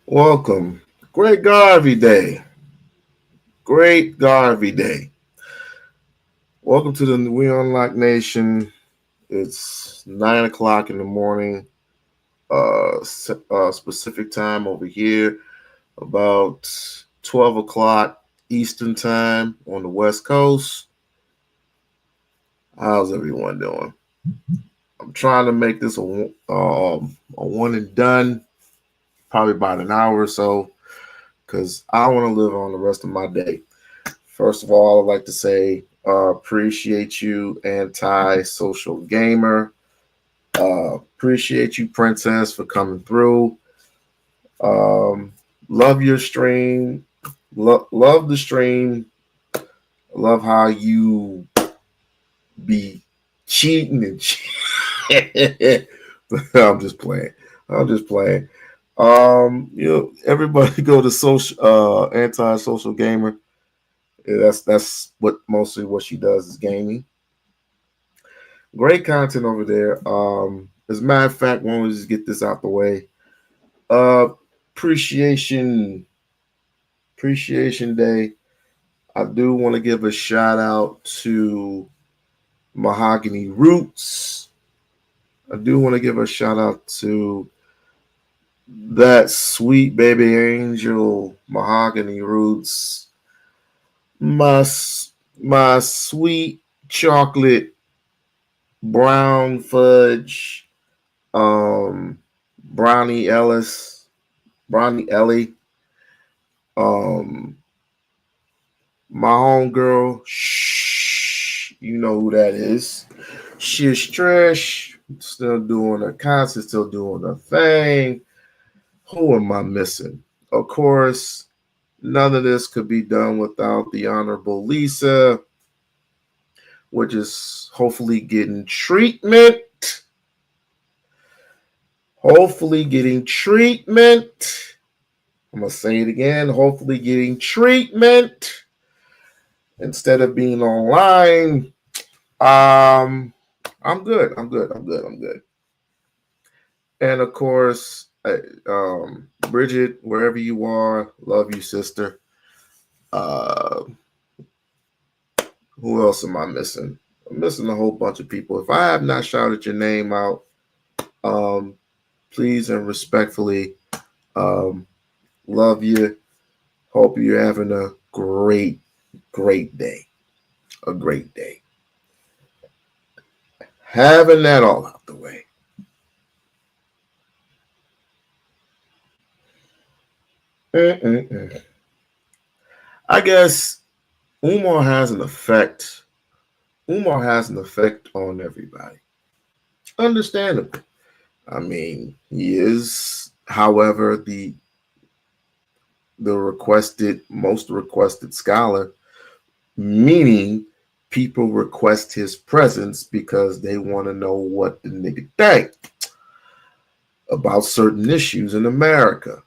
Welcome. Great Garvey Day. Great Garvey Day. Welcome to the We-On-Loc Nation. It's 9 o'clock in the morning, specific time over here, about 12 o'clock Eastern time on the West Coast. How's everyone doing? I'm trying to make this a one and done, probably about an hour or so, because I want to live on the rest of my day. First of all, I'd like to say appreciate you, anti-social gamer. Appreciate you, Princess, for coming through. Um, love your stream. Love the stream. Love how you be cheating and I'm just playing. I'm just playing. Everybody go to social anti-social gamer. Yeah, that's mostly what she does is gaming. Great content over there. As a matter of fact, why don't we just get this out the way? Uh, appreciation Appreciation Day. I do want to give a shout out to Mahogany Roots. I do want to give a shout out to that sweet baby angel Mahogany Roots. My my sweet chocolate brown fudge, um, Brownie Ellis, Brownie Ellie, um, my homegirl, shh, you know who that is. She's Trish, still doing her concert, still doing her thing. Who am I missing? Of course, none of this could be done without the Honorable Lisa, which is hopefully getting treatment. Hopefully getting treatment. I'm going to say it again. Hopefully getting treatment instead of being online. I'm good. I'm good. I'm good. I'm good. And of course, Bridget, wherever you are, love you, sister. Uh, who else am I missing? I'm missing a whole bunch of people. If I have not shouted your name out, um, please and respectfully, um, love you. Hope you're having a great day. A great day. Having that all out the way. Mm-mm-mm. I guess Umar has an effect. Umar has an effect on everybody. Understandable. I mean, he is, however, the most requested scholar, meaning people request his presence because they want to know what the nigga think about certain issues in America.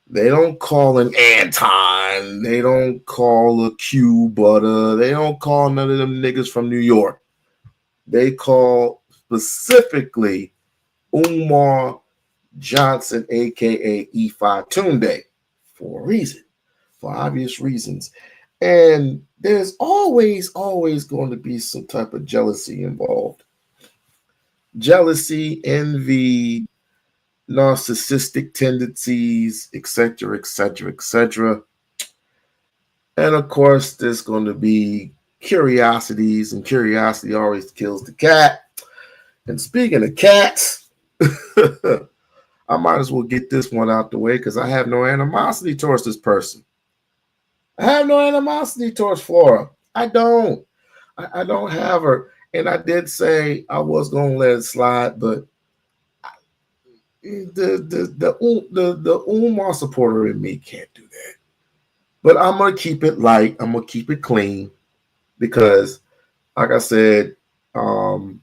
They don't call an Anton. They don't call a Q Butter. They don't call none of them niggas from New York. They call specifically Umar Johnson, aka Ifatunde, for a reason, for obvious reasons. And there's always going to be some type of jealousy involved. Jealousy, envy, narcissistic tendencies, etc., etc., etc. And of course, there's going to be curiosities, and curiosity always kills the cat. And speaking of cats, I might as well get this one out the way because I have no animosity towards this person. I have no animosity towards Flora. I don't. I don't have her. And I did say I was going to let it slide, but the Umar supporter in me can't do that. But I'm gonna keep it light. I'm gonna keep it clean because, like I said, um,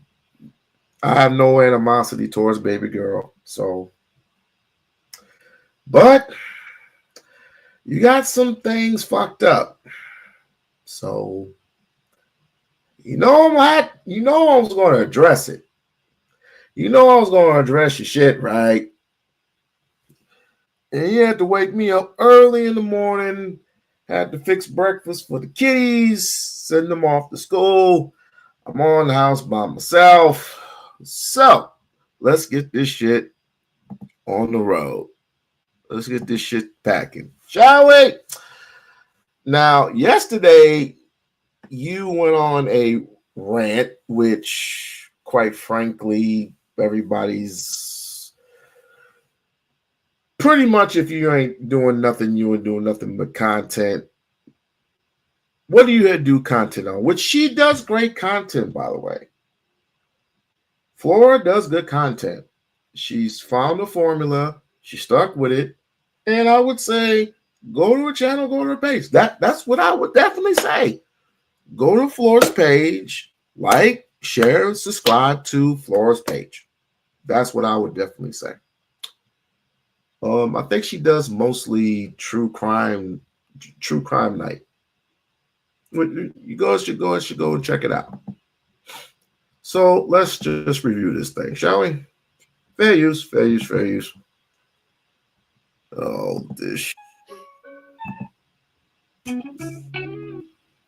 I have no animosity towards baby girl. So, but you got some things fucked up. So, I was going to address it. I was going to address your shit, right? And he had to wake me up early in the morning, had to fix breakfast for the kiddies, send them off to school. I'm on the house by myself. So let's get this shit on the road. Let's get this shit packing, shall we? Now, yesterday, you went on a rant, which, quite frankly, everybody's pretty much, if you ain't doing nothing, you ain't doing nothing but content. What do you do content on? Which she does great content, by the way. Flora does good content. She's found a formula. She stuck with it. And I would say, go to her channel, go to her page. That's what I would definitely say. Go to Flora's page, like, share, and subscribe to Flora's page. That's what I would definitely say. I think she does mostly true crime night. You should go and check it out. So let's just review this thing, shall we? Fair use. Oh, this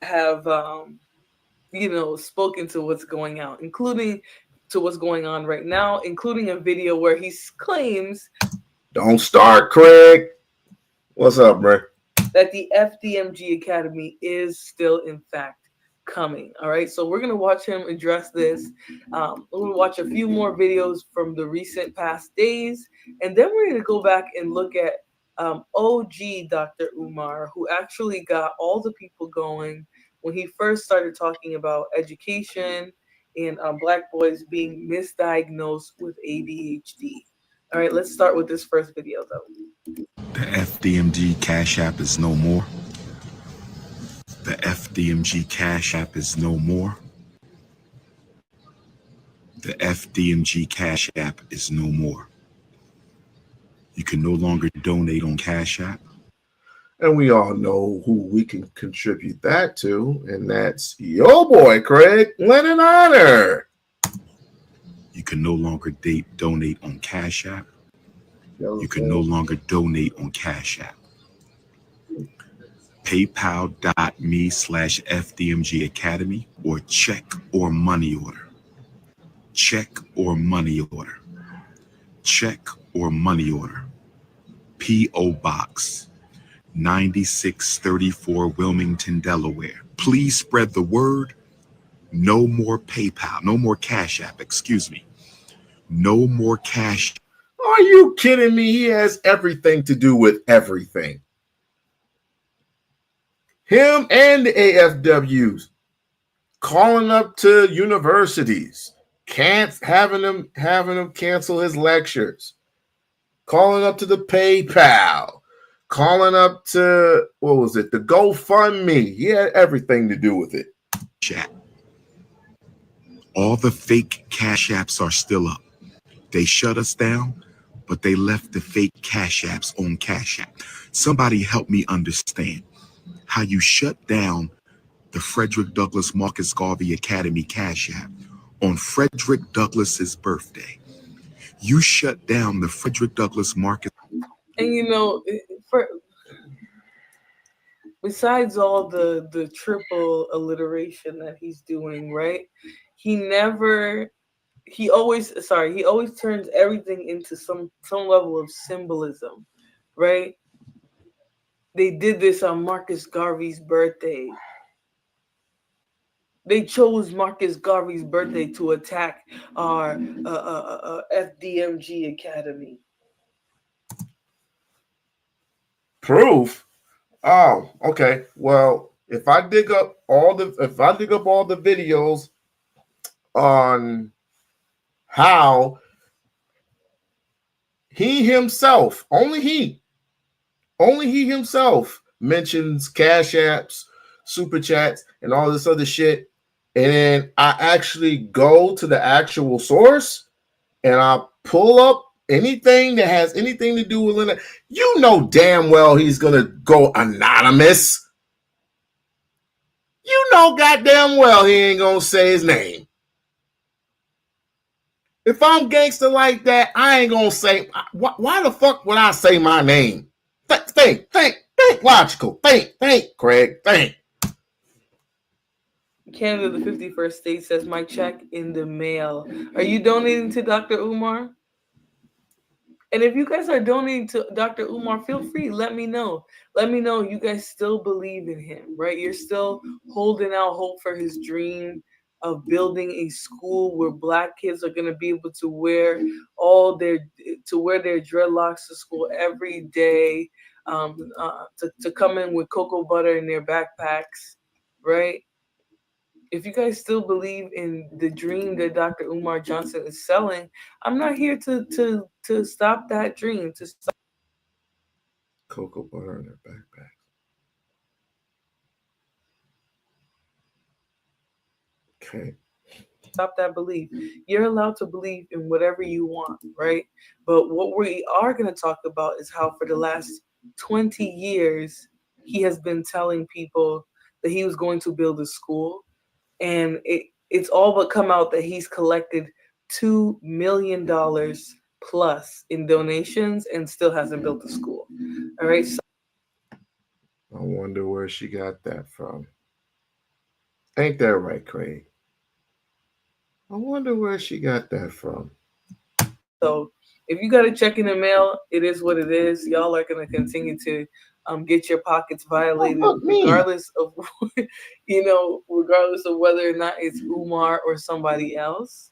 have spoken to what's going on, including to what's going on right now, including a video where he claims. Don't start, Craig. What's up, bro? That the FDMG Academy is still, in fact, coming. All right, so we're gonna watch him address this. We're gonna watch a few more videos from the recent past days, and then we're gonna go back and look at OG Dr. Umar, who actually got all the people going when he first started talking about education and Black boys being misdiagnosed with ADHD. All right, let's start with this first video, though. The FDMG Cash App is no more. The FDMG Cash App is no more. The FDMG Cash App is no more. You can no longer donate on Cash App. And we all know who we can contribute that to, and that's your boy, Craig Lennon Honor. You can no longer donate on Cash App. You can no longer donate on Cash App. PayPal.me/FDMG Academy or check or money order. Check or money order. Check or money order. P.O. Box 9634 Wilmington, Delaware. Please spread the word. No more PayPal. No more Cash App. Excuse me. No more Cash. Are you kidding me? He has everything to do with everything. Him and the AFWs calling up to universities, having them cancel his lectures, calling up to the PayPal, calling up to, what was it, the GoFundMe. He had everything to do with it. Chat. All the fake Cash Apps are still up. They shut us down, but they left the fake Cash Apps on Cash App. Somebody help me understand how you shut down the Frederick Douglass Marcus Garvey Academy Cash App on Frederick Douglass's birthday. You shut down the Frederick Douglass Marcus. And besides all the triple alliteration that he's doing, right? He always turns everything into some level of symbolism, right? They did this on Marcus Garvey's birthday. They chose Marcus Garvey's birthday to attack our FDMG Academy. Proof? Oh, okay. Well, if I dig up all the videos on how he himself, only he himself mentions Cash Apps, Super Chats, and all this other shit, and then I actually go to the actual source and I pull up anything that has anything to do with Leonard, you know damn well he's gonna go anonymous. You know goddamn well he ain't gonna say his name. If I'm gangster like that, I ain't gonna say. Why the fuck would I say my name? Think, logical. Think, Craig. Think. Canada, the 51st state, says my check in the mail. Are you donating to Dr. Umar? And if you guys are donating to Dr. Umar, feel free. Let me know. Let me know you guys still believe in him, right? You're still holding out hope for his dream of building a school where black kids are going to be able to wear their dreadlocks to school every day, to come in with cocoa butter in their backpacks, right? If you guys still believe in the dream that Dr. Umar Johnson is selling, I'm not here to stop that dream, to Cocoa butter in their backpack. Okay. stop that belief. You're allowed to believe in whatever you want, right? But what we are going to talk about is how for the last 20 years he has been telling people that he was going to build a school, and it's all but come out that he's collected $2 million plus in donations and still hasn't built a school. All right. So I wonder where she got that from. Ain't that right, Craig? I wonder where she got that from. if you got a check in the mail, it is what it is. Y'all are gonna continue to get your pockets Oh, violated, fuck me. regardless of regardless of whether or not it's Umar or somebody else.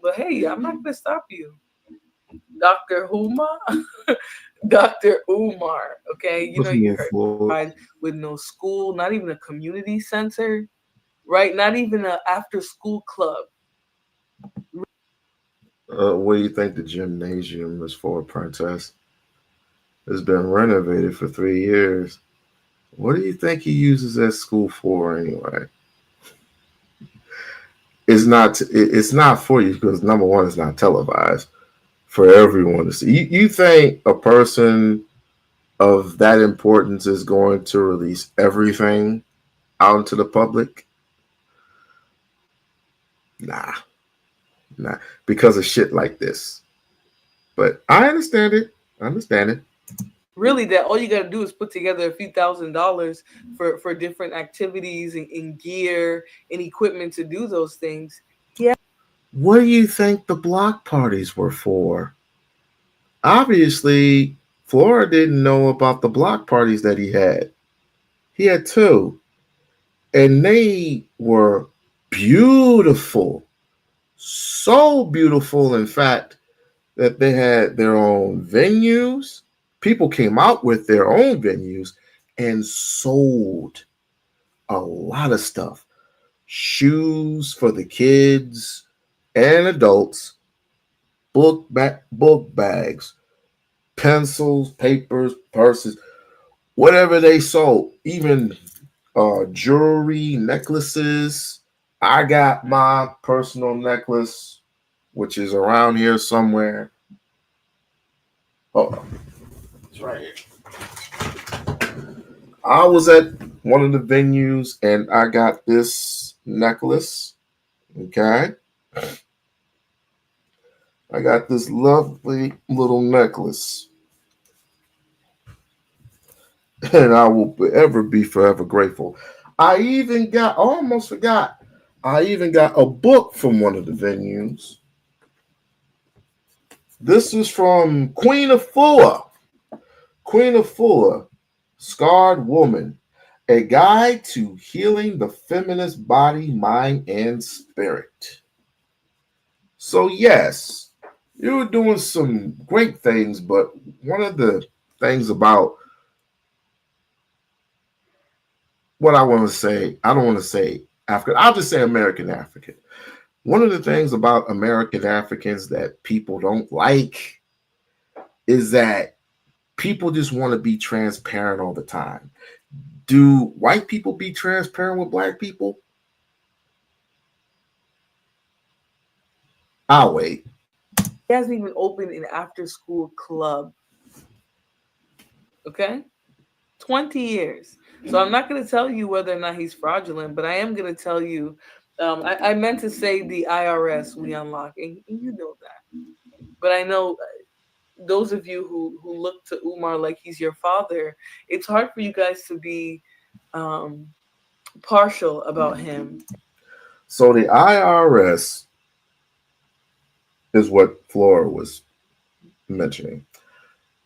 But hey, I'm not gonna stop you, Dr. Huma, Dr. Umar. Okay, you know Let's you move heard forward. with no school, not even a community center, right? Not even an after school club. What do you think the gymnasium is for, Princess? It's been renovated for 3 years. What do you think he uses that school for anyway? It's not for you because number one, it's not televised for everyone to see. You think a person of that importance is going to release everything out into the public? Nah, nah, because of shit like this. But I understand it. I understand it. Really, that all you got to do is put together a few $1,000s for different activities and gear and equipment to do those things. Yeah. What do you think the block parties were for? Obviously, Flora didn't know about the block parties that he had. He had two, and they were beautiful. So beautiful, in fact, that they had their own venues. People came out with their own venues and sold a lot of stuff, shoes for the kids and adults, book bags, pencils, papers, purses, whatever they sold, even jewelry, necklaces. I got my personal necklace, which is around here somewhere. Oh, it's right here. I was at one of the venues and I got this necklace. Okay. I got this lovely little necklace. And I will ever be forever grateful. I even got, I almost forgot, I even got a book from one of the venues. This is from Queen of Fuller. Queen of Fuller, Scarred Woman, a guide to healing the feminist body, mind, and spirit. So, yes, you were doing some great things, but one of the things about what I want to say, I don't want to say African, I'll just say American African. One of the things about American Africans that people don't like is that people just want to be transparent all the time. Do white people be transparent with black people? I'll wait. He hasn't even opened an after school club. Okay. 20 years. So I'm not going to tell you whether or not he's fraudulent, but I am going to tell you I meant to say the IRS We-On-Loc, and you know that. But I know those of you who look to Umar like he's your father, it's hard for you guys to be um, partial about him. So the IRS is what Flora was mentioning.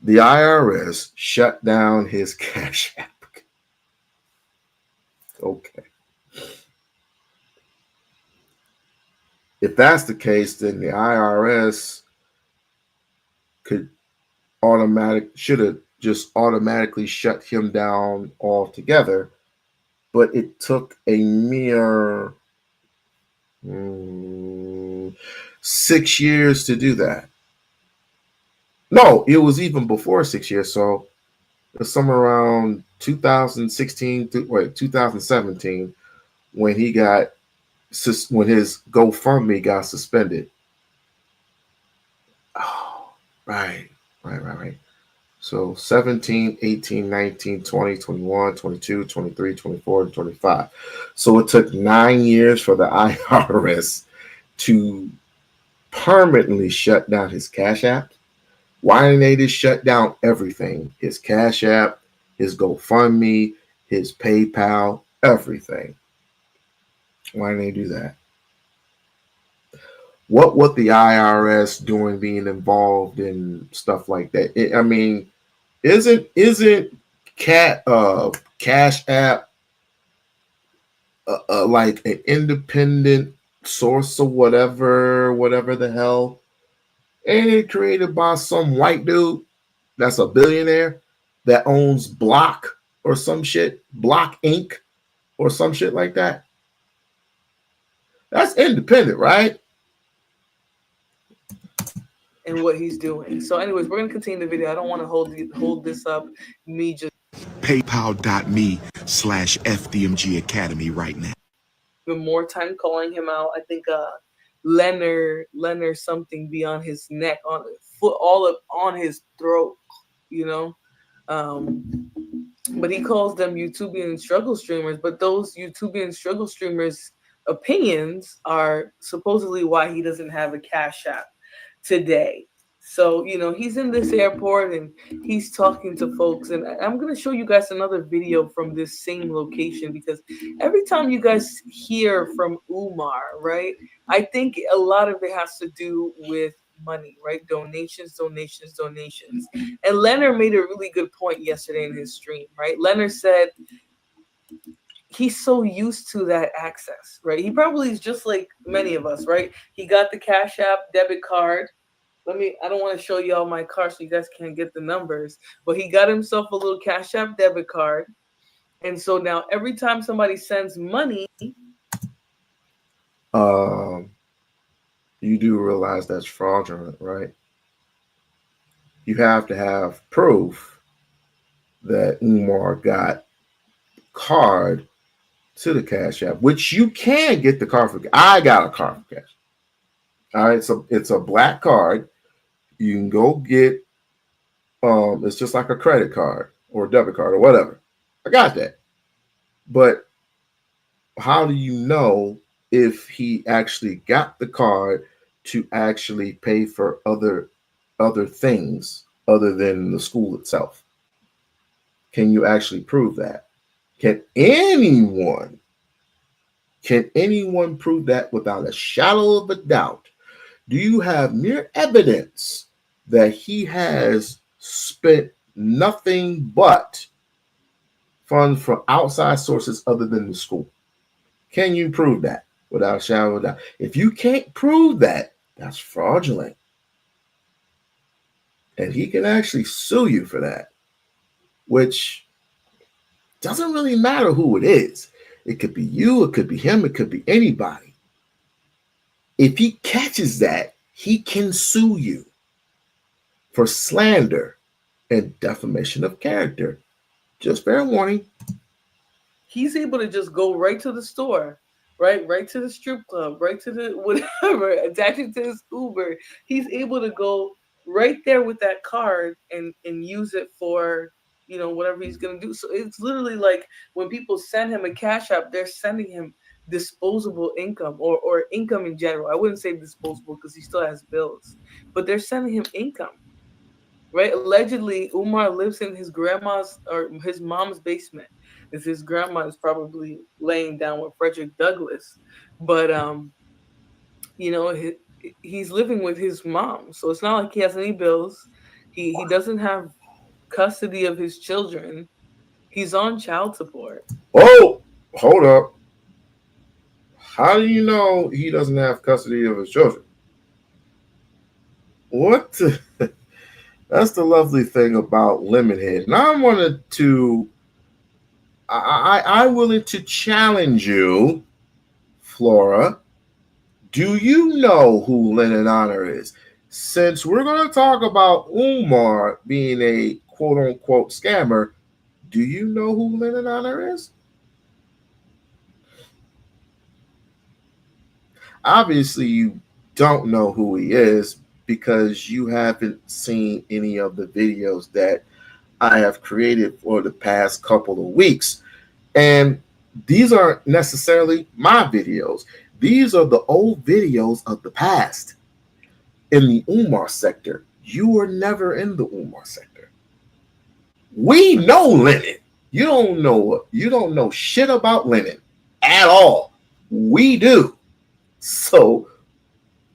The IRS shut down his Cash App. Okay. If that's the case, then the IRS could should have just automatically shut him down altogether. But it took a mere 6 years to do that. No, it was even before 6 years. So it was somewhere around 2016 to 2017 when he got when his GoFundMe got suspended. Oh, right, right. So 17, 18, 19, 20, 21, 22, 23, 24, and 25. So it took 9 years for the IRS to permanently shut down his Cash App. Why didn't they just shut down everything? His Cash App, his GoFundMe, his PayPal, everything. Why didn't they do that? What would the IRS doing being involved in stuff like that? I mean, isn't Cash App like an independent source or whatever the hell? Ain't it created by some white dude that's a billionaire that owns Block or some shit, Block Inc. or some shit like that? That's independent, right? And what he's doing. So, anyways, we're gonna continue the video. I don't want to hold this up. Me just PayPal.me/FDMG Academy right now. spend more time calling him out. I think Leonard something be on his neck, on foot, all up on his throat. You know, um, but he calls them YouTubian struggle streamers. But those YouTubian struggle streamers' opinions are supposedly why he doesn't have a Cash App today. So, he's in this airport and he's talking to folks. And I'm going to show you guys another video from this same location because every time you guys hear from Umar, right, I think a lot of it has to do with money, right? Donations, donations, donations. And Leonard made a really good point yesterday in his stream, right? Leonard said he's so used to that access, right? He probably is just like many of us, right? He got the Cash App debit card. I don't want to show y'all my card so you guys can't get the numbers, but he got himself a little Cash App debit card. And so now every time somebody sends money, Um, you do realize that's fraudulent, right? You have to have proof that Umar got card to the Cash App, which you can get the card for. I got a card for Cash. All right, so it's a black card. You can go get. It's just like a credit card or a debit card or whatever. I got that, but how do you know if he actually got the card to actually pay for other things other than the school itself? Can you actually prove that? Can anyone prove that without a shadow of a doubt? Do you have mere evidence that he has spent nothing but funds from outside sources other than the school? Can you prove that without a shadow of a doubt? If you can't prove that, that's fraudulent. And he can actually sue you for that, which doesn't really matter who it is. It could be you, it could be him, it could be anybody. If he catches that, he can sue you for slander and defamation of character. Just fair warning. he's able to just go right to the store, right to the strip club, right to the whatever, attach it to his Uber. He's able to go right there with that card and use it for whatever he's gonna do. So it's literally like when people send him a Cash App, they're sending him disposable income or income in general. I wouldn't say disposable because he still has bills, but they're sending him income, right? Allegedly, Umar lives in his grandma's or his mom's basement. As his grandma is probably laying down with Frederick Douglass, but you know, he's living with his mom, so it's not like he has any bills. He doesn't have custody of his children. He's on child support. Oh, hold up. How do you know he doesn't have custody of his children? What? That's the lovely thing about Lemonhead. And I wanted to, I'm willing to challenge you, Flora. Do you know who Lennon Honor is? Since we're going to talk about Umar being a quote unquote scammer, do you know who Lennon Honor is? Obviously, you don't know who he is because you haven't seen any of the videos that I have created for the past couple of weeks. And these aren't necessarily my videos. These are the old videos of the past in the Umar sector. You were never in the Umar sector. We know Lennon. You don't know shit about Lennon at all. We do. So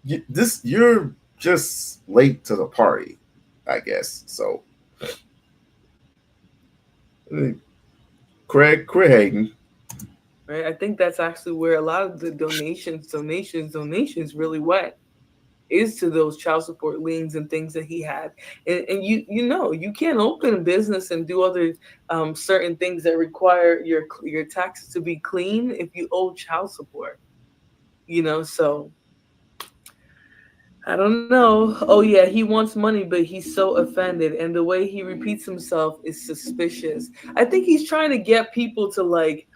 you're just late to the party, I guess. So Craig Hayden. Right? I think that's actually where a lot of the donations really went, is to those child support liens and things that he had. And you know, you can't open a business and do other certain things that require your taxes to be clean if you owe child support. You know, so I don't know. Oh yeah, he wants money, but he's so offended, and the way he repeats himself is suspicious. I think he's trying to get people to, like,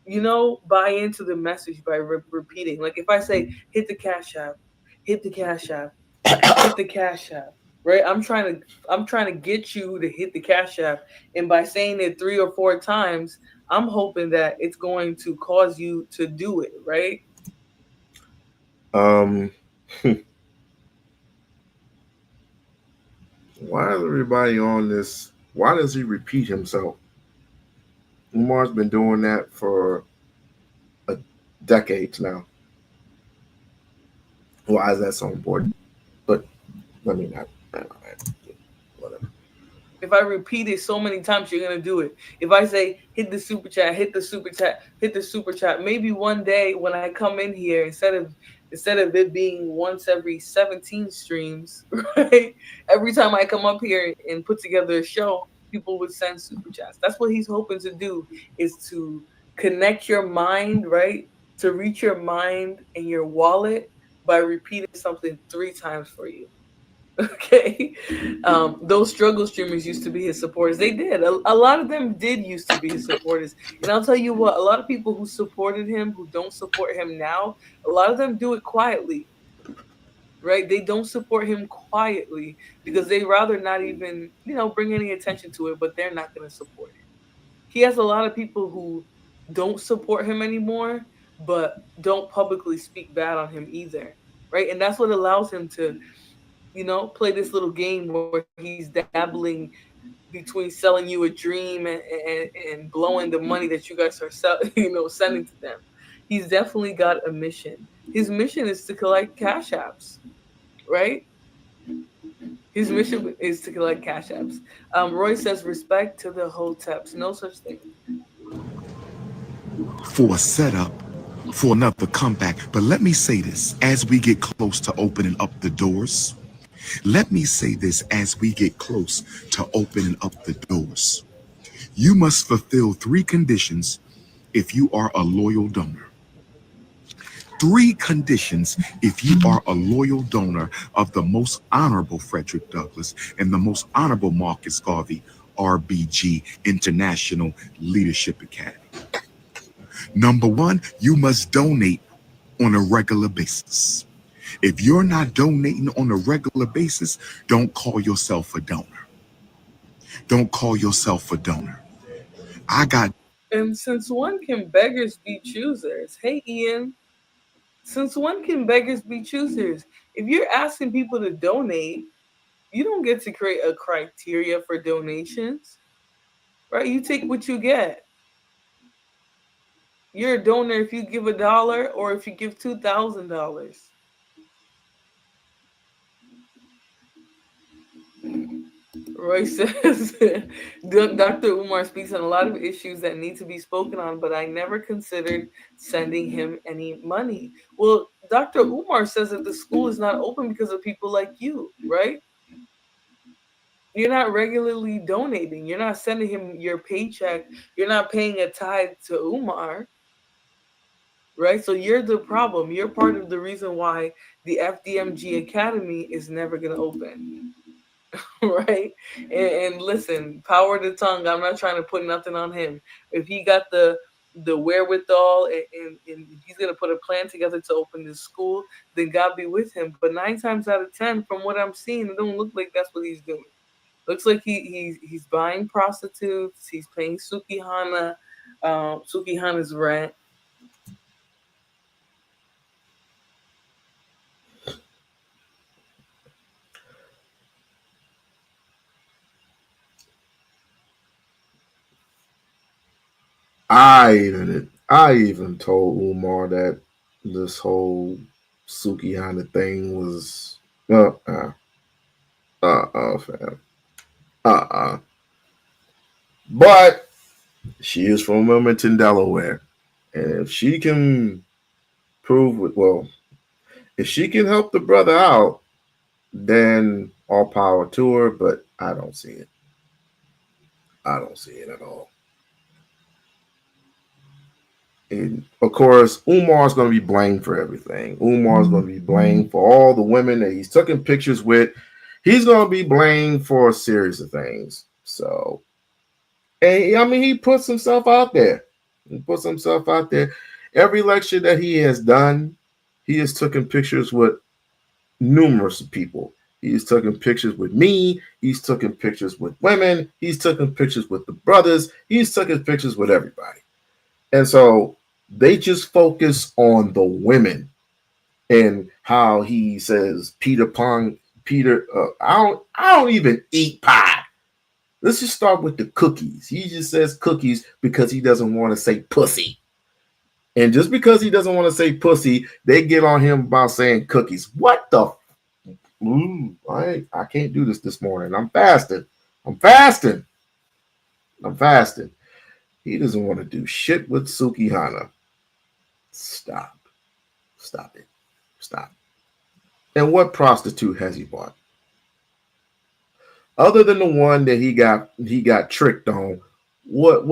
you know, buy into the message by repeating. Like if I say hit the cash app, hit the cash app, hit the cash app, right? I'm trying to get you to hit the cash app, and by saying it 3 or 4 times, I'm hoping that it's going to cause you to do it, right? Um, why is everybody on this? Why does he repeat himself? Umar's been doing that for a decades now. Why is that so important? But let me not. Whatever. If I repeat it so many times, you're gonna do it. If I say hit the super chat, hit the super chat, hit the super chat, maybe one day when I come in here, instead of it being once every 17 streams, right? Every time I come up here and put together a show, people would send super chats. That's what he's hoping to do, is to connect your mind, right? To reach your mind and your wallet by repeating something 3 times for you. Okay. Those struggle streamers used to be his supporters. They did. A lot of them did used to be his supporters. And I'll tell you what, a lot of people who supported him, who don't support him now, a lot of them do it quietly, right? They don't support him quietly because they rather not even, you know, bring any attention to it, but they're not going to support him. He has a lot of people who don't support him anymore, but don't publicly speak bad on him either, right? And that's what allows him to, you know, play this little game where he's dabbling between selling you a dream and blowing the money that you guys are sending to them. He's definitely got a mission. His mission is to collect cash apps, right? His mission is to collect cash apps. Roy says respect to the hoteps. No such thing. For a setup, for another comeback. But let me say this as we get close to opening up the doors. Let me say this as we get close to opening up the doors. You must fulfill 3 conditions if you are a loyal donor. 3 conditions if you are a loyal donor of the most honorable Frederick Douglass and the most honorable Marcus Garvey RBG International Leadership Academy. Number 1, you must donate on a regular basis. If you're not donating on a regular basis, don't call yourself a donor. Don't call yourself a donor. I got And since when can beggars be choosers? Hey, Ian, since when can beggars be choosers? If you're asking people to donate, you don't get to create a criteria for donations, right? You take what you get. You're a donor if you give $1 or if you give $2,000. Roy says Dr. Umar speaks on a lot of issues that need to be spoken on, but I never considered sending him any money. Well, Dr. Umar says that the school is not open because of people like you, right? You're not regularly donating. You're not sending him your paycheck. You're not paying a tithe to Umar, right? So you're the problem. You're part of the reason why the FDMG Academy is never going to open. Right? And listen, power to tongue. I'm not trying to put nothing on him. If he got the wherewithal and he's gonna put a plan together to open this school, then God be with him. But 9 times out of 10, from what I'm seeing, it don't look like that's what he's doing. Looks like he's buying prostitutes. He's paying Sukihana's rent. I even told Umar that this whole Sukihana thing was fam. Uh But she is from Wilmington, Delaware. And if she can well, if she can help the brother out, then all power to her, but I don't see it. I don't see it at all. And of course, Umar's going to be blamed for everything. Umar's going to be blamed for all the women that he's taking pictures with. He's going to be blamed for a series of things. So, and I mean, he puts himself out there. He puts himself out there. Every lecture that he has done, he has taken pictures with numerous people. He's taking pictures with me. He's taking pictures with women. He's taking pictures with the brothers. He's taking pictures with everybody. And so they just focus on the women and how he says Peter. I don't even eat pie. Let's just start with the cookies. He just says cookies because he doesn't want to say pussy. And just because he doesn't want to say pussy, they get on him about saying cookies. What the? I can't do this morning. I'm fasting. I'm fasting. I'm fasting. He doesn't want to do shit with Sukihana. Stop. Stop it. Stop. And what prostitute has he bought? Other than the one that he got tricked on, what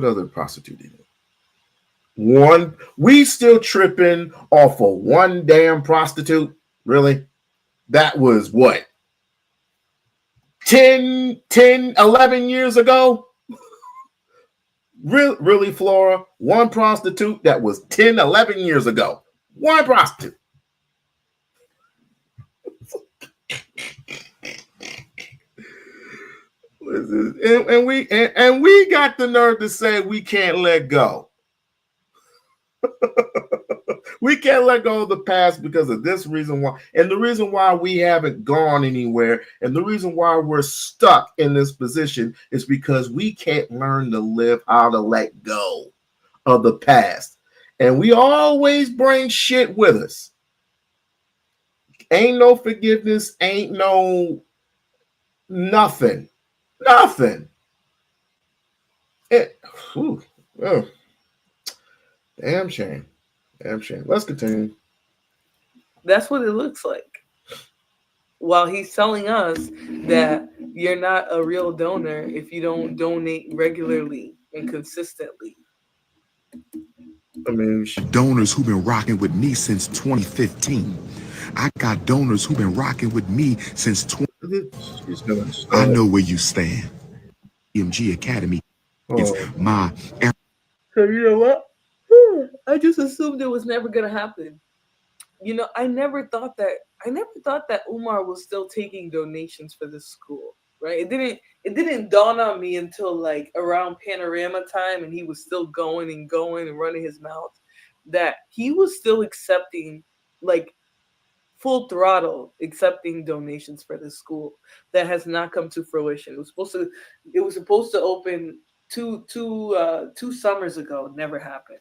other prostitute did he? One, we still tripping off of one damn prostitute? Really? That was what? 11 years ago? Really, Flora? One prostitute that was 10, 11 years ago. One prostitute. And we got the nerve to say we can't let go. We can't let go of the past because of this reason why. And the reason why we haven't gone anywhere and the reason why we're stuck in this position is because we can't learn to live how to let go of the past. And we always bring shit with us. Ain't no forgiveness, ain't no nothing. Nothing. Oh, damn shame. Damn shame. Let's continue. That's what it looks like. While he's telling us that you're not a real donor if you don't donate regularly and consistently. I mean, donors who've been rocking with me since 2015. I got donors who've been rocking with me since 20. I know where you stand. EMG Academy is my. So you know what? I just assumed it was never gonna happen. You know, I never thought that Umar was still taking donations for this school, right? It didn't dawn on me until like around Panorama time, and he was still going and going and running his mouth, that he was still accepting, like, full throttle accepting donations for this school that has not come to fruition. It was supposed to open two summers ago. Never happened.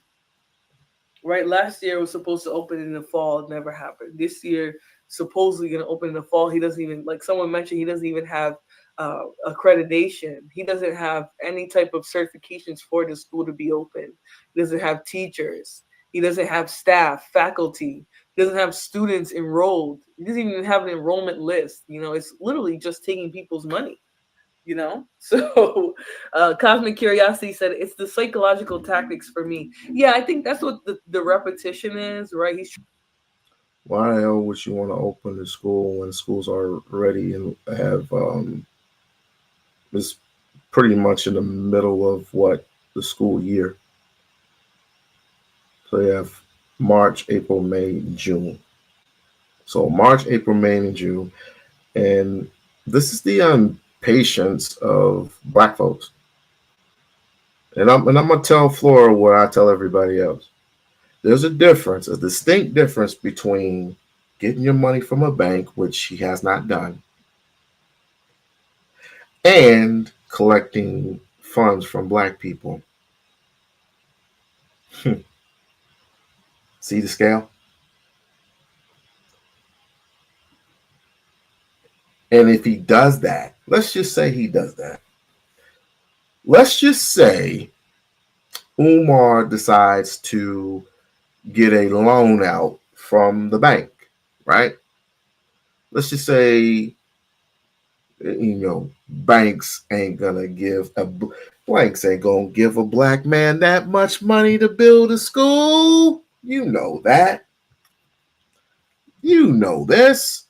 Right, last year it was supposed to open in the fall. It never happened. This year supposedly going to open in the fall. He doesn't even, like someone mentioned, he doesn't even have accreditation. He doesn't have any type of certifications for the school to be open. He doesn't have teachers. He doesn't have staff, faculty. He doesn't have students enrolled. He doesn't even have an enrollment list. It's literally just taking people's money. So Cosmic Curiosity said it's the psychological tactics for me. Yeah, I think that's what the repetition is, right? He's Why the hell would you want to open the school when schools are ready and have it's pretty much in the middle of what the school year? So you have March, April, May, June. So March, April, May, and June, and this is the impatience of black folks. And I'm gonna tell Flora what I tell everybody else. There's a difference, a distinct difference between getting your money from a bank, which he has not done, and collecting funds from black people. See the scale? And if he does that, let's just say he does that. Let's just say Umar decides to get a loan out from the bank, right? Let's just say, banks ain't gonna give banks ain't gonna give a black man that much money to build a school. You know that. You know this.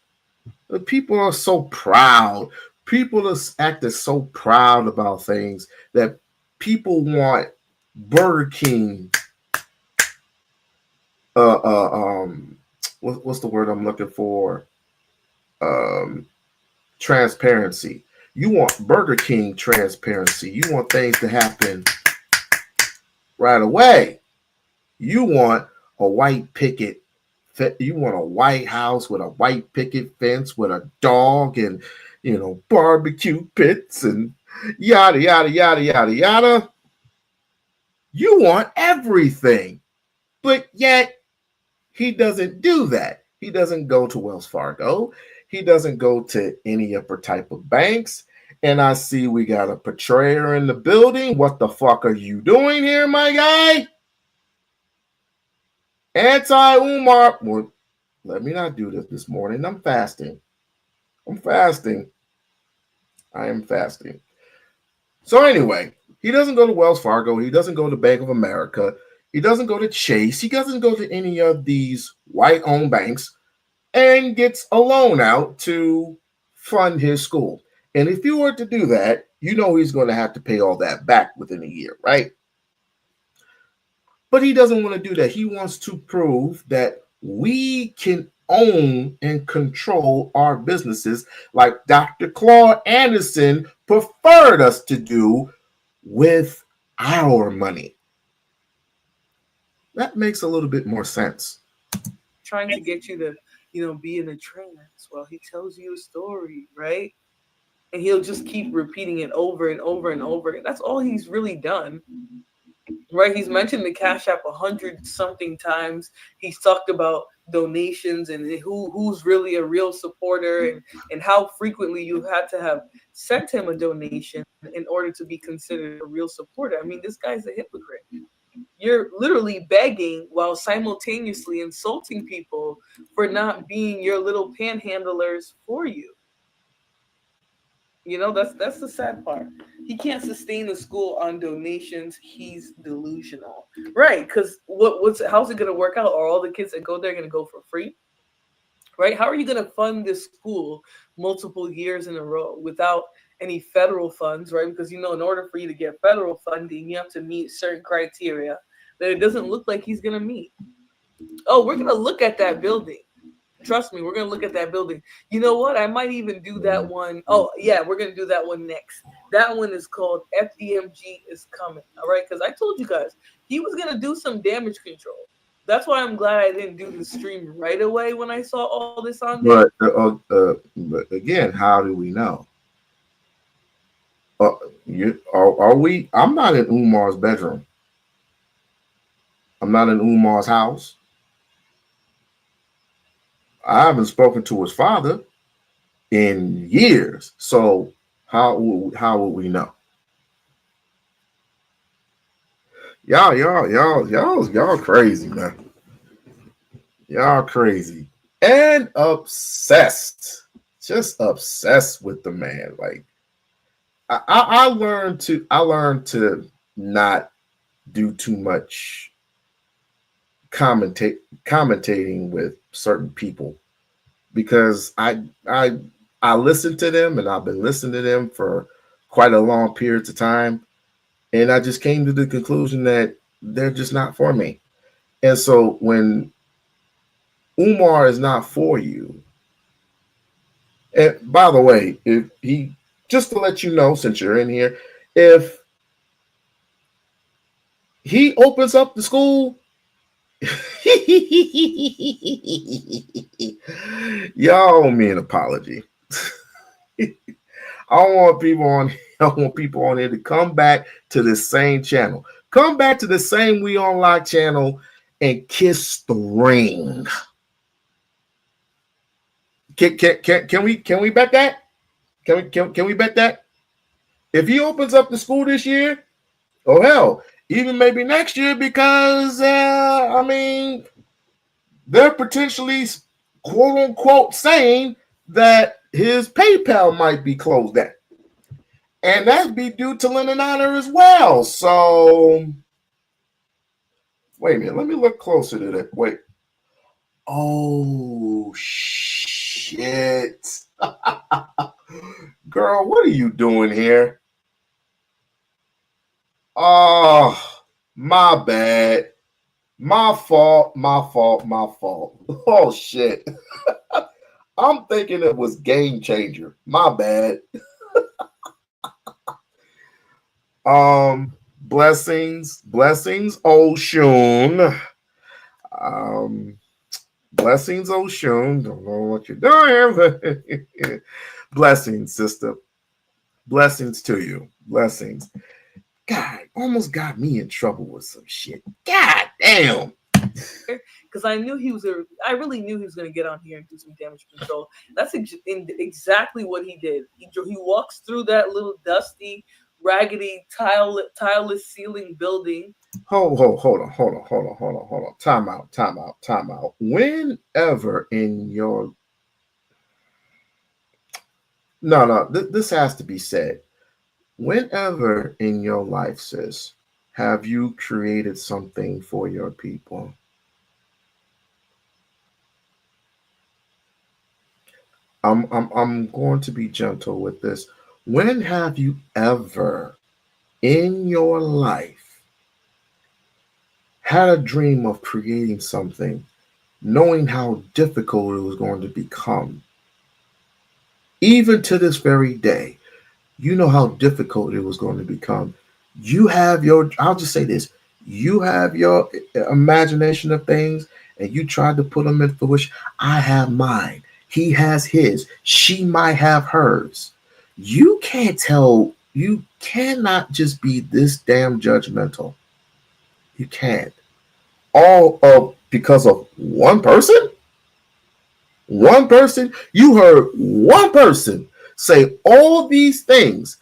The people are so proud. People are acting so proud about things that people want Burger King. What's the word I'm looking for? Um, Transparency. You want Burger King transparency. You want things to happen right away. You want a white picket. You want a white house with a white picket fence with a dog and barbecue pits and yada yada yada yada yada. You want everything, but yet he doesn't do that. He doesn't go to Wells Fargo. He doesn't go to any upper type of banks. And I see we got a portrayer in the building. What the fuck are you doing here, my guy? Anti-Umar. Well, let me not do this morning. I'm fasting. I'm fasting. I am fasting. So anyway, he doesn't go to Wells Fargo. He doesn't go to Bank of America. He doesn't go to Chase. He doesn't go to any of these white-owned banks and gets a loan out to fund his school. And if you were to do that, he's going to have to pay all that back within a year, right? But he doesn't want to do that. He wants to prove that we can own and control our businesses like Dr. Claude Anderson preferred us to do with our money. That makes a little bit more sense. trying to get you to, be in a trance while he tells you a story, right? And he'll just keep repeating it over and over and over. That's all he's really done. Right, he's mentioned the Cash App 100 something times. He's talked about donations and who's really a real supporter, and how frequently you had to have sent him a donation in order to be considered a real supporter. I mean, this guy's a hypocrite. You're literally begging while simultaneously insulting people for not being your little panhandlers for you. That's the sad part. He can't sustain the school on donations. He's delusional, right? Because how's it gonna work out? Are all the kids that go there gonna go for free? Right? How are you gonna fund this school multiple years in a row without any federal funds? Right? Because in order for you to get federal funding, you have to meet certain criteria that it doesn't look like he's gonna meet. Oh, we're gonna look at that building. Trust me, we're gonna look at that building. You know what? I might even do that one. Oh yeah, we're gonna do that one next. That one is called FDMG is coming. All right, because I told you guys he was gonna do some damage control. That's why I'm glad I didn't do the stream right away when I saw all this on there. But again, how do we know? Are we? I'm not in Umar's bedroom. I'm not in Umar's house. I haven't spoken to his father in years. So how would we know? Y'all crazy, man. Y'all crazy and obsessed, just obsessed with the man. Like I learned to not do too much commentating with certain people because I listen to them and I've been listening to them for quite a long period of time, and I just came to the conclusion that they're just not for me. And so when Umar is not for you, and by the way, if he just to let you know, since you're in here, if he opens up the school, y'all owe me an apology. I want people on. I want people on here to come back to this same channel. Come back to the same We-On-Loc channel and kiss the ring. Can we bet that? Can we bet that? If he opens up the school this year, oh hell, even maybe next year, because I mean, they're potentially quote unquote saying that his PayPal might be closed down. And that'd be due to Lennon Honor as well. So wait a minute, let me look closer to that. Wait. Oh shit. Girl, what are you doing here? Oh, my bad. My fault. Oh shit. I'm thinking it was Game Changer. My bad. Blessings, Oshun. Blessings, Oshun. Don't know what you're doing, but blessings, sister. Blessings to you. Blessings. God, almost got me in trouble with some shit. God damn. Because I really knew he was going to get on here and do some damage control. That's exactly what he did. He walks through that little dusty, raggedy, tileless ceiling building. Hold on. Time out. Whenever in your this has to be said. Whenever in your life, sis, have you created something for your people? I'm going to be gentle with this. When have you ever in your life had a dream of creating something, knowing how difficult it was going to become? Even to this very day, you know how difficult it was going to become. I'll just say this, you have your imagination of things and you tried to put them in fruition. I have mine. He has his. She might have hers. You cannot just be this damn judgmental. You can't. All of because of one person? One person? You heard one person say all these things,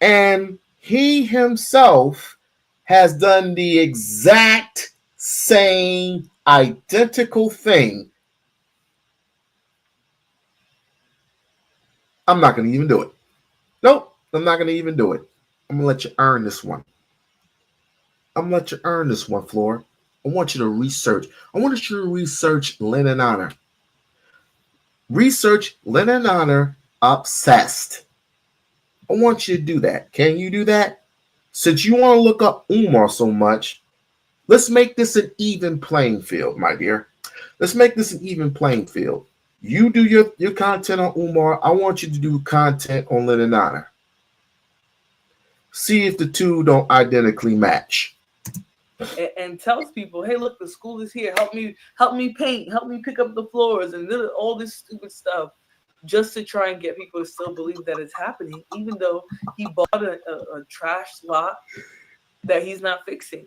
and he himself has done the exact same identical thing. I'm not going to even do it. Nope, I'm not going to even do it. I'm going to let you earn this one. Flora. I want you to research. I want you to research Lennon Honor. Research Lennon Honor obsessed. I want you to do that. Can you do that? Since you want to look up Umar so much, let's make this an even playing field, my dear. Let's make this an even playing field. You do your content on Umar. I want you to do content on Lenonana. See if the two don't identically match. And tells people, hey, look, the school is here. Help me paint, help me pick up the floors, and all this stupid stuff, just to try and get people to still believe that it's happening, even though he bought a trash lot that he's not fixing.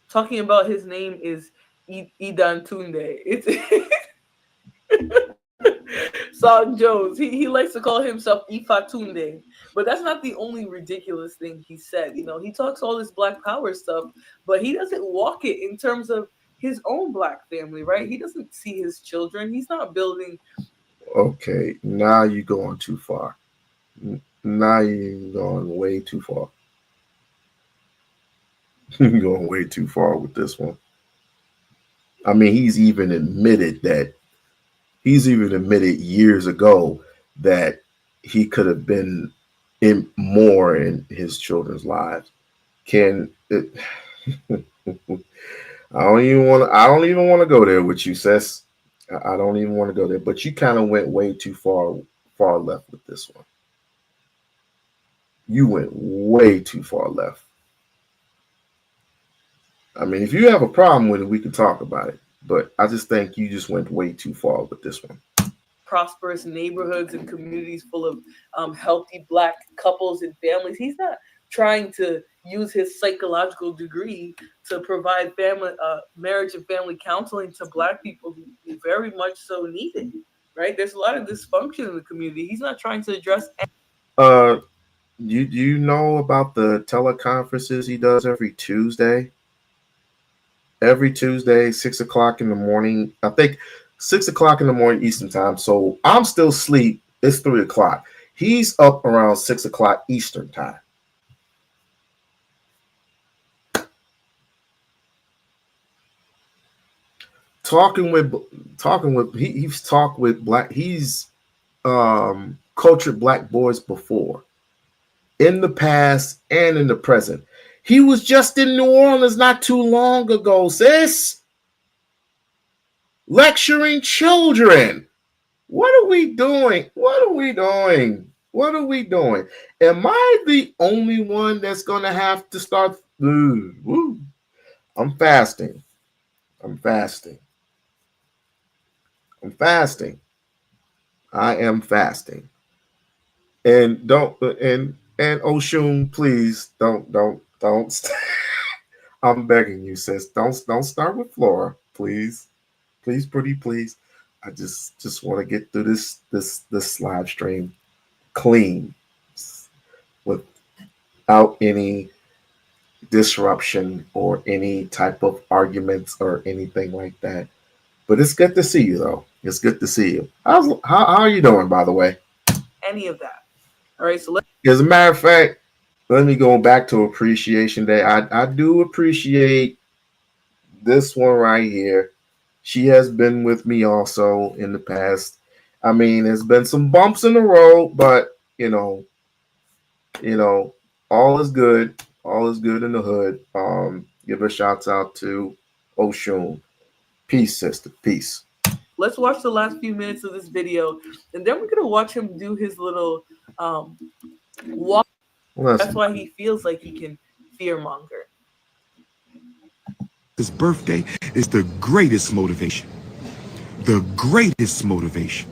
Talking about his name is Idantunde. It's Song Jones. He likes to call himself Ifatunde. But that's not the only ridiculous thing he said. You know, he talks all this black power stuff, but he doesn't walk it in terms of his own black family, right? He doesn't see his children. He's not building. Okay, now you're going too far. Now you're going way too far. You're going way too far with this one. I mean, he's even admitted years ago that he could have been in more in his children's lives. Can it, I don't even want to go there with you, sis. I don't even want to go there. But you kind of went way too far left with this one. You went way too far left. I mean, if you have a problem with it, we can talk about it. But I just think you just went way too far with this one. Prosperous neighborhoods and communities full of healthy black couples and families. He's not trying to use his psychological degree to provide family, marriage and family counseling to black people who very much so need it. Right? There's a lot of dysfunction in the community. He's not trying to address. Uh, you know about the teleconferences he does every Tuesday? Every Tuesday, 6 o'clock in the morning. I think 6 o'clock in the morning Eastern time. So I'm still asleep. It's 3 o'clock. He's up around 6 o'clock Eastern time. He's talked with black. He's cultured black boys before, in the past and in the present. He was just in New Orleans not too long ago, sis, lecturing children. What are we doing? What are we doing? What are we doing? Am I the only one that's going to have to start? Woo. I'm fasting. I'm fasting. I'm fasting. I am fasting. And don't and Oshun, please don't. I'm begging you, sis. Don't start with Flora, please, please, pretty please. I just want to get through this live stream clean, without any disruption or any type of arguments or anything like that. But it's good to see you, though. It's good to see you. How are you doing, by the way? Any of that. All right, so let's. As a matter of fact, let me go back to Appreciation Day. I do appreciate this one right here. She has been with me also in the past. I mean, there's been some bumps in the road, but you know, all is good. All is good in the hood. Give a shout out to Oshun. Peace, sister. Peace. Let's watch the last few minutes of this video, and then we're gonna watch him do his little walk. That's why he feels like he can fearmonger. His birthday is the greatest motivation. The greatest motivation.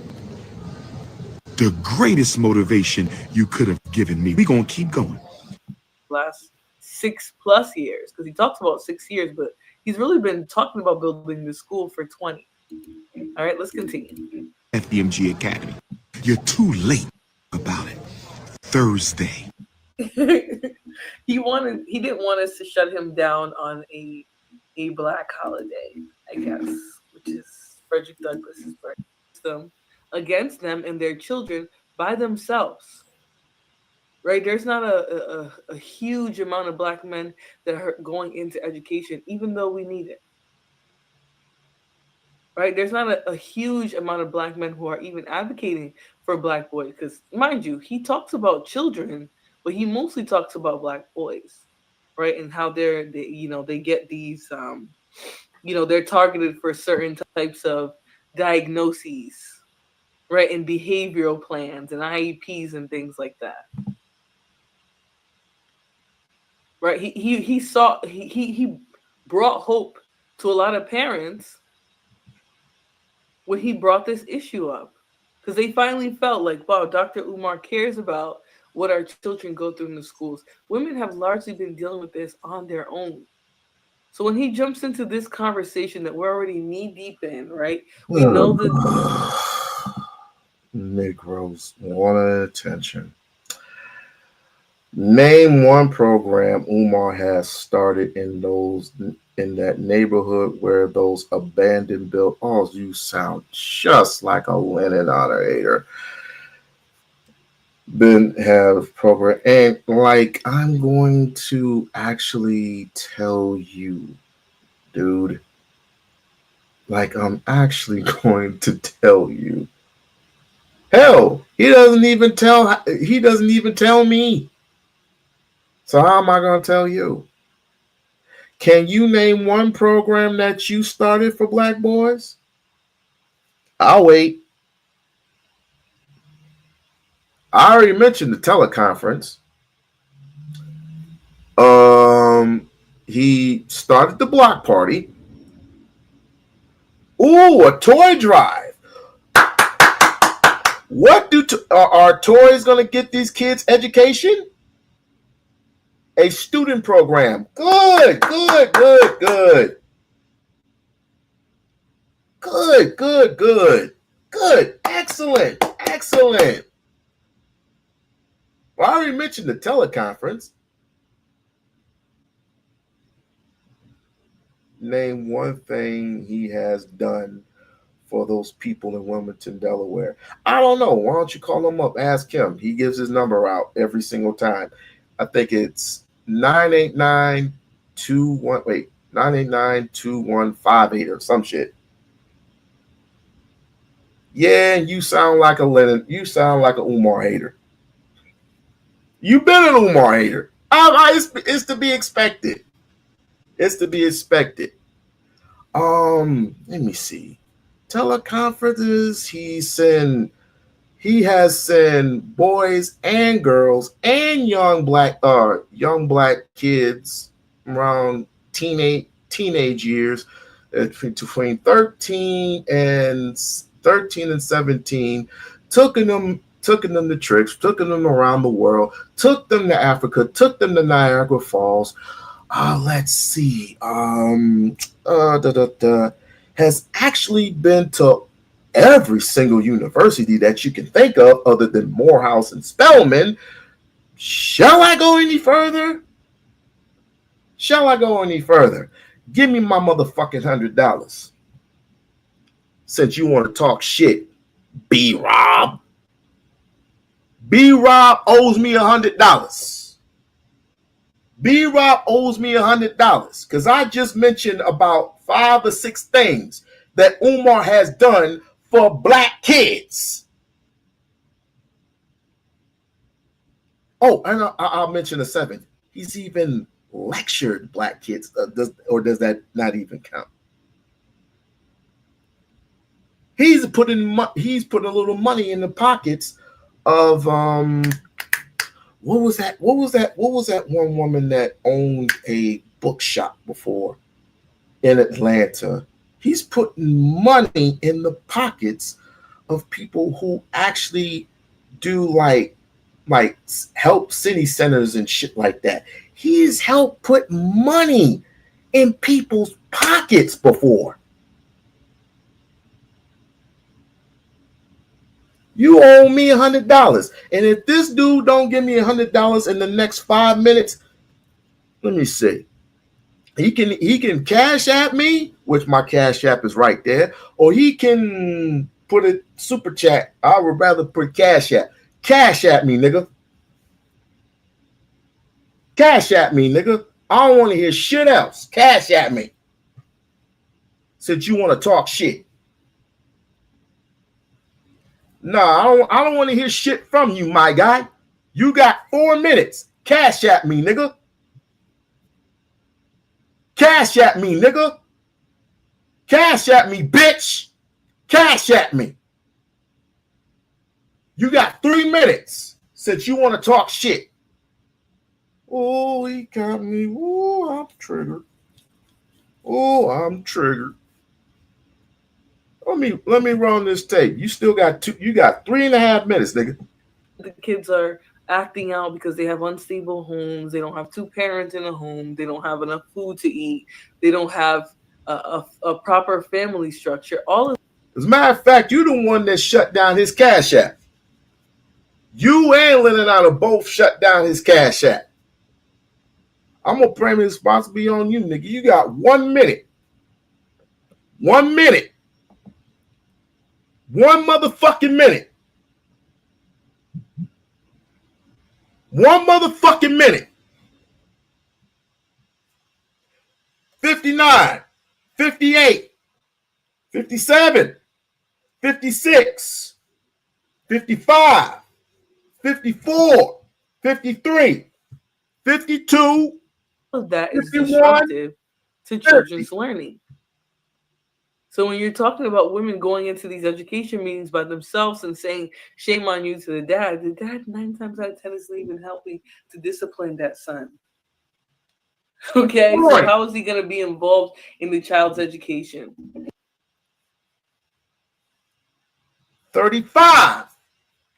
The greatest motivation you could have given me. We're going to keep going. Last 6+ years, because he talks about 6 years, but he's really been talking about building the school for 20. All right, let's continue. FDMG Academy. You're too late about it. Thursday. He didn't want us to shut him down on a black holiday, I guess, which is Frederick Douglass's birthday. Against them and their children by themselves. Right? There's not a huge amount of black men that are going into education, even though we need it. Right? There's not a huge amount of black men who are even advocating for black boys. Because, mind you, he talks about children, but he mostly talks about black boys, right? And how they get these, they're targeted for certain types of diagnoses, right, and behavioral plans and IEPs and things like that. Right? He brought hope to a lot of parents when he brought this issue up. Because they finally felt like, wow, Dr. Umar cares about what our children go through in the schools. Women have largely been dealing with this on their own. So when he jumps into this conversation that we're already knee deep in, right? We know that Negroes wanted attention. Name one program Umar has started in that neighborhood where those abandoned built. Oh, you sound just like a Lennon honor been have program, and like I'm going to actually tell you, dude. Like I'm actually going to tell you. Hell, he doesn't even tell me. So how am I going to tell you? Can you name one program that you started for black boys? I'll wait. I already mentioned the teleconference. He started the block party. Ooh, a toy drive. What are toys going to get these kids education? A student program. Good. Excellent. Well, I already mentioned the teleconference. Name one thing he has done for those people in Wilmington, Delaware. I don't know. Why don't you call him up? Ask him. He gives his number out every single time. I think it's 989-2158 or some shit. Yeah, you sound like a Lennon. You sound like a Umar hater. You've been an Umar hater. It's to be expected. It's to be expected. Let me see. Teleconferences. He has sent boys and girls and young black kids around teenage years, between 13 and 17, taking them to trips, taking them around the world, took them to Africa, took them to Niagara Falls. Let's see. Has actually been to every single university that you can think of other than Morehouse and Spelman. Shall I go any further? Give me my motherfucking $100. Since you want to talk shit, B-Rob. B-Rob owes me $100. B-Rob owes me $100 because I just mentioned about 5 or 6 things that Umar has done for black kids. Oh, and I'll mention a 7th. He's even lectured black kids. Does that not even count? He's put a little money in the pockets of what was that one woman that owned a bookshop before in Atlanta? He's putting money in the pockets of people who actually do like help city centers and shit like that. He's helped put money in people's pockets before. You owe me $100. And if this dude don't give me $100 in the next 5 minutes, let me see. He can cash at me, which my cash app is right there, or he can put a super chat. I would rather put cash at. Cash at me, nigga. Cash at me, nigga. I don't want to hear shit else. Cash at me. Since you want to talk shit. No, I don't want to hear shit from you, my guy. You got 4 minutes. Cash at me, nigga. Cash at me, nigga. Cash at me, bitch. Cash at me. You got 3 minutes since you want to talk shit. Oh, he got me. Oh, I'm triggered. Oh, I'm triggered. Let me run this tape. You still got two. You got 3.5 minutes, nigga. The kids are acting out because they have unstable homes. They don't have two parents in a home. They don't have enough food to eat. They don't have a proper family structure. All of As a matter of fact, you the one that shut down his Cash App. You and Lennon out of both shut down his Cash App. I'm gonna blame the responsibility on you, nigga. You got 1 minute. 1 minute. 1 motherfucking minute. 1 motherfucking minute. 59, 58, 57, 56, 55, 54, 53, 52, of that is 51, disruptive to 30. children's learning. So when you're talking about women going into these education meetings by themselves and saying shame on you to the dad 9 times out of 10 isn't even helping to discipline that son. Okay, so how is he going to be involved in the child's education? 35,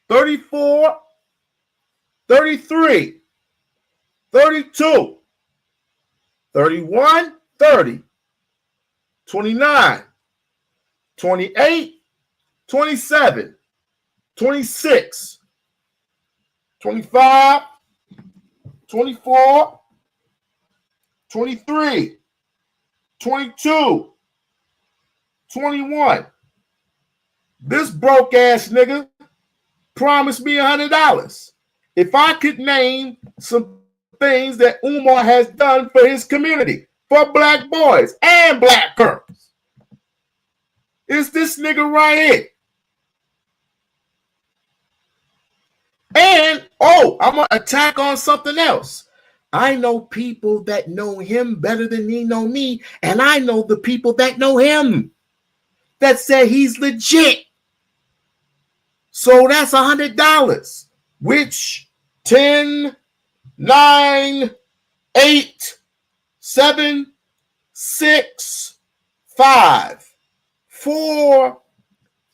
34, 33, 32, 31, 30, 29, 28, 27, 26, 25, 24, 23, 22, 21. This broke ass nigga promised me $100 if I could name some things that Umar has done for his community, for black boys and black girls. It's this nigga right here. And, I'm going to attack on something else. I know people that know him better than he know me, and I know the people that know him that say he's legit. So that's $100, which 10, 9, 8, 7, 6, 5, 4,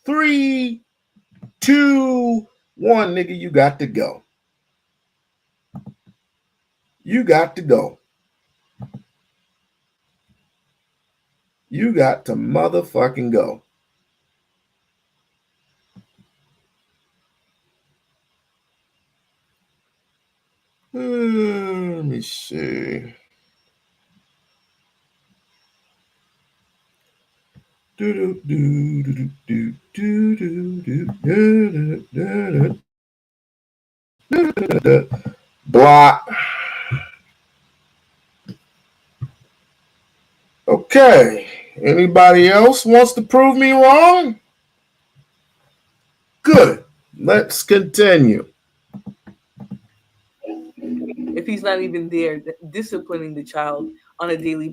3, 2, 1, nigga, you got to go. You got to go. You got to motherfucking go. Let me see. Block. Okay. Anybody else wants to prove me wrong? Good. Let's continue. If he's not even there disciplining the child on a daily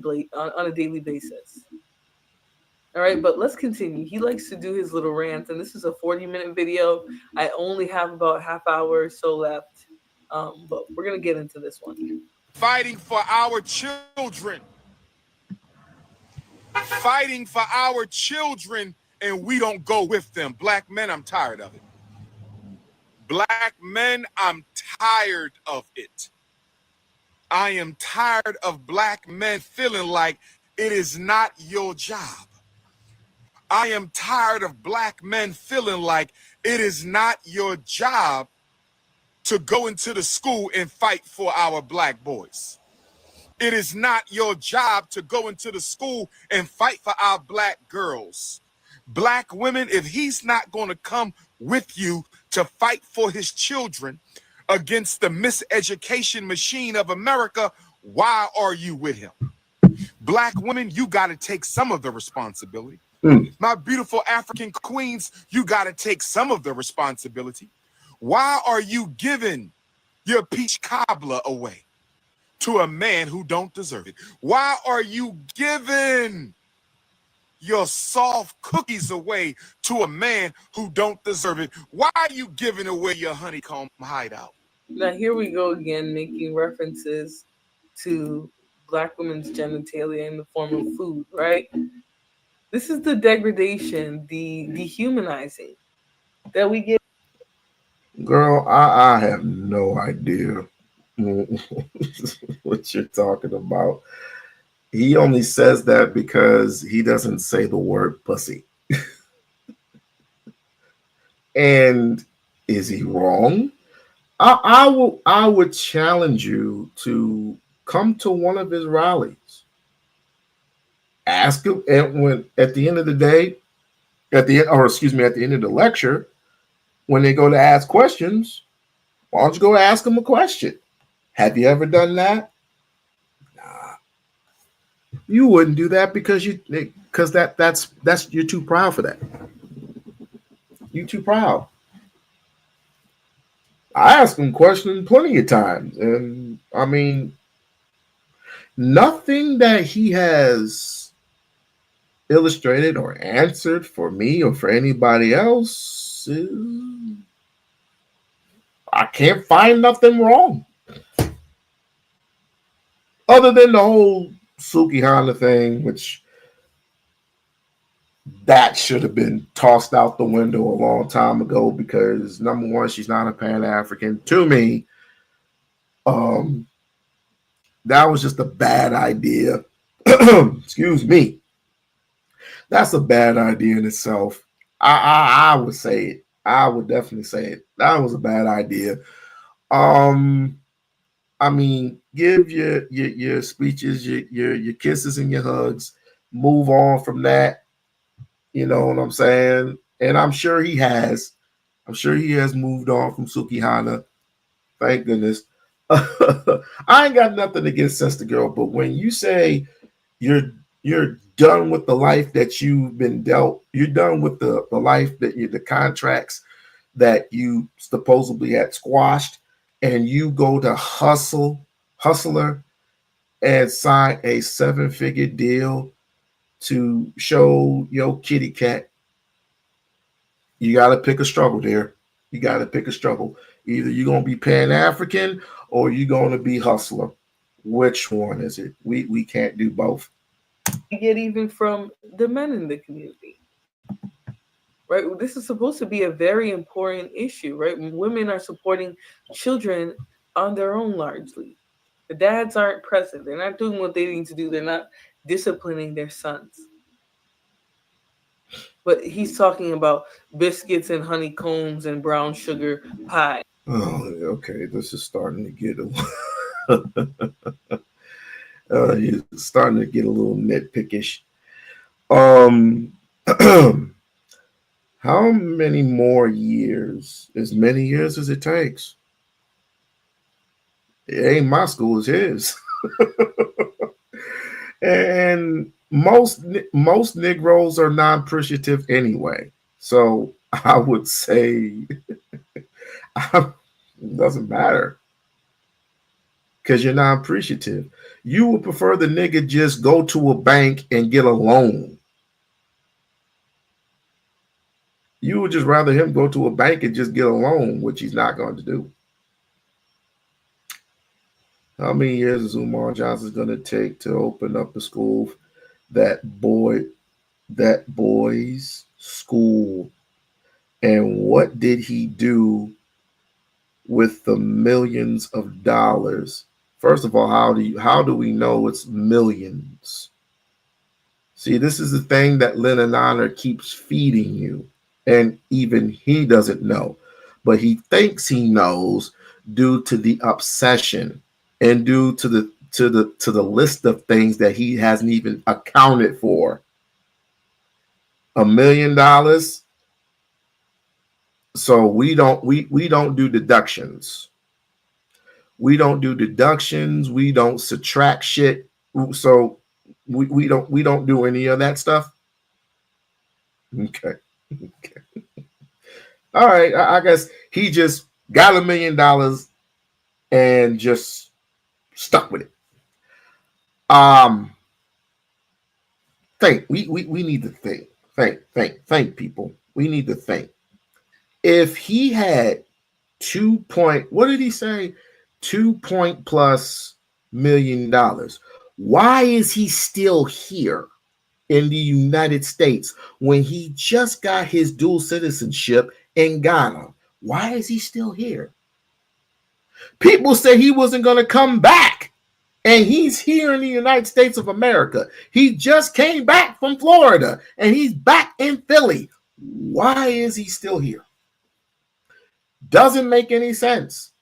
basis. All right, but let's continue. He likes to do his little rants, and this is a 40-minute video. I only have about half hour or so left, but we're going to get into this one. Fighting for our children. Fighting for our children, and we don't go with them. Black men, I'm tired of it. Black men, I'm tired of it. I am tired of black men feeling like it is not your job. I am tired of black men feeling like it is not your job to go into the school and fight for our black boys. It is not your job to go into the school and fight for our black girls. Black women, if he's not going to come with you to fight for his children against the miseducation machine of America, why are you with him? Black women, you got to take some of the responsibility. My beautiful African queens, you got to take some of the responsibility. Why are you giving your peach cobbler away to a man who don't deserve it? Why are you giving your soft cookies away to a man who don't deserve it? Why are you giving away your honeycomb hideout? Now here we go again, making references to black women's genitalia in the form of food, right? This is the degradation, the dehumanizing that we get. Girl, I have no idea what you're talking about. He only says that because he doesn't say the word pussy. And is he wrong? I would challenge you to come to one of his rallies. Ask him, and when at the end of the day, at the end, or excuse me, at the end of the lecture, when they go to ask questions, why don't you go ask them a question? Have you ever done that? Nah, you wouldn't do that because that's you're too proud for that. You too proud. I asked him questions plenty of times, and I mean, nothing that he has illustrated or answered for me or for anybody else I can't find nothing wrong. Other than the whole Suki Honda thing, which that should have been tossed out the window a long time ago because number one, she's not a Pan African. To me, um, that was just a bad idea. Excuse me. That's a bad idea in itself. I would say it. I would definitely say it. That was a bad idea. Um, I mean, give your speeches, your kisses and your hugs. Move on from that. You know what I'm saying? And I'm sure he has. I'm sure he has moved on from Suki Hana. Thank goodness. I ain't got nothing against Sister Girl, but when you say you're you're done with the life that you've been dealt, you're done with the life that you the contracts that you supposedly had squashed, and you go to hustler and sign a 7-figure deal to show your kitty cat. You got to pick a struggle there. You got to pick a struggle. Either you're going to be Pan African or you're going to be hustler. Which one is it? We can't do both. We get even from the men in the community, right? This is supposed to be a very important issue, right? Women are supporting children on their own largely. The dads aren't present. They're not doing what they need to do. They're not disciplining their sons. But he's talking about biscuits and honeycombs and brown sugar pie. Oh, okay. This is starting to get you're starting to get a little nitpickish. Um, how many more years? As many years as it takes. It ain't my school, it's his. And most Negroes are non-appreciative anyway. So I would say it doesn't matter because you're not appreciative. You would prefer the nigga just go to a bank and get a loan. You would just rather him go to a bank and just get a loan, which he's not going to do. How many years is Umar Johnson going to take to open up a school that boy's school? And what did he do with the millions of dollars? First of all, how do we know it's millions? See, this is the thing that Lennon Honor keeps feeding you, and even he doesn't know, but he thinks he knows due to the obsession and due to the list of things that he hasn't even accounted for. $1 million. So we don't do deductions. We don't subtract shit. So we don't do any of that stuff. Okay. Okay. All right. I guess he just got $1 million and just stuck with it. Um think. We need to think. Think, people. We need to think. If he had 2 point, what did he say? 2 point plus $1 million. Why is he still here in the United States when he just got his dual citizenship in Ghana? Why is he still here? People say he wasn't going to come back, and he's here in the United States of America. He just came back from Florida, and he's back in Philly. Why is he still here? Doesn't make any sense.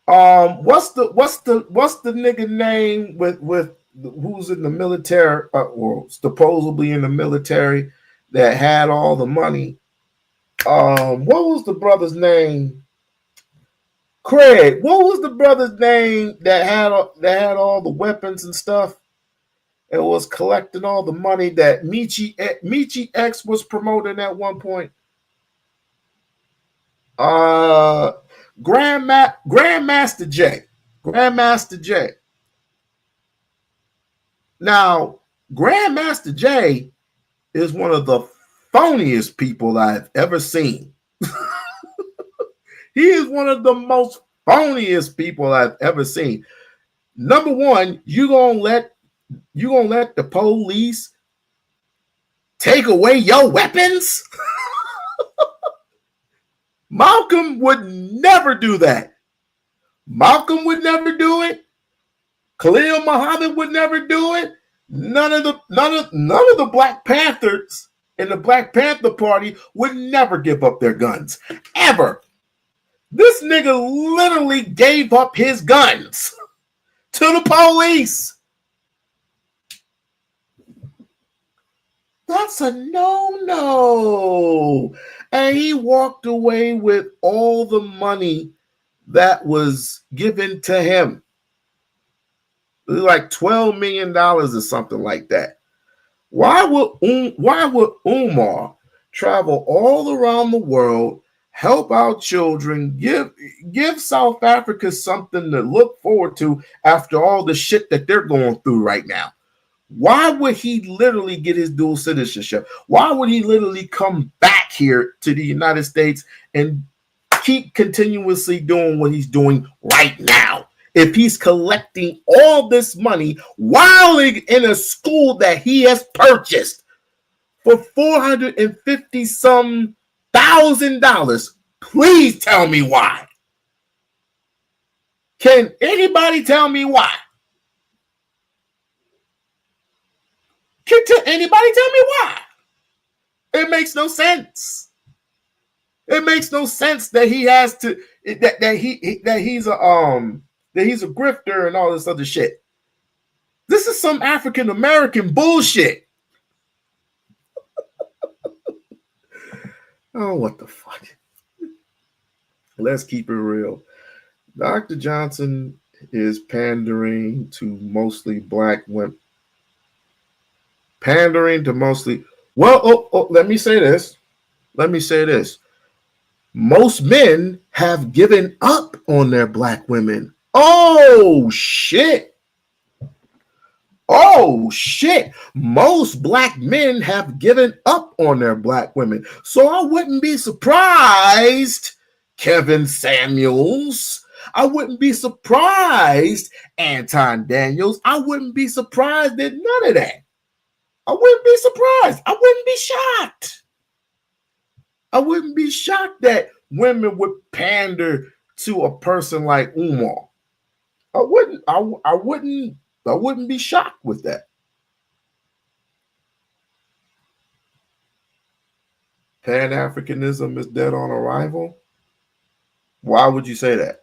What's the nigga name with who's in the military, or supposedly in the military, that had all the money? What was the brother's name? Craig. What was the brother's name that had all the weapons and stuff? It was collecting all the money that Michi X was promoting at one point. Grandmaster J. Grandmaster J. Now, Grandmaster J is one of the phoniest people I've ever seen. He is one of the most phoniest people I've ever seen. Number one, you gonna let the police take away your weapons? Malcolm would never do that. Malcolm would never do it. Khalil Muhammad would never do it. None of the Black Panthers in the Black Panther Party would never give up their guns. Ever. This nigga literally gave up his guns to the police. That's a no-no. And he walked away with all the money that was given to him. It was like $12 million or something like that. Why would Umar travel all around the world, help our children, give South Africa something to look forward to after all the shit that they're going through right now? Why would he literally get his dual citizenship? Why would he literally come back here to the United States and keep continuously doing what he's doing right now? If he's collecting all this money while in a school that he has purchased for $450 some $1,000, please tell me why. Can anybody tell me why? Can anybody tell me why? It makes no sense. It makes no sense that he has to that he's a grifter and all this other shit. This is some African American bullshit. Oh, what the fuck? Let's keep it real. Dr. Johnson is pandering to mostly black women. Pandering to mostly, let me say this. Most men have given up on their black women. Oh, shit. Most black men have given up on their black women. So I wouldn't be surprised, Kevin Samuels. I wouldn't be surprised, Anton Daniels. I wouldn't be surprised at none of that. I wouldn't be surprised. I wouldn't be shocked. I wouldn't be shocked that women would pander to a person like Umar. I wouldn't be shocked with that. Pan-Africanism is dead on arrival? Why would you say that?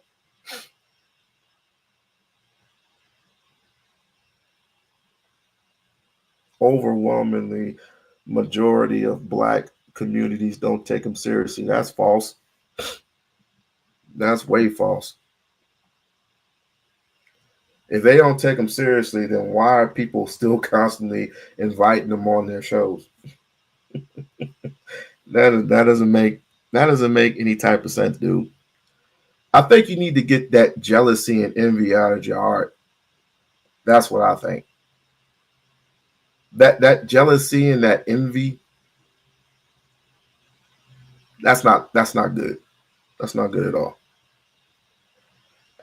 Overwhelmingly, majority of black communities don't take them seriously. That's false. That's way false. If they don't take them seriously, then why are people still constantly inviting them on their shows? that doesn't make any type of sense, dude. I think you need to get that jealousy and envy out of your heart. That's what I think. that jealousy and that envy, that's not good. That's not good at all.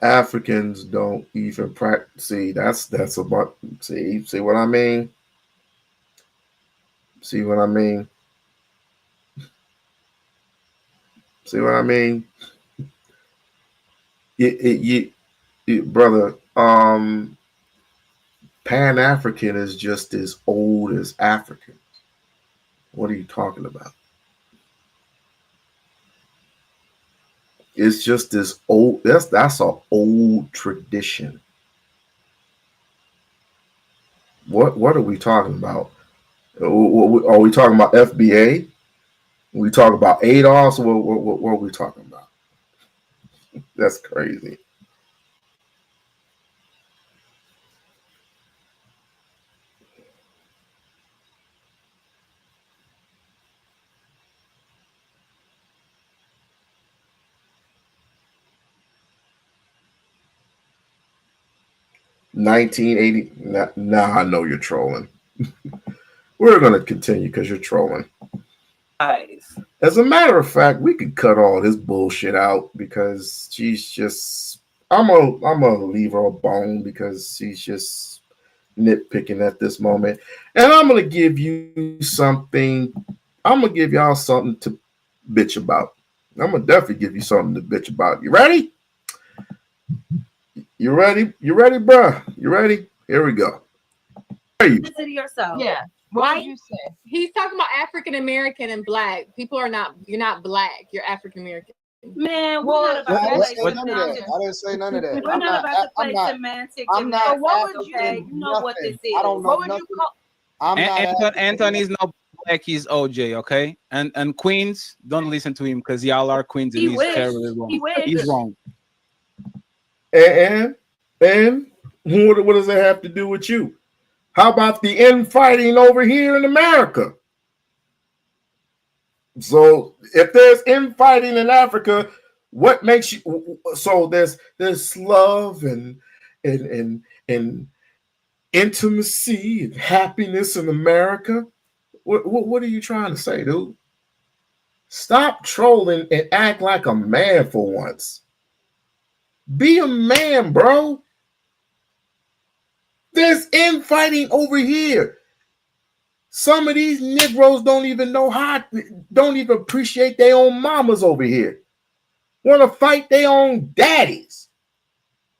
Africans don't even practice. See, that's about. See what I mean. See what I mean. See what I mean. Brother. Pan African is just as old as African. What are you talking about? It's just as old. That's an old tradition. What are we talking about? Are we talking about FBA? We talk about ADOS. What are we talking about? That's crazy. $19.80. Nah, I know you're trolling. We're gonna continue because you're trolling. Guys. As a matter of fact, we could cut all this bullshit out because she's just. I'm gonna leave her alone because she's just nitpicking at this moment, and I'm gonna give you something. I'm gonna give y'all something to bitch about. I'm gonna definitely give you something to bitch about. You ready? You ready? You ready, bruh? You ready? Here we go. Are you? Listen to yourself. Yeah. What did you say? He's talking about African American and black. People are not. You're not black. You're African American. Man, Well, we're not about to play I didn't say none of that. We're not about to play semantics. I'm not. So what would you? You know what this is? I don't know What would nothing. you call? I'm not. Anton is not black. He's OJ. Okay, and Queens, don't listen to him because y'all are Queens and He he's wished. terribly wrong. He wished. He's wrong. And what does that have to do with you? How about the infighting over here in America? So if there's infighting in Africa, what makes you so there's love and intimacy and happiness in America? What are you trying to say, dude? Stop trolling and act like a man for once. Be a man, bro. There's infighting over here. Some of these Negroes don't even appreciate their own mamas over here. Want to fight their own daddies.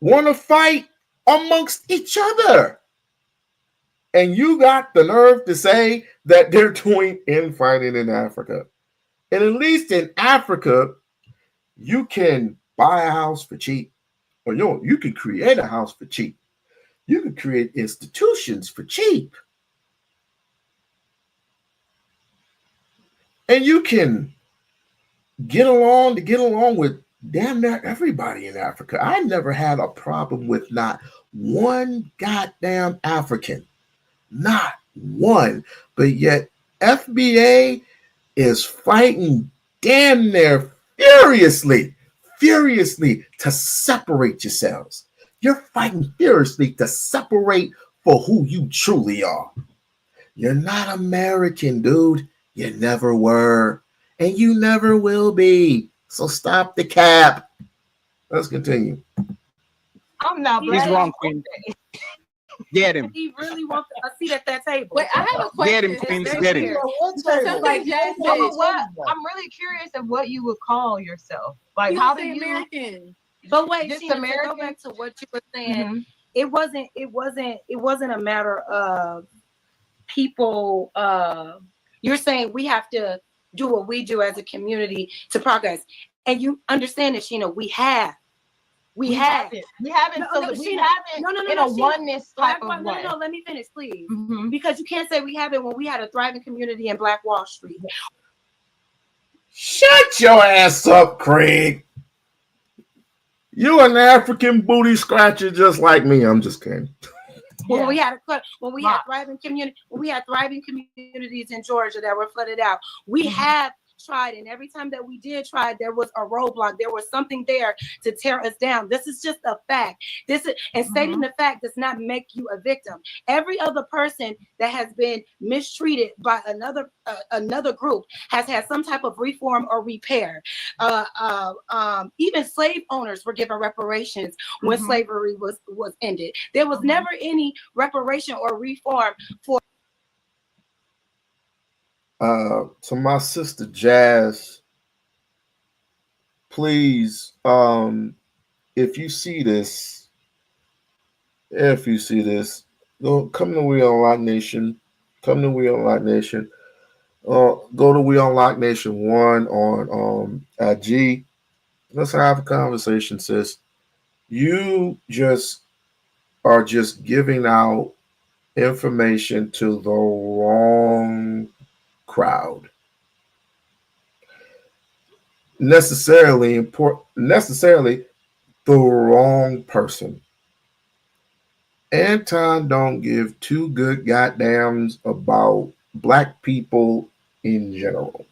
Want to fight amongst each other. And you got the nerve to say that they're doing infighting in Africa. And at least in Africa, you can buy a house for cheap. Or you can create a house for cheap. You can create institutions for cheap. And you can get along with damn near everybody in Africa. I never had a problem with not one goddamn African. Not one. But yet FBA is fighting damn near furiously to separate yourselves. You're fighting furiously to separate for who you truly are. You're not American, dude. You never were. And you never will be. So stop the cap. Let's continue. I'm not He's black. wrong, Queen. Get him. He really wants a seat at that table. Wait, I have a question. Get him, Queens. Get him. Sounds like Jay said. I'm really curious of what you would call yourself. Like, You how say do you? American? But wait, Just Sheena, to American? go back to what you were saying, it wasn't a matter of people. You're saying we have to do what we do as a community to progress, and you understand that, Sheena, we have. We haven't. We haven't. No, So no, we Sheena, haven't no, in a Sheena. oneness type of way. No, let me finish, please. Mhm. Because you can't say we haven't when we had a thriving community in Black Wall Street. Shut your ass up, Craig. You an African booty scratcher just like me. I'm just kidding. When we had thriving communities in Georgia that were flooded out, we have tried, and every time that we did try, there was a roadblock. There was something there to tear us down. This is just a fact. This is, and stating the fact does not make you a victim. Every other person that has been mistreated by another group has had some type of reform or repair. Even slave owners were given reparations when slavery was ended. There was never any reparation or reform for. To my sister Jazz, please, if you see this, go come to We-On-Loc Nation. Come to We-On-Loc Nation. Go to We-On-Loc Nation 1 on IG. Let's have a conversation, sis. You just are just giving out information to the wrong crowd. Necessarily the wrong person. Anton don't give two good goddams about black people in general.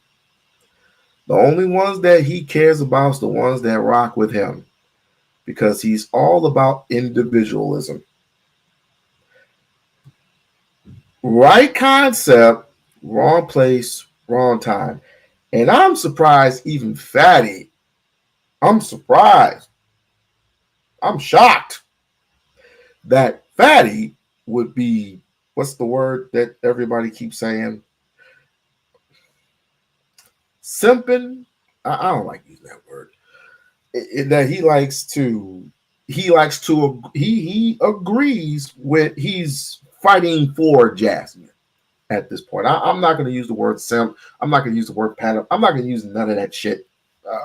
The only ones that he cares about is the ones that rock with him, because he's all about individualism. Right concept, wrong place, wrong time. And I'm surprised even Fatty, I'm surprised, I'm shocked that Fatty would be, what's the word that everybody keeps saying? Simping? I don't like using that word. That he agrees with, he's fighting for Jasmine at this point. I'm not going to use the word simp. I'm not going to use the word pattern. I'm not going to use none of that shit.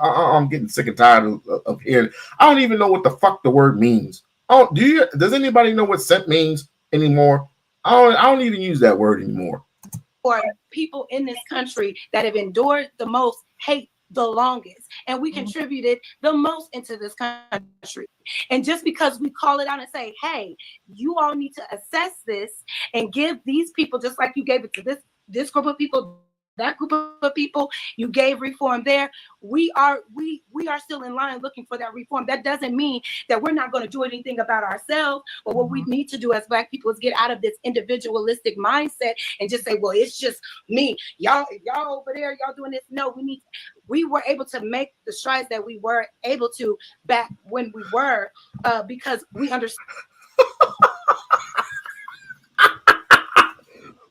I'm getting sick and tired of hearing. I don't even know what the fuck the word means. Does anybody know what simp means anymore? I don't even use that word anymore. For people in this country that have endured the most hate the longest, and we contributed the most into this country. And just because we call it out and say, hey, you all need to assess this and give these people, just like you gave it to this group of people, that group of people, you gave reform there. We are still in line looking for that reform. That doesn't mean that we're not going to do anything about ourselves. But what we need to do as Black people is get out of this individualistic mindset and just say, well, it's just me. Y'all over there, y'all doing this. No, we were able to make the strides that we were able to back when we were, because we understand.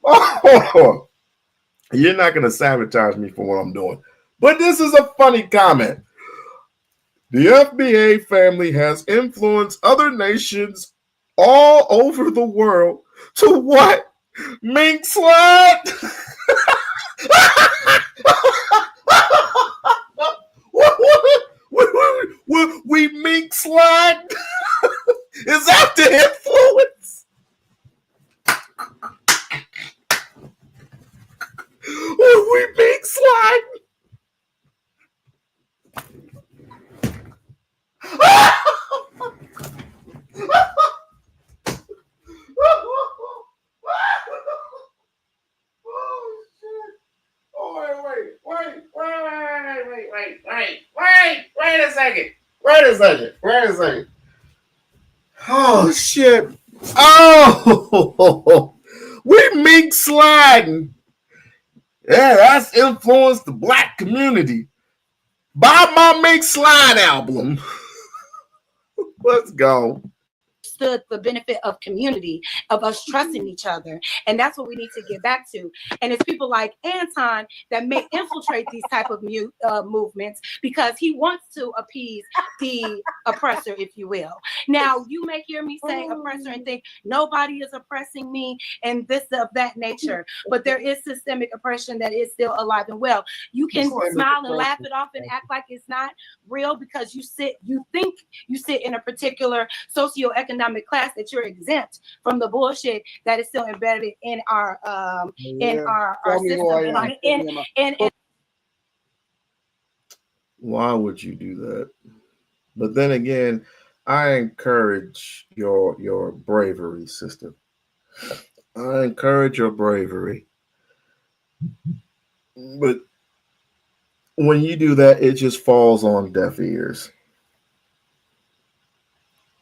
Oh, you're not going to sabotage me for what I'm doing. But this is a funny comment. The FBA family has influenced other nations all over the world to what? Mink slut? We mink slut? Is that the influence? We mink slut? Wait a second. Oh shit. Oh, we mink sliding. Yeah, that's influenced the Black community. Buy my Mink Slide album. Let's go. The benefit of community, of us trusting each other, and that's what we need to get back to. And it's people like Anton that may infiltrate these type of movements because he wants to appease the oppressor, if you will. Now, you may hear me say oppressor and think nobody is oppressing me and this of that nature, but there is systemic oppression that is still alive and well. You can smile and laugh it off and act like it's not real because you think you sit in a particular socioeconomic class that you're exempt from the bullshit that is still embedded in our system. And why would you do that? But then again, I encourage your bravery, sister. I encourage your bravery. But when you do that, it just falls on deaf ears.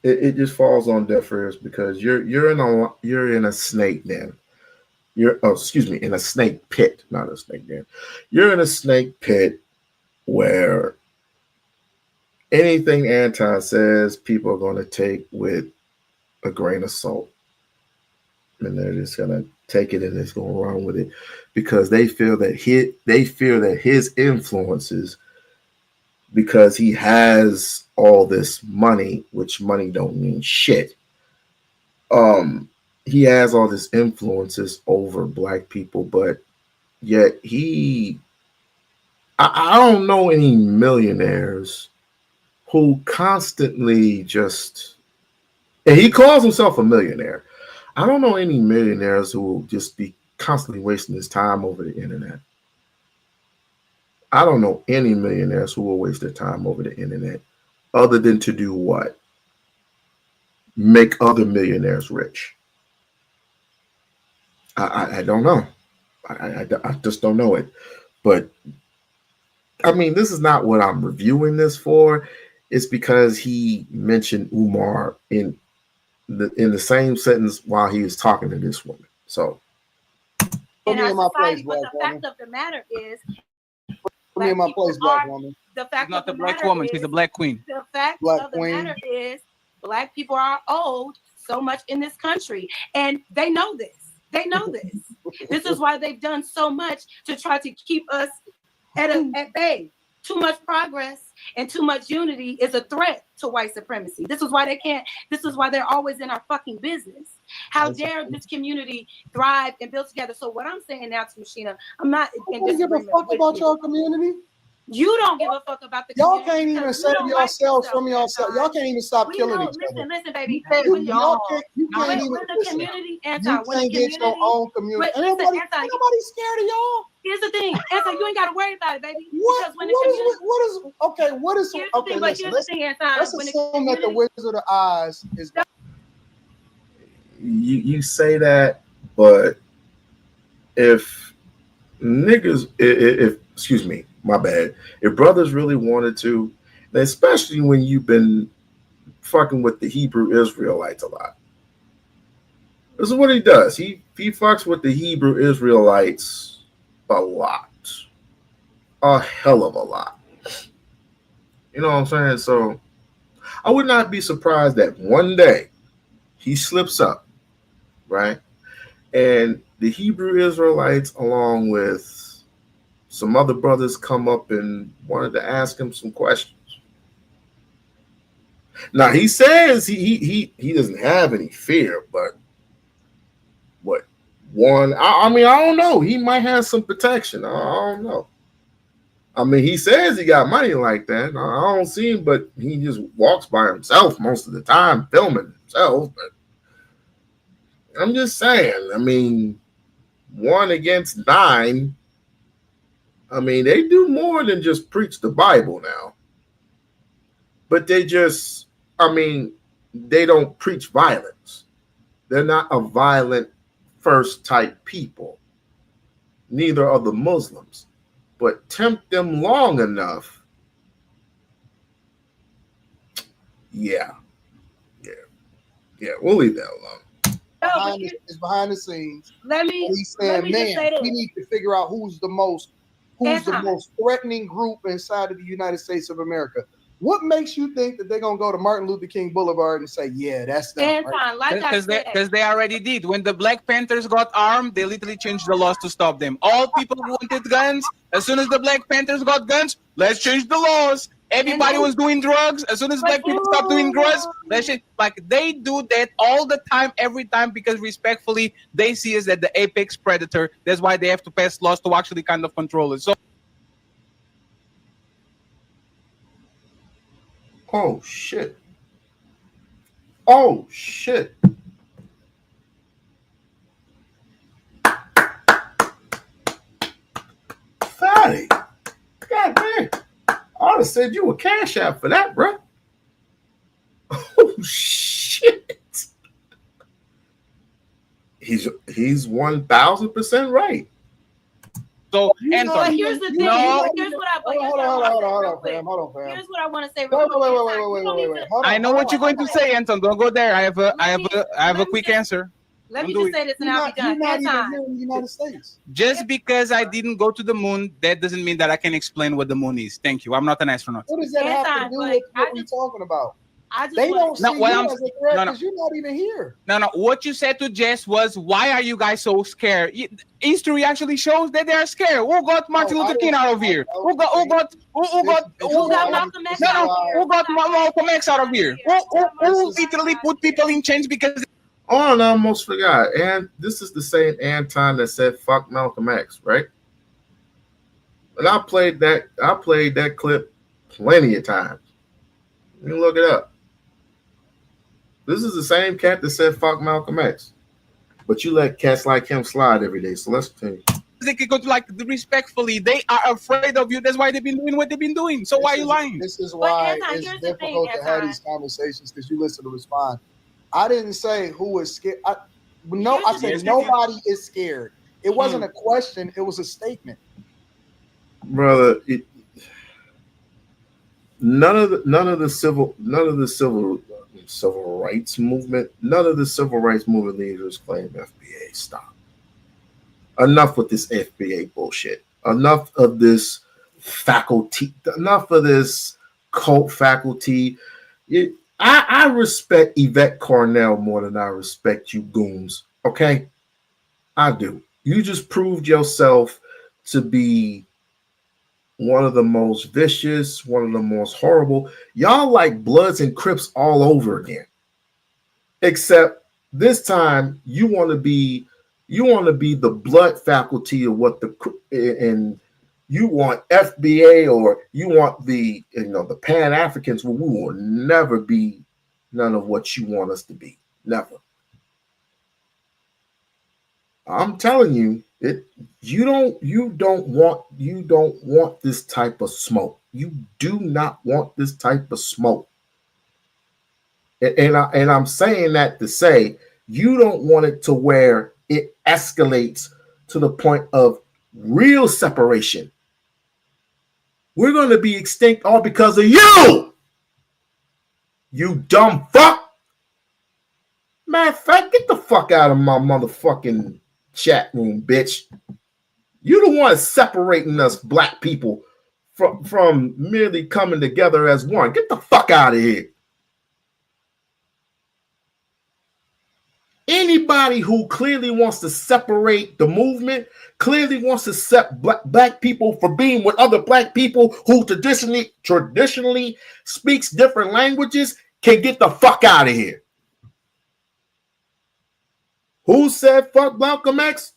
It just falls on deaf ears because you're in a snake den. In a snake pit, not a snake den. You're in a snake pit where anything Anton says, people are going to take with a grain of salt, and they're just going to take it and it's going to run with it because they feel that his influences, because he has all this money, which money don't mean shit. He has all this influences over black people, but yet I don't know any millionaires who constantly just, and he calls himself a millionaire. I don't know any millionaires who will just be constantly wasting his time over the internet. I don't know any millionaires who will waste their time over the internet other than to do what? Make other millionaires rich. I don't know. I just don't know it. But I mean, this is not what I'm reviewing this for. It's because he mentioned Umar in the same sentence while he was talking to this woman. So, in our my place, society, but the black fact of the matter is, Put me in my place, black are, woman. the fact She's not of the the black matter woman. is, She's the black queen. the fact Black of the queen. matter is, black people are owed so much in this country, and they know this. They know this. This is why they've done so much to try to keep us at bay. Too much progress and too much unity is a threat to white supremacy. This is why they can't. This is why they're always in our fucking business. How dare this community thrive and build together? So what I'm saying now to Machina, I'm not in I don't give a disagreement fuck with about you. your community. You don't give a fuck about the Y'all community can't even because you save don't like yourselves yourself from yourself. Y'all can't even stop We killing know. each other. Listen, baby. said y'all. You can't When even the listen. community, You Anton, when the can't get your community, own community. Listen, Ain't nobody Anton, scared of y'all. here's the thing, Anton, you ain't got to worry about it, baby. What? Because when the community, Here's the thing, but here's the thing, Anton, let's when the assume that the community, Wizard of Oz is gone. you say that, but if niggas, if excuse me, my bad, if brothers really wanted to, especially when you've been fucking with the Hebrew Israelites a lot. This is what he does. He fucks with the Hebrew Israelites a lot. A hell of a lot. You know what I'm saying? So I would not be surprised that one day he slips up, right? And the Hebrew Israelites, along with some other brothers, come up and wanted to ask him some questions. Now he says he doesn't have any fear, but what one? I mean, I don't know. He might have some protection. I don't know. I mean, he says he got money like that. I don't see him, but he just walks by himself most of the time, filming himself. But I'm just saying. I mean, 1 against 9. I mean, they do more than just preach the Bible now. But they just, I mean, they don't preach violence. They're not a violent first type people. Neither are the Muslims. But tempt them long enough. Yeah. We'll leave that alone. It's behind the scenes. let me He's let saying, me just say man, this. we need to figure out who's the most threatening group inside of the United States of America. What makes you think that they're gonna go to Martin Luther King Boulevard and say, yeah, that's them? Anton, like I said, Because they already did. When the Black Panthers got armed, they literally changed the laws to stop them. All people who wanted guns, as soon as the Black Panthers got guns, let's change the laws. Everybody was doing drugs. As soon as black people stop doing drugs, let's change. Like they do that all the time, every time, because respectfully, they see us as the apex predator. That's why they have to pass laws to actually kind of control it. So. Oh shit. Oh shit. Fatty. God damn. I ought to said you a cash app for that, bro. Oh shit. He's 1000% right. So, You Anton, But here's the thing. no, Here's what I. But here's Hold what I on, want to hold say on, real hold on, quick. fam. Hold on, fam. Here's what I want to say real Wait, quick. wait, wait, Anton, wait, you wait, don't wait, need wait. to- Hold on. I know what you're going to say, Anton. Don't go there. I have a quick answer. Let me Don't do just say this and You're I'll be not done. even Anton, here in the United States. Just because I didn't go to the moon, that doesn't mean that I can explain what the moon is. Thank you. I'm not an astronaut. What does that have to Anton, do but with I what we're just- talking about? I just They want don't No, see what you I'm- as a threat no, no. because you're not even here. No. What you said to Jess was, why are you guys so scared? History actually shows that they are scared. Who got Martin No, I Luther King didn't- out of here? I- Who got Who got Malcolm X no, out no, of here? who got Malcolm X out of here? Who literally put people in chains because Oh, and I almost forgot. And this is the same Anton that said "fuck Malcolm X," right? And I played that clip plenty of times. You can look it up. This is the same cat that said "fuck Malcolm X," but you let cats like him slide every day. So let's continue. they could go to like respectfully, they are afraid of you. That's why they've been doing what they've been doing. So why are you lying? This is why Anton, it's here's the thing, difficult to have Anton. these conversations because you listen to respond. I didn't say who was scared. I said Yes, nobody is scared. It wasn't a question. It was a statement. Brother, none of the civil rights movement, none of the civil rights movement leaders claim FBA. Stop. Enough with this FBA bullshit. Enough of this faculty. Enough of this cult faculty. I respect Yvette Cornell more than I respect you goons. Okay? I do. You just proved yourself to be one of the most vicious, one of the most horrible. Y'all like Bloods and Crips all over again. Except this time you want to be the blood faculty of what and you want FBA or you want the the Pan Africans. Well, we will never be none of what you want us to be. Never. I'm telling you, you don't want this type of smoke. You do not want this type of smoke. And I'm saying that to say you don't want it to where it escalates to the point of real separation. We're going to be extinct all because of you. You dumb fuck. Matter of fact, get the fuck out of my motherfucking chat room, bitch. You the one separating us black people from merely coming together as one. Get the fuck out of here. Anybody who clearly wants to separate the movement, clearly wants to set black people for being with other black people who traditionally speaks different languages, can get the fuck out of here. Who said fuck Malcolm X?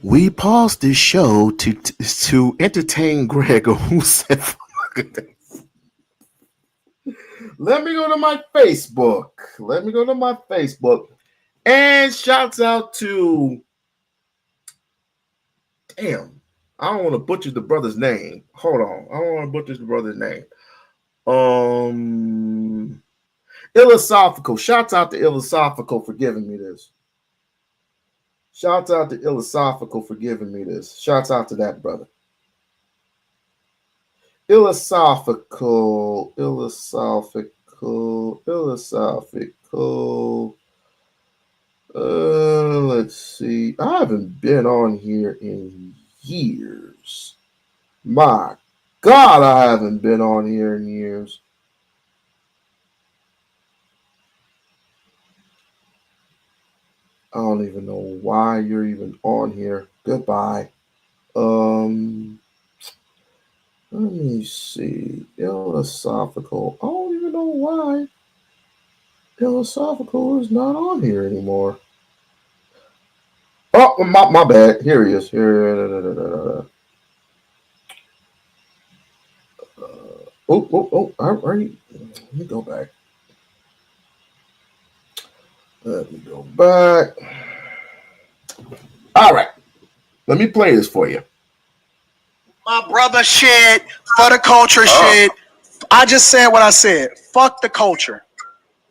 We paused this show to entertain Greg, who said fuck X. Let me go to my Facebook. And shouts out to damn. I don't want to butcher the brother's name. Hold on. I don't want to butcher the brother's name. Philosophical. Shouts out to Philosophical for giving me this. Shouts out to Philosophical for giving me this. Shouts out to that brother. Philosophical. Let's see. I haven't been on here in years. My God, I haven't been on here in years. I don't even know why you're even on here. Goodbye. Let me see. Philosophical. I don't even know why Philosophical is not on here anymore. Oh, my bad. Here he is. Here. Oh. All right. Let me go back. All right. Let me play this for you. My brother shit for the culture shit. I just said what I said. Fuck the culture.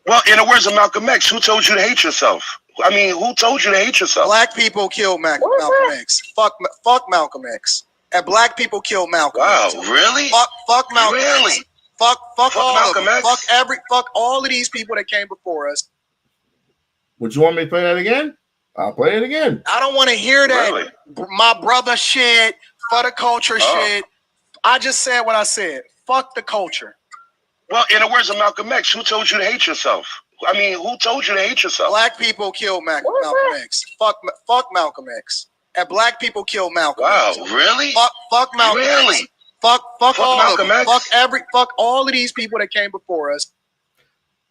Well, in the words of Malcolm X, who told you to hate yourself? I mean, who told you to hate yourself? Black people killed Malcolm X. Fuck Malcolm X. And black people killed Malcolm X. Wow, really? Fuck Malcolm X. Fuck Malcolm X. Fuck all of these people that came before us. Would you want me to play that again? I'll play it again. I don't want to hear that. Really? My brother shit, for the culture shit. I just said what I said. Fuck the culture. Well, in the words of Malcolm X, who told you to hate yourself? I mean, who told you to hate yourself? Black people killed Malcolm X. Fuck Malcolm X. And black people killed Malcolm X. Wow, really? Fuck Malcolm X. Fuck all Malcolm of them. Fuck all of these people that came before us.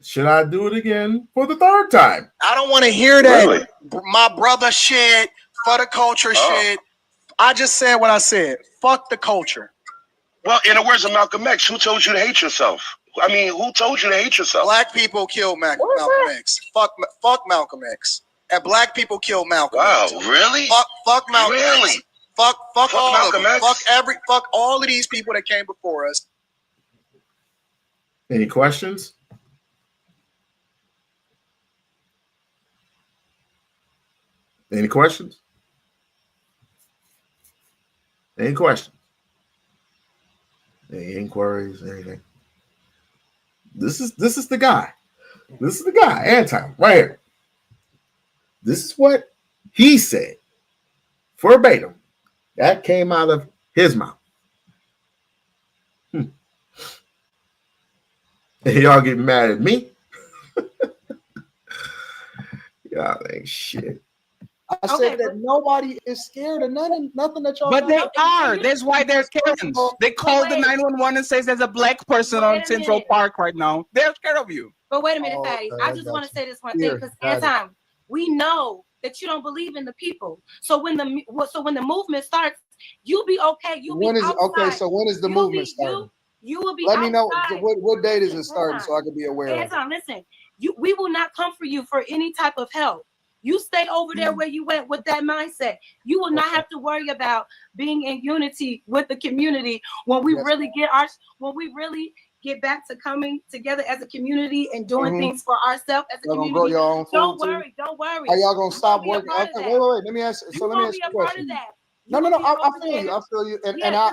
Should I do it again for the third time? I don't want to hear that. Really? My brother shit, for the culture shit. I just said what I said. Fuck the culture. Well, in the words of Malcolm X, who told you to hate yourself? I mean, who told you to hate yourself? Black people killed Malcolm X. Fuck Malcolm X. And black people killed Malcolm X. Wow, really? Fuck Malcolm X. Fuck all Malcolm of them. Fuck all of these people that came before us. Any questions? Any questions? Any questions? Any inquiries? Anything? This is the guy. This is the guy, Anton, right here. This is what he said, verbatim. That came out of his mouth. And y'all get mad at me? Y'all ain't shit. I said that nobody is scared of nothing that y'all. But they are. That's why there's Karens. They called the 911 and says there's a black person on Central Park right now. They're scared of you. But wait a minute, Patty. I just want to say this one thing because Anton, we know that you don't believe in the people. So when the movement starts, you'll be okay. You'll be outside. Okay, so when is the movement starting? You will be. Let me know what date is it starting so I can be aware. Anton, listen. We will not come for you for any type of help. You stay over there where you went with that mindset. You will not have to worry about being in unity with the community when we really get back to coming together as a community and doing things for ourselves as a community. Don't worry. Are y'all gonna stop working? Okay, wait. Let me ask. So let me ask you a question. No. I feel you. And I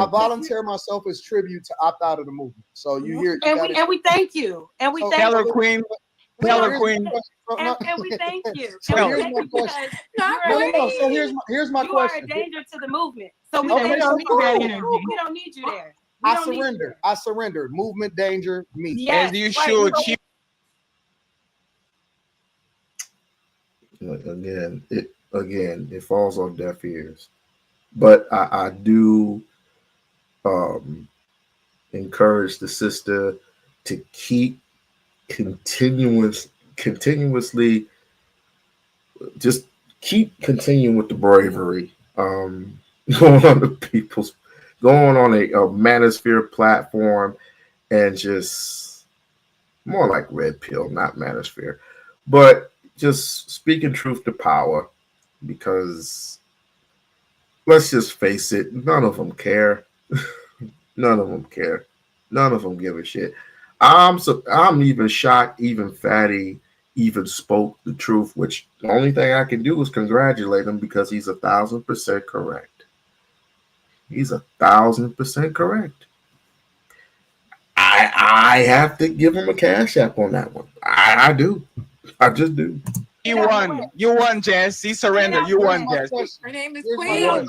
volunteer myself as tribute to opt out of the movement. So you hear. And we thank you. And we thank Taylor you. Queen. Taylor Queen. And we thank you. So here's my question. So here's my question. You are a danger to the movement. So we don't need you there. I surrendered. Movement danger, me. Yes, as you should. Again, it falls on deaf ears. But I do encourage the sister to keep continuously just keep continuing with the bravery. Going on a manosphere platform and just more like red pill, not manosphere, but just speaking truth to power, because let's just face it, none of them care. None of them care. None of them give a shit. I'm even shocked even Fatty even spoke the truth, which the only thing I can do is congratulate him because he's 1,000% correct. He's 1,000% correct. I have to give him a cash app on that one. I do. I just do. You won, Jess. He surrendered. You won, Jess. Her name is Queen.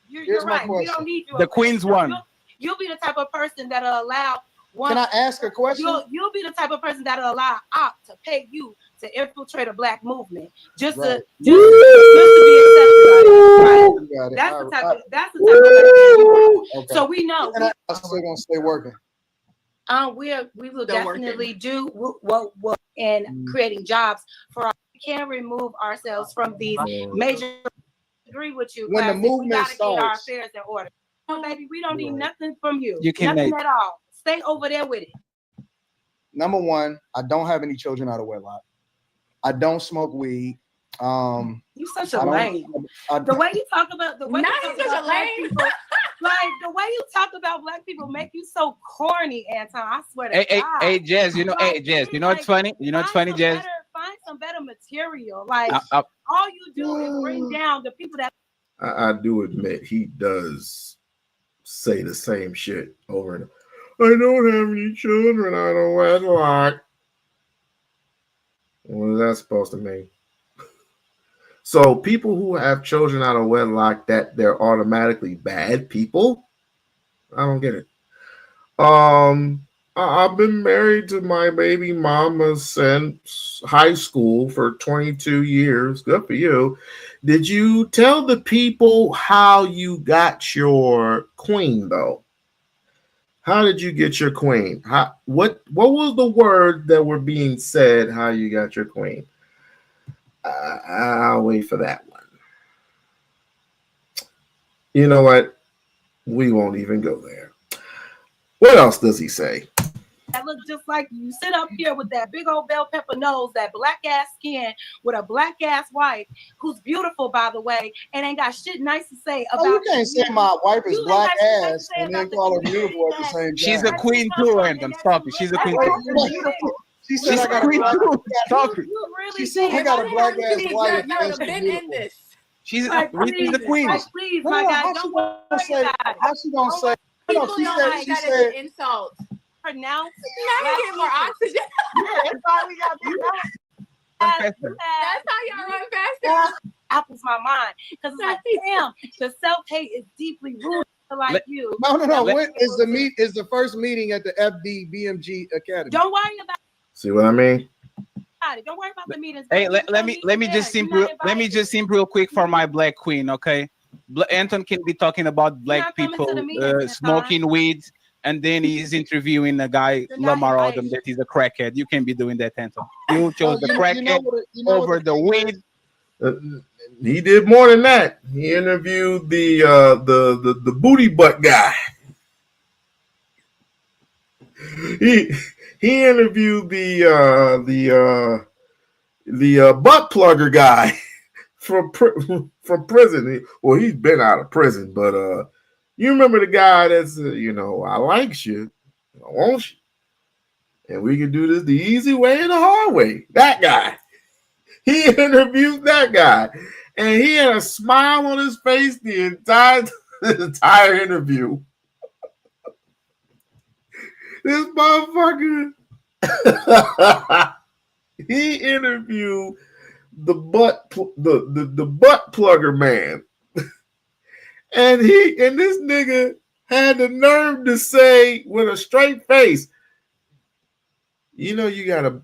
You're right. We don't need you. The Queen's won. You'll be the type of person that'll allow one. Can I ask a question? You'll be the type of person that'll allow Op to pay you to infiltrate a black movement just to be accepted. Right? That's the type of person you want. Okay. So we know. And I'm still gonna stay working. We will definitely do what in creating jobs for our. We can remove ourselves from these major. Agree with you. When the movement starts, get our affairs in order. Oh, baby, we don't need nothing from you. You can nothing at all. Stay over there with it. Number one, I don't have any children out of wedlock. I don't smoke weed. You such a lame. The way you talk about black people, like the way you talk about black people, make you so corny, Anton. I swear to God. Hey, Jess. Jess. You know what's funny? You know what's funny, Jess? Find some better material. Like I- all you do is bring down the people that. I do admit he does say the same shit over and over. I don't have any children. I don't wedlock. What is that supposed to mean? So people who have children out of wedlock, that they're automatically bad people? I don't get it. I've been married to my baby mama since high school for 22 years. Good for you. Did you tell the people how you got your queen though? How did you get your queen? What was the word that were being said? How you got your queen? I'll wait for that one. You know what? We won't even go there. What else does he say? That look just like you. Sit up here with that big old bell pepper nose, that black ass skin, with a black ass wife who's beautiful, by the way, and ain't got shit nice to say about. Oh, you can't say my wife is black nice ass and then call her beautiful at the same time. She's a queen too, Anton. Stop it. She's a queen too. She said She's I got a queen too. Stop it. She said I got a black ass wife. You're been in this. She's Like, Rita's the queen. Like, please, my guy, don't worry about it. How she gonna say? People No, she know said. I She got said. an insult. Pronounce. Now we get more oxygen. Yeah, that's why we got this. That's how y'all run faster. Apples my mind because it's like, damn, the self-hate is deeply rooted like you. No. When is the meet? Is the first meeting at the FD BMG Academy? Don't worry about See what I mean? it. Don't worry about the meetings. Hey, let me just simp real quick for my black queen, okay? Anton can be talking about black people smoking weed, and then he's interviewing a guy, Lamar Odom, that is a crackhead. You can be doing that, Anton. You chose the crackhead over the weed. He did more than that. He interviewed the booty butt guy. He interviewed the butt plugger guy from prison. Well, he's been out of prison, but you remember the guy that's I likes you, I want you, and we can do this the easy way and the hard way. That guy. He interviewed that guy, and he had a smile on his face the entire interview. This motherfucker, he interviewed the butt plugger man, and this nigga had the nerve to say with a straight face, you got a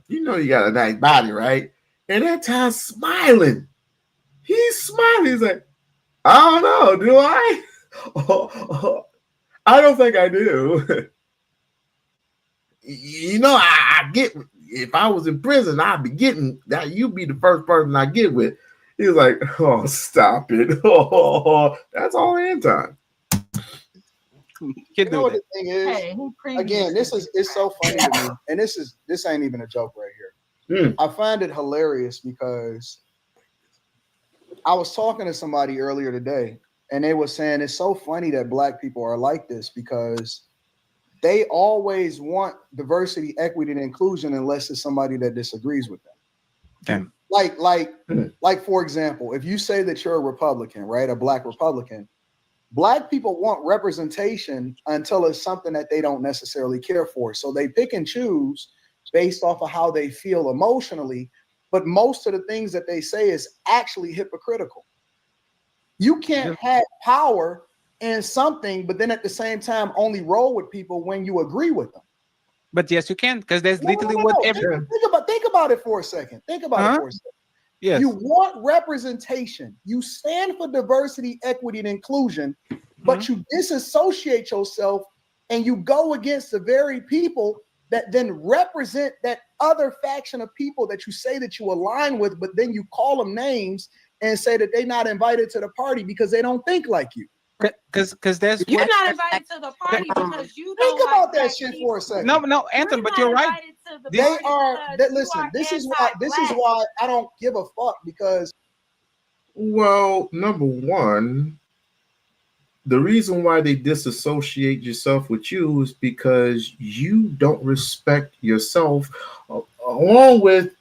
nice body, right? And that time smiling. He's smiling. He's like, I don't know, do I? I don't think I do. I get, if I was in prison, I'd be getting that. You'd be the first person I get with. He's like, oh, stop it. Oh, that's all Anton. You know what the thing is? Again, it's so funny to me. And this ain't even a joke right here. I find it hilarious because I was talking to somebody earlier today, and they were saying it's so funny that black people are like this because they always want diversity, equity, and inclusion unless it's somebody that disagrees with them. Okay. Like for example, if you say that you're a Republican, right, a black Republican, black people want representation until it's something that they don't necessarily care for. So they pick and choose based off of how they feel emotionally, but most of the things that they say is actually hypocritical. You can't have power in something, but then at the same time only roll with people when you agree with them. But yes, you can, because there's literally whatever. Think about it for a second. Think about it for a second. Yes. You want representation. You stand for diversity, equity, and inclusion, but you disassociate yourself and you go against the very people that then represent that other faction of people that you say that you align with, but then you call them names and say that they're not invited to the party because they don't think like you. Because there's you're not invited to the party because you don't think about that shit for a second. No, Anton, but you're right. They are. Listen, this is why I don't give a fuck because. Well, number one, the reason why they disassociate yourself with you is because you don't respect yourself, along with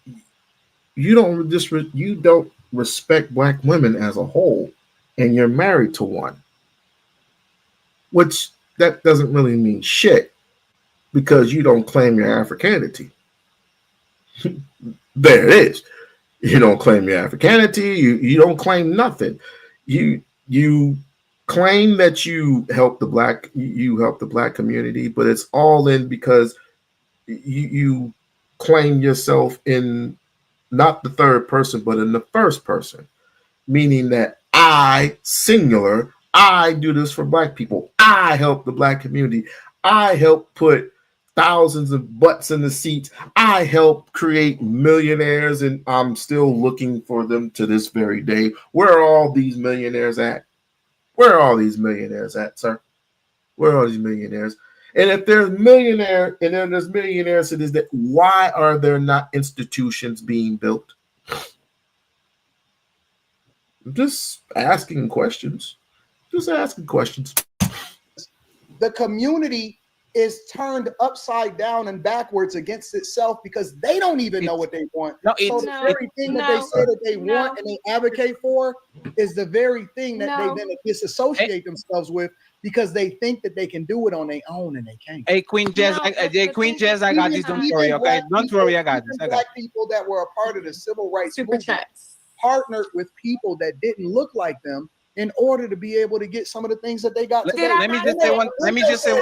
you don't respect black women as a whole, and you're married to one, which that doesn't really mean shit because you don't claim your Africanity. There it is. You don't claim your Africanity. You don't claim nothing. You claim that you help the black community, but it's all in because you claim yourself in not the third person, but in the first person, meaning that I, singular, I do this for black people. I help the black community. I help put thousands of butts in the seats. I help create millionaires, and I'm still looking for them to this very day. Where are all these millionaires at? Where are all these millionaires at, sir? Where are all these millionaires? And if there's millionaire, and then there's millionaires, it is that why are there not institutions being built? I'm just asking questions. Just asking questions. The community is turned upside down and backwards against itself because they don't even know what they want. So the very thing that they say that they want and they advocate for is the very thing that they then disassociate themselves with because they think that they can do it on their own and they can't. Hey, Queen Jazz, I got this. Don't worry, okay? Don't worry, I got this. Black people that were a part of the civil rights movement partnered with people that didn't look like them in order to be able to get some of the things that they got today. Let me just say.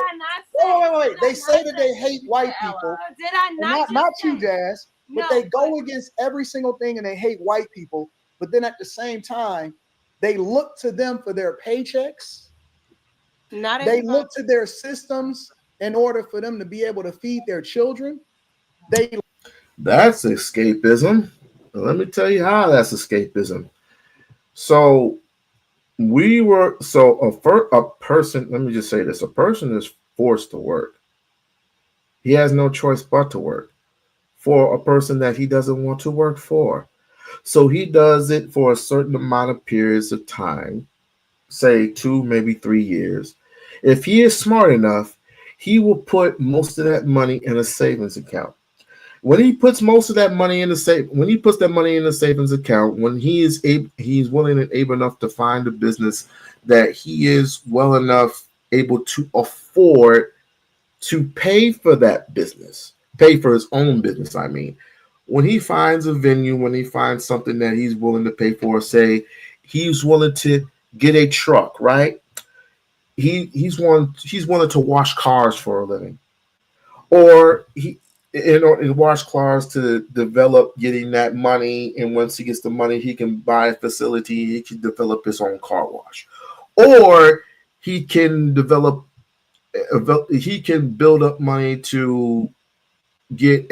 Wait. They say that they hate white people. Did I not you, Jazz, but they go against every single thing and they hate white people. But then at the same time, they look to them for their paychecks. They look to their systems in order for them to be able to feed their children. That's escapism. Let me tell you how that's escapism. So a person, let me just say this, a person is forced to work. He has no choice but to work for a person that he doesn't want to work for. So he does it for a certain amount of periods of time, say 2, maybe 3 years. If he is smart enough, he will put most of that money in a savings account. When he puts most of that money in the savings account, when he's willing and able enough to find a business that he is well enough able to afford to pay for that business, pay for his own business. I mean, when he finds a venue, when he finds something that he's willing to pay for, say he's willing to get a truck, right? He's willing to wash cars for a living, or and wash cars to develop getting that money. And once he gets the money, he can buy a facility. He can develop his own car wash, or he can build up money to get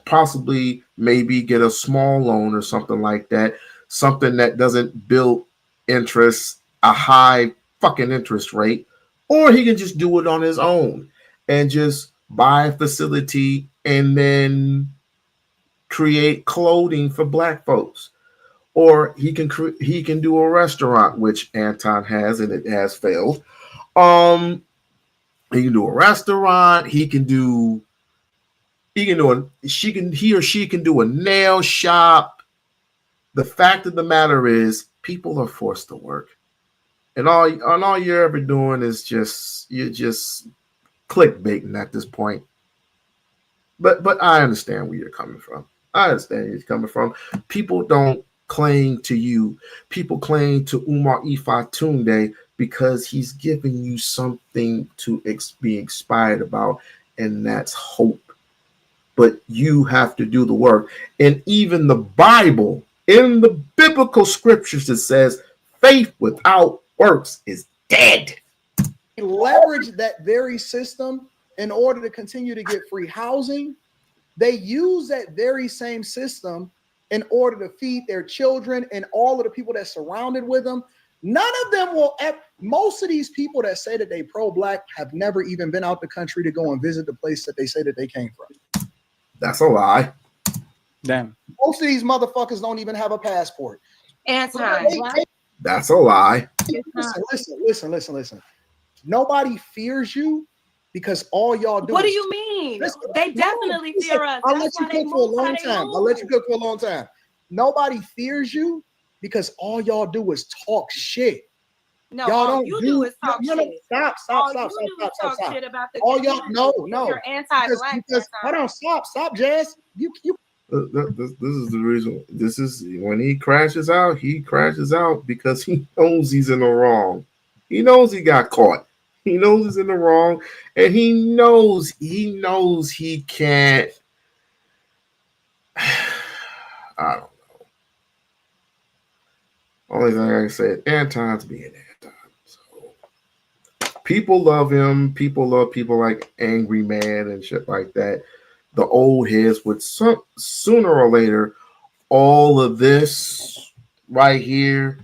possibly maybe get a small loan or something like that. Something that doesn't build interest, a high fucking interest rate, or he can just do it on his own and just buy a facility and then create clothing for black folks. Or he can do a restaurant, which Anton has, and it has failed. He can do a restaurant. He or she can do a nail shop. The fact of the matter is, people are forced to work, and all you're ever doing is you're just clickbaiting at this point. But I understand where you're coming from. People don't cling to you. People cling to Umar Ifatunde because he's giving you something to be inspired about, and that's hope. But you have to do the work. And even the Bible, in the biblical scriptures, it says faith without works is dead. They leverage that very system in order to continue to get free housing. They use that very same system in order to feed their children and all of the people that's surrounded with them. None of them most of these people that say that they pro-black have never even been out the country to go and visit the place that they say that they came from. That's a lie. Damn. Most of these motherfuckers don't even have a passport. That's a lie. Listen. Nobody fears you because all y'all do. What do you mean? mean, they definitely fear us. I'll let you cook for a long time. I'll let you cook for a long time. Nobody fears you because all y'all do is talk shit. No, y'all all don't you do is talk shit. Stop. All you do is talk shit about the all y'all, no. You're anti-black. Hold on, stop, Jazz. You. This is the reason. This is when he crashes out. He crashes out because he knows he's in the wrong. He knows he got caught. He knows he's in the wrong, and he knows he can't. I don't know. Only thing I can say is Anton's being Anton. So people love him. People love people like Angry Man and shit like that. The old heads would sooner or later, all of this right here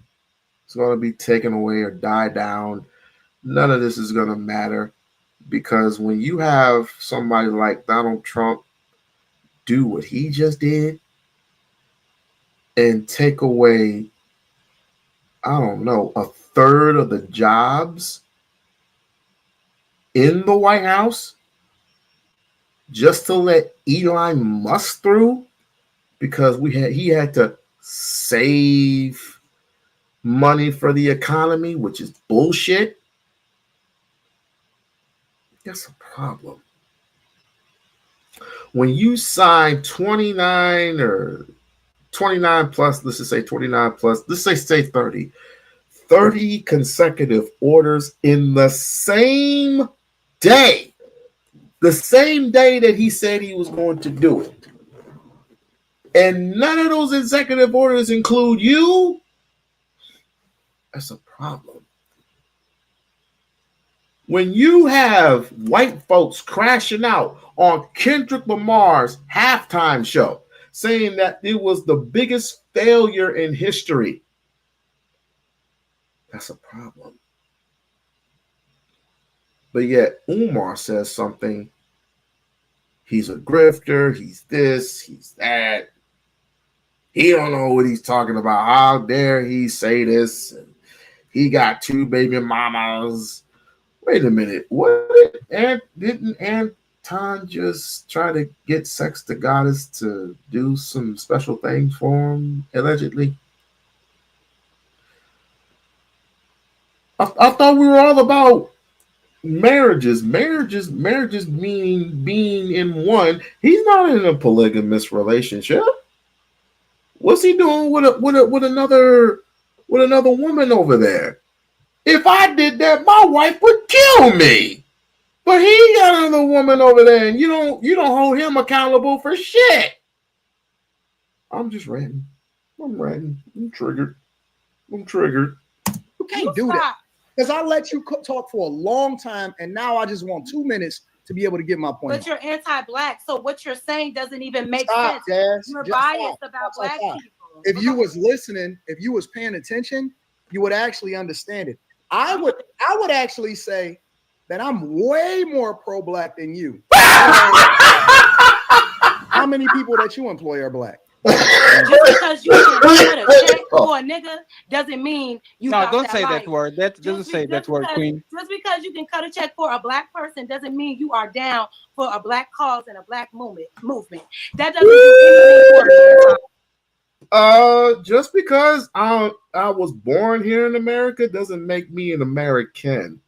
is going to be taken away or die down. None of this is going to matter because when you have somebody like Donald Trump do what he just did and take away, I don't know, a third of the jobs in the White House just to let Elon Musk through because he had to save money for the economy, which is bullshit. That's a problem. When you sign 29 or 29 plus, let's just say 29 plus, let's say 30 consecutive orders in the same day. The same day that he said he was going to do it. And none of those executive orders include you. That's a problem. When you have white folks crashing out on Kendrick Lamar's halftime show, saying that it was the biggest failure in history, that's a problem. But yet Umar says something. He's a grifter. He's this. He's that. He don't know what he's talking about. How dare he say this? He got 2 baby mamas. Wait a minute. Didn't Anton just try to get Sex the Goddess to do some special things for him, allegedly? I thought we were all about marriages meaning being in one. He's not in a polygamous relationship. What's he doing with another woman over there? If I did that, my wife would kill me. But he got another woman over there, and you don't hold him accountable for shit. I'm just ranting. I'm triggered. You can't do that. Because I let you talk for a long time, and now I just want 2 minutes to be able to get my point. But you're anti-black, so what you're saying doesn't even make sense. Jazz. You're biased about black people. If you was listening, if you was paying attention, you would actually understand it. I would actually say that I'm way more pro-black than you. How many people that you employ are black? Just because you can cut a check for a nigga doesn't mean you. No, don't say that word. That doesn't say that word, Queen. Just because you can cut a check for a black person doesn't mean you are down for a black cause and a black movement. That doesn't do anything for me. Just because I was born here in America doesn't make me an American.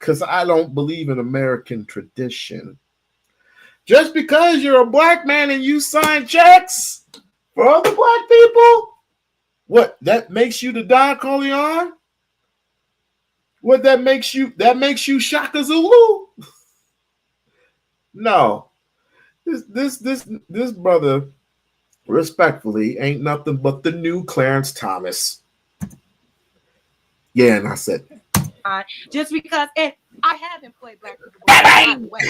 Because I don't believe in American tradition. Just because you're a black man and you sign checks for other black people, what, that makes you the Don Corleone? What, that makes you Shaka Zulu? No. This brother, respectfully, ain't nothing but the new Clarence Thomas. Yeah, and I said just because, and I have employed black people, by the way,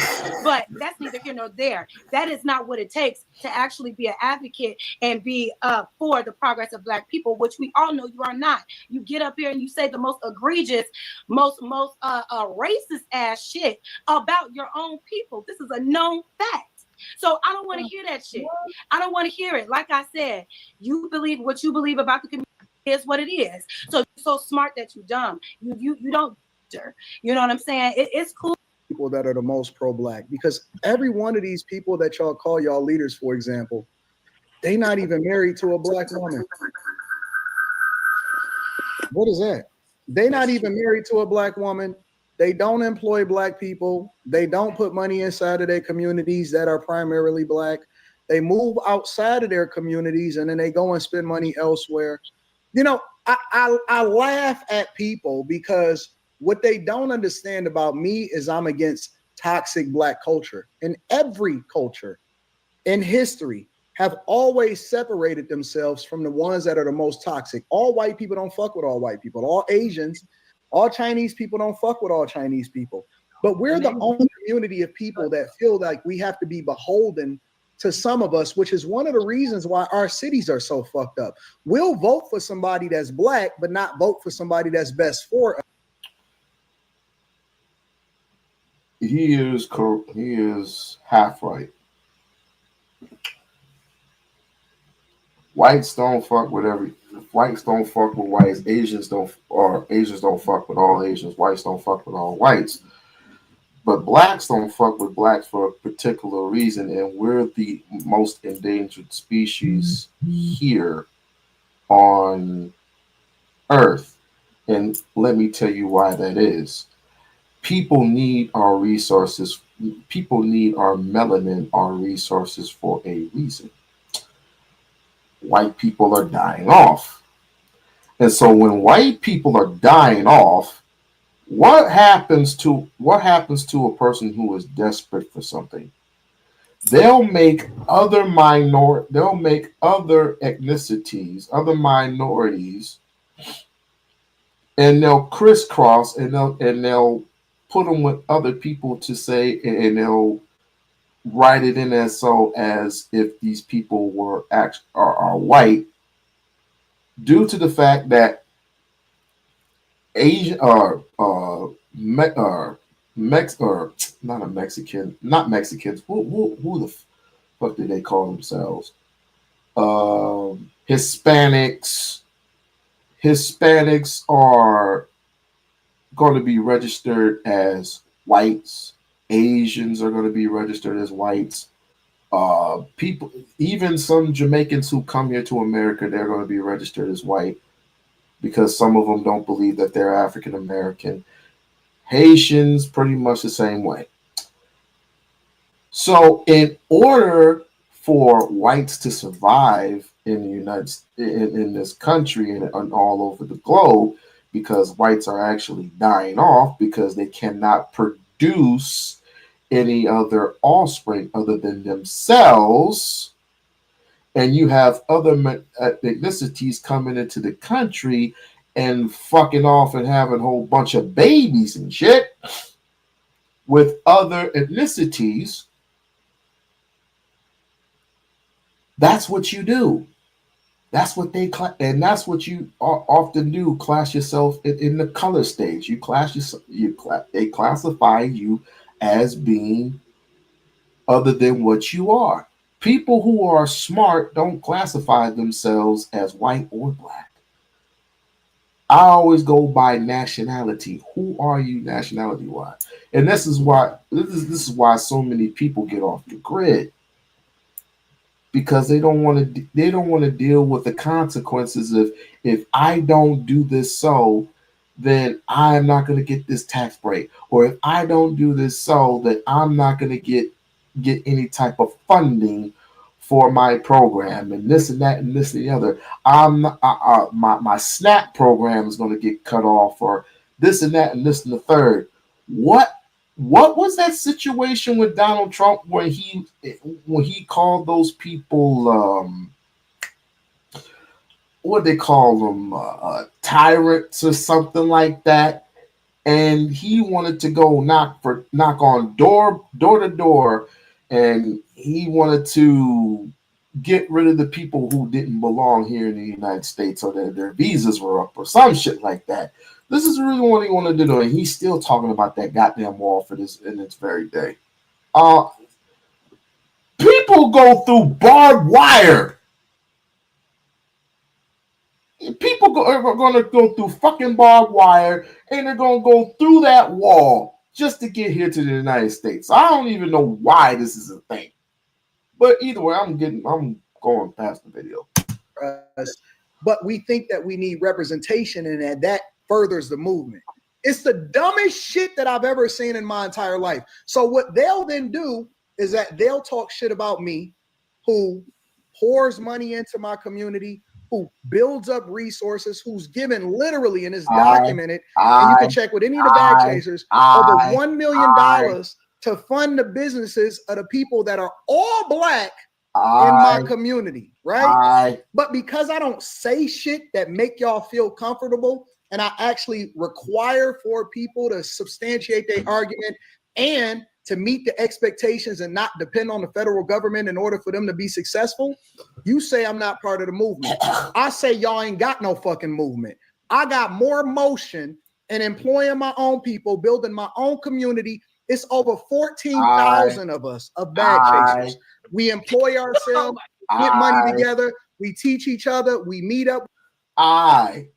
but that's neither here nor there. That is not what it takes to actually be an advocate and be for the progress of black people, which we all know you are not. You get up here and you say the most egregious, most racist ass shit about your own people. This is a known fact. So I don't want to hear that shit. I don't want to hear it. Like I said, you believe what you believe about the community is what it is. So you're so smart that you're dumb. You don't. You know what I'm saying? It's cool people that are the most pro-black, because every one of these people that y'all call y'all leaders, for example, they not even married to a black woman. What is that? They not even married to a black woman. They don't employ black people. They don't put money inside of their communities that are primarily black. They move outside of their communities and then they go and spend money elsewhere. You know, I laugh at people because what they don't understand about me is I'm against toxic black culture. And every culture in history have always separated themselves from the ones that are the most toxic. All white people don't fuck with all white people. All Asians, all Chinese people don't fuck with all Chinese people. But we're the only community of people that feel like we have to be beholden to some of us, which is one of the reasons why our cities are so fucked up. We'll vote for somebody that's black, but not vote for somebody that's best for us. He is half right. Whites don't fuck with whites don't fuck with whites. Asians don't fuck with all Asians. Whites don't fuck with all whites. But blacks don't fuck with blacks for a particular reason, and we're the most endangered species here on Earth. And let me tell you why that is. People need our resources. People need our melanin, our resources for a reason. White people are dying off. And so when white people are dying off, what happens to a person who is desperate for something? They'll make other ethnicities, other minorities, and they'll crisscross and they'll put them with other people to say, and they'll write it in as if these people are white, due to the fact that Asian not Mexicans. Who the fuck do they call themselves? Hispanics. Hispanics are going to be registered as whites. Asians are going to be registered as whites. People, even some Jamaicans who come here to America, they're going to be registered as white because some of them don't believe that they're African American. Haitians, pretty much the same way. So, in order for whites to survive in this country and all over the globe, because whites are actually dying off because they cannot produce any other offspring other than themselves, and you have other ethnicities coming into the country and fucking off and having a whole bunch of babies and shit with other ethnicities. That's what you do. That's what and that's what you often do. Class yourself in the color stage. You class yourself. They classify you as being other than what you are. People who are smart don't classify themselves as white or black. I always go by nationality. Who are you nationality-wise? And this is why so many people get off the grid. Because they don't want to deal with the consequences of, if I don't do this, then I'm not going to get this tax break, or if I don't do this, then I'm not going to get any type of funding for my program, and this and that and this and the other. My SNAP program is going to get cut off, or this and that and this and the third. What was that situation with Donald Trump when he called those people what they call them, tyrants or something like that, and he wanted to go knock on door to door, and he wanted to get rid of the people who didn't belong here in the United States, or their visas were up or some shit like that. This is really what he wanted to do, and he's still talking about that goddamn wall for this in its very day. People go through barbed wire. People are going to go through fucking barbed wire, and they're going to go through that wall just to get here to the United States. I don't even know why this is a thing. But either way, I'm going past the video. But we think that we need representation and that furthers the movement. It's the dumbest shit that I've ever seen in my entire life. So what they'll then do is that they'll talk shit about me, who pours money into my community, who builds up resources, who's given literally, and it's documented, and you can check with any of the bag chasers, over $1 million to fund the businesses of the people that are all black in my community, right? But because I don't say shit that make y'all feel comfortable, and I actually require for people to substantiate their argument and to meet the expectations and not depend on the federal government in order for them to be successful, you say I'm not part of the movement. I say y'all ain't got no fucking movement. I got more motion in employing my own people, building my own community. It's over 14,000 of us, of bag chasers. We employ ourselves, get money together, we teach each other, we meet up. I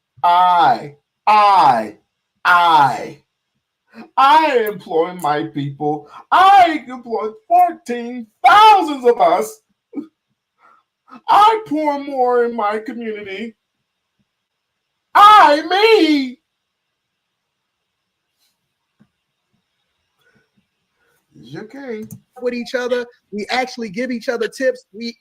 employ my people. I employ 14,000 of us. I pour more in my community. Me. Okay. With each other, we actually give each other tips. We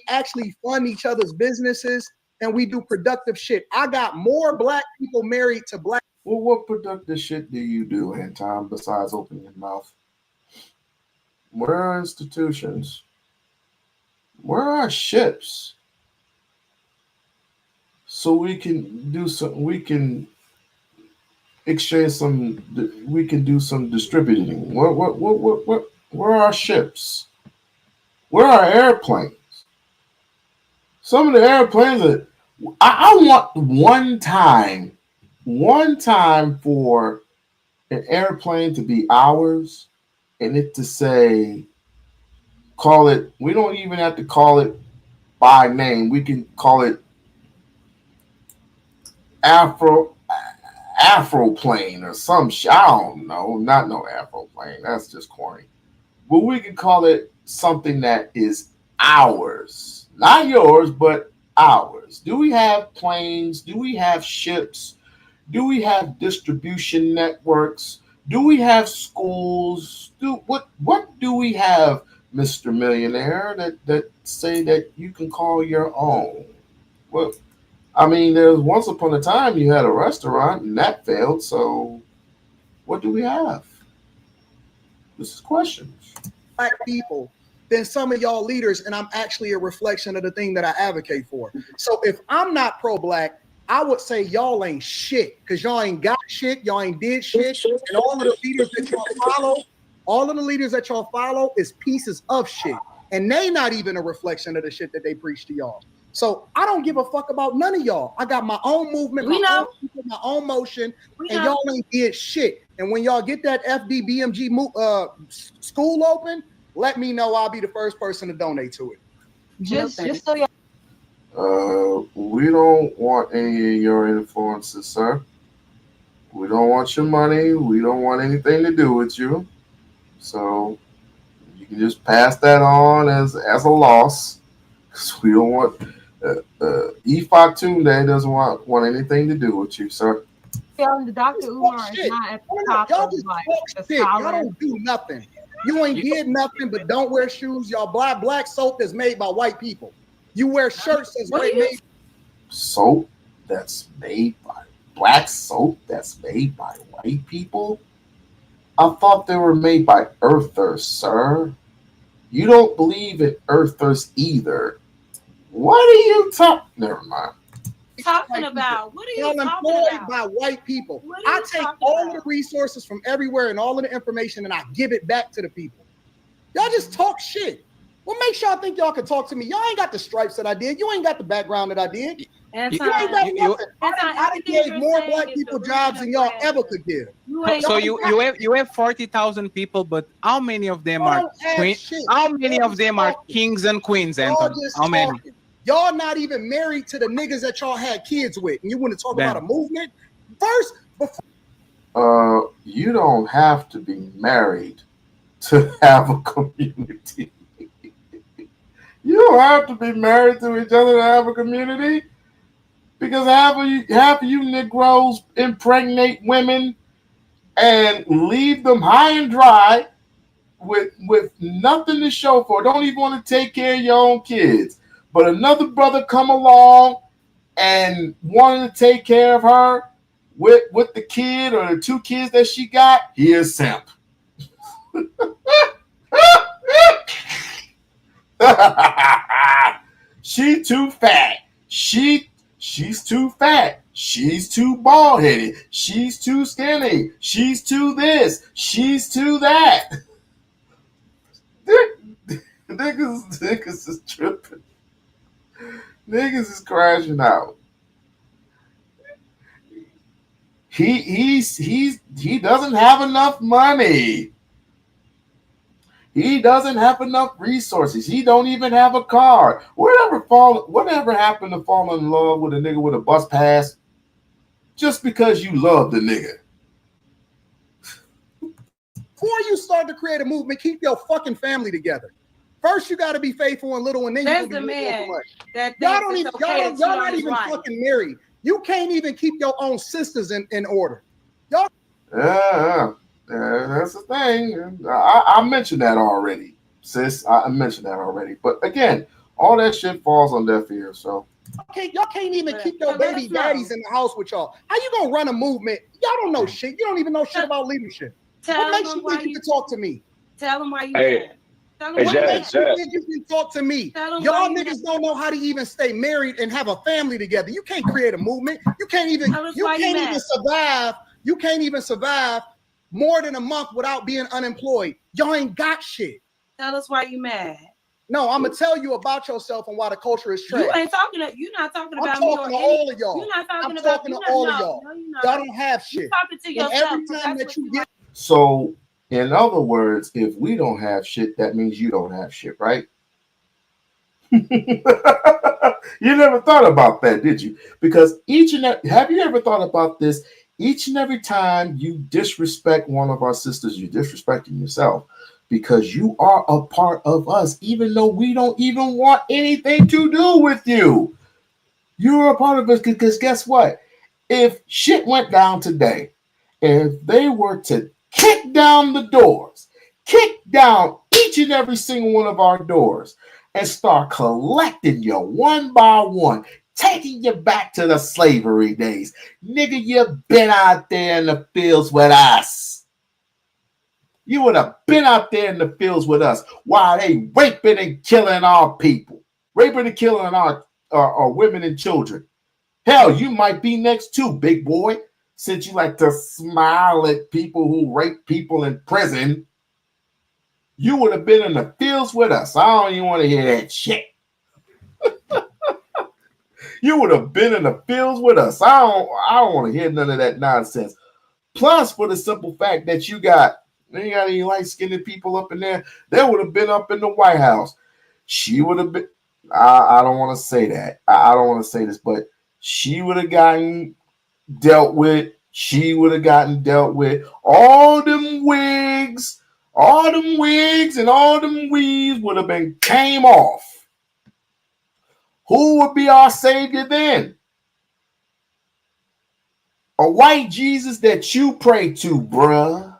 actually fund each other's businesses, and we do productive shit. I got more black people married to black. Well, what productive shit do you do, Anton, besides opening your mouth? Where are institutions? Where are ships? So we can do some. We can exchange some. We can do some distributing. Where are our ships? Where are airplanes? Some of the airplanes that I want one time for an airplane to be ours and it to say, call it, we don't even have to call it by name. We can call it Afroplane or some shit. I don't know. Not no Afroplane. That's just corny. But we can call it something that is ours. Not yours, but ours. Do we have planes? Do we have ships? Do we have distribution networks? Do we have schools? What do we have, Mr. Millionaire, that say that you can call your own? Well, I mean, there's once upon a time you had a restaurant and that failed. So what do we have? This is questions. Black people than some of y'all leaders, and I'm actually a reflection of the thing that I advocate for. So if I'm not pro-black, I would say y'all ain't shit, because y'all ain't got shit, y'all ain't did shit, and all of the leaders that y'all follow is pieces of shit, and they not even a reflection of the shit that they preach to y'all. So I don't give a fuck about none of y'all. I got my own movement, my own motion, and y'all ain't did shit. And when y'all get that FDBMG school open, let me know. I'll be the first person to donate to it. Just so y'all. We don't want any of your influences, sir. We don't want your money. We don't want anything to do with you. So you can just pass that on as a loss. Because we don't want Ifatunde doesn't want anything to do with you, sir. The Dr. Umar is not at the top of like the scholar. Y'all don't do nothing. You ain't did nothing but don't wear shoes. Y'all buy black soap that's made by white people. You wear shirts that's made soap that's made by black soap that's made by white people? I thought they were made by earthers, sir. You don't believe in earthers either. What are you talking? Never mind. Talking about? What are you talking employed about? by white people. I take all of the resources from everywhere and all of the information and I give it back to the people. Y'all just talk shit. What makes y'all think y'all can talk to me? Y'all ain't got the stripes that I did. You ain't got the background that I did. You ain't got nothing. I gave more black people jobs than y'all ever could give. So you have 40,000 people, but how many of them are queens? How many of them are kings and queens, Anton? How many? Y'all not even married to the niggas that y'all had kids with, and you want to talk about a movement? First, before You don't have to be married to have a community. You don't have to be married to each other to have a community, because half of you Negroes impregnate women and leave them high and dry with nothing to show for it. Don't even want to take care of your own kids. But another brother come along and wanted to take care of her with the kid or the two kids that she got. He is simp. She too fat. She's too fat. She's too bald headed. She's too skinny. She's too this. She's too that. Niggas is tripping. Niggas is crashing out. He doesn't have enough money. He doesn't have enough resources. He don't even have a car. Whatever happened to fall in love with a nigga with a bus pass just because you love the nigga? Before you start to create a movement, keep your fucking family together. First, you got to be faithful and little, and then There's you the man that y'all don't even okay y'all not even fucking married. You can't even keep your own sisters in order. Y'all. That's the thing. I mentioned that already, sis. I mentioned that already. But again, all that shit falls on deaf ears. So y'all can't even keep your baby daddies in the house with y'all. How you gonna run a movement? Y'all don't know shit. You don't even know shit about leadership. What makes you think you can talk to me? Tell them why you Hey, what makes you think you can talk to me? Y'all niggas don't know how to even stay married and have a family together. You can't create a movement. You can't even survive. You can't even survive more than a month without being unemployed. Y'all ain't got shit. Tell us why you mad. No, I'm gonna tell you about yourself and why the culture is trash. You ain't talking to. You're not talking about I'm me. talking to all of y'all. You're not talking I'm about talking to all of y'all. No, y'all don't have shit. You're talking to yourself. And every time that you get. So, in other words, if we don't have shit, that means you don't have shit, right? You never thought about that, did you? Because have you ever thought about this? Each and every time you disrespect one of our sisters, you're disrespecting yourself, because you are a part of us, even though we don't even want anything to do with you. You're a part of us, because guess what? If shit went down today, if they were to kick down the doors, kick down each and every single one of our doors, and start collecting you one by one, taking you back to the slavery days. Nigga, you've been out there in the fields with us. You would have been out there in the fields with us while they raping and killing our people, raping and killing our women and children. Hell, you might be next too, big boy, since you like to smile at people who rape people in prison. You would have been in the fields with us. I don't even want to hear that shit. You would have been in the fields with us. I don't want to hear none of that nonsense. Plus, for the simple fact that you got any light-skinned people up in there, they would have been up in the White House. She would have been. I don't want to say that. I don't want to say this, but she would have gotten dealt with. She would have gotten dealt with. All them wigs and all them weaves would have been came off. Who would be our savior then? A white Jesus that you pray to, bruh.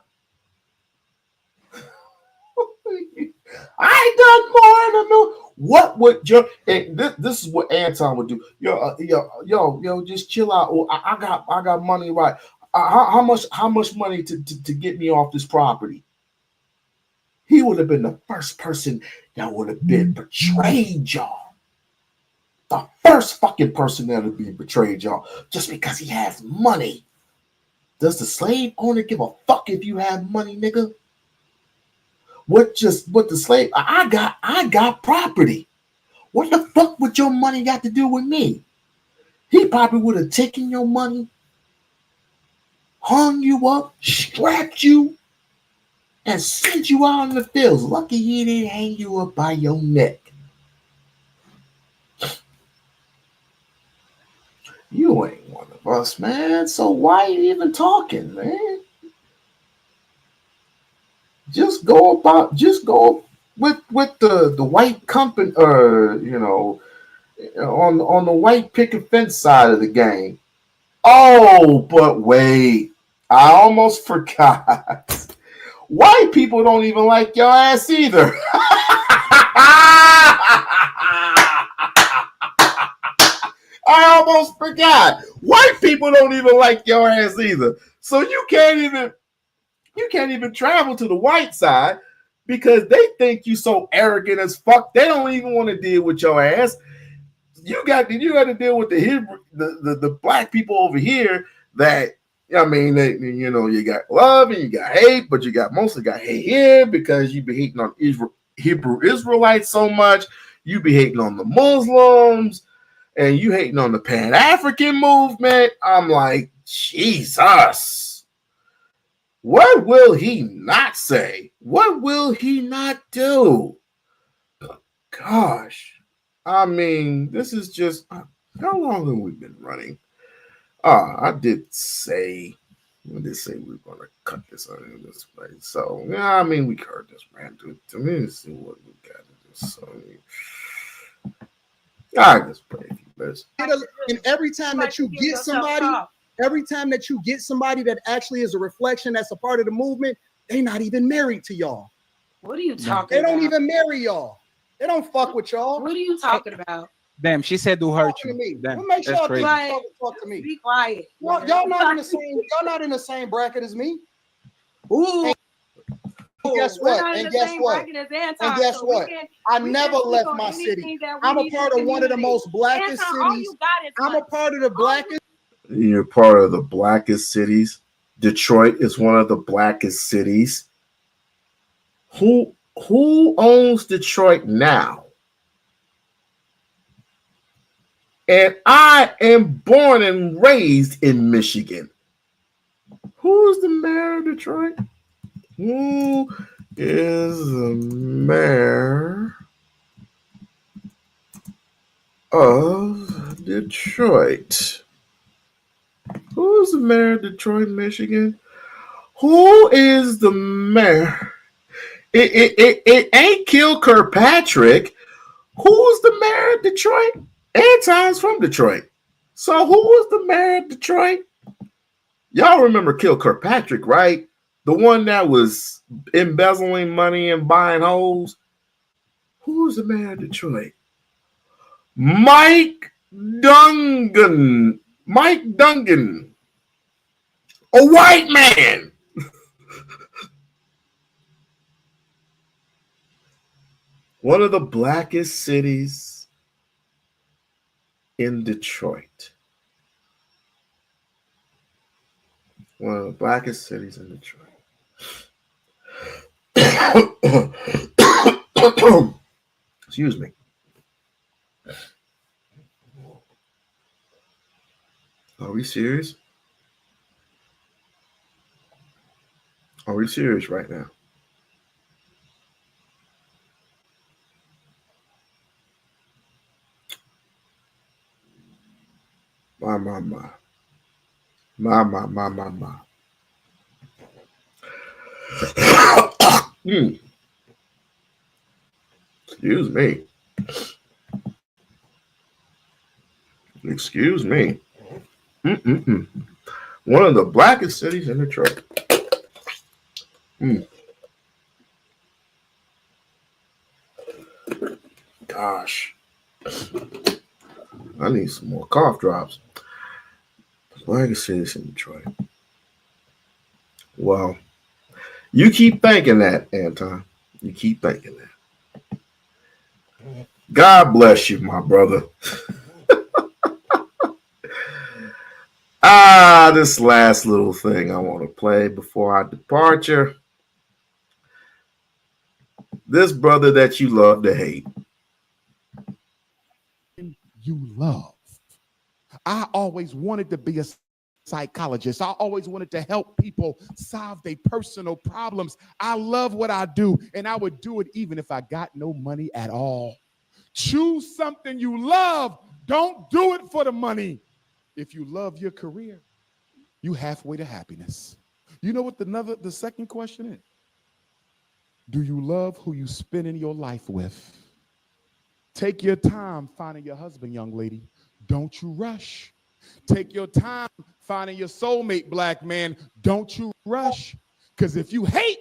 I done more than a What would your this is what Anton would do? Yo, just chill out. Oh, I got money, right? How much money to get me off this property? He would have been the first person that would have been betrayed, y'all. The first fucking person that would be betrayed, y'all, just because he has money. Does the slave owner give a fuck if you have money, nigga? What the slave? I got property. What the fuck would your money got to do with me? He probably would have taken your money, hung you up, strapped you, and sent you out in the fields. Lucky he didn't hang you up by your neck. You ain't one of us, man. So why you even talking, man? Just go with the white company, or on the white picket fence side of the game. Oh, but wait, I almost forgot. White people don't even like your ass either. I almost forgot. White people don't even like your ass either. So you can't even travel to the white side because they think you so arrogant as fuck. They don't even want to deal with your ass. You got to deal with the black people over here that, I mean, you got love and you got hate, but you mostly got hate here because you be hating on Hebrew Israelites so much. You be hating on the Muslims and you hating on the Pan-African movement. I'm like, Jesus. What will he not say? What will he not do? Gosh. I mean, this is just, how long have we been running? I did say we were going to cut this on this way. So, yeah, I mean, we heard this, man. To me, let's see what we got to do. So, I just play a few minutes. And every time that you get somebody that actually is a reflection, that's a part of the movement, they not even married to y'all. What are you talking about? They don't even marry y'all. They don't fuck with y'all. What are you talking about? Damn, she said to hurt you. Damn, what makes y'all crazy. talk to me? Be quiet. Y'all not in the same. Y'all not in the same bracket as me. Ooh. And guess what? And guess what? And guess what? I never left my city. I'm a part of one of the most blackest cities. I'm a part of the blackest. You're part of the blackest cities. Detroit is one of the blackest cities. Who owns Detroit now? And I am born and raised in Michigan. Who's the mayor of Detroit? Who is the mayor of Detroit? Who's the mayor of Detroit, Michigan? Who is the mayor? It ain't Kill Kirkpatrick. Who's the mayor of Detroit? Anton's from Detroit. So who was the mayor of Detroit? Y'all remember Kill Kirkpatrick, right? The one that was embezzling money and buying hoes. Who was the mayor of Detroit? Mike Dungan. Mike Dungan. A white man. One of the blackest cities in Detroit. One of the blackest cities in Detroit. Excuse me. Are we serious? Are we serious right now? My. Excuse me. Excuse me. One of the blackest cities in Detroit. Gosh. I need some more cough drops. Blackest cities in Detroit. Well, you keep thinking that, Anton. You keep thinking that. God bless you, my brother. This last little thing I want to play before our departure. This brother that you love to hate. You love. I always wanted to be a psychologist. I always wanted to help people solve their personal problems. I love what I do, and I would do it even if I got no money at all. Choose something you love. Don't do it for the money. If you love your career, you halfway to happiness. You know what the second question is? Do you love who you spending your life with? Take your time finding your husband, young lady. Don't you rush. Take your time finding your soulmate, black man. Don't you rush. Because if you hate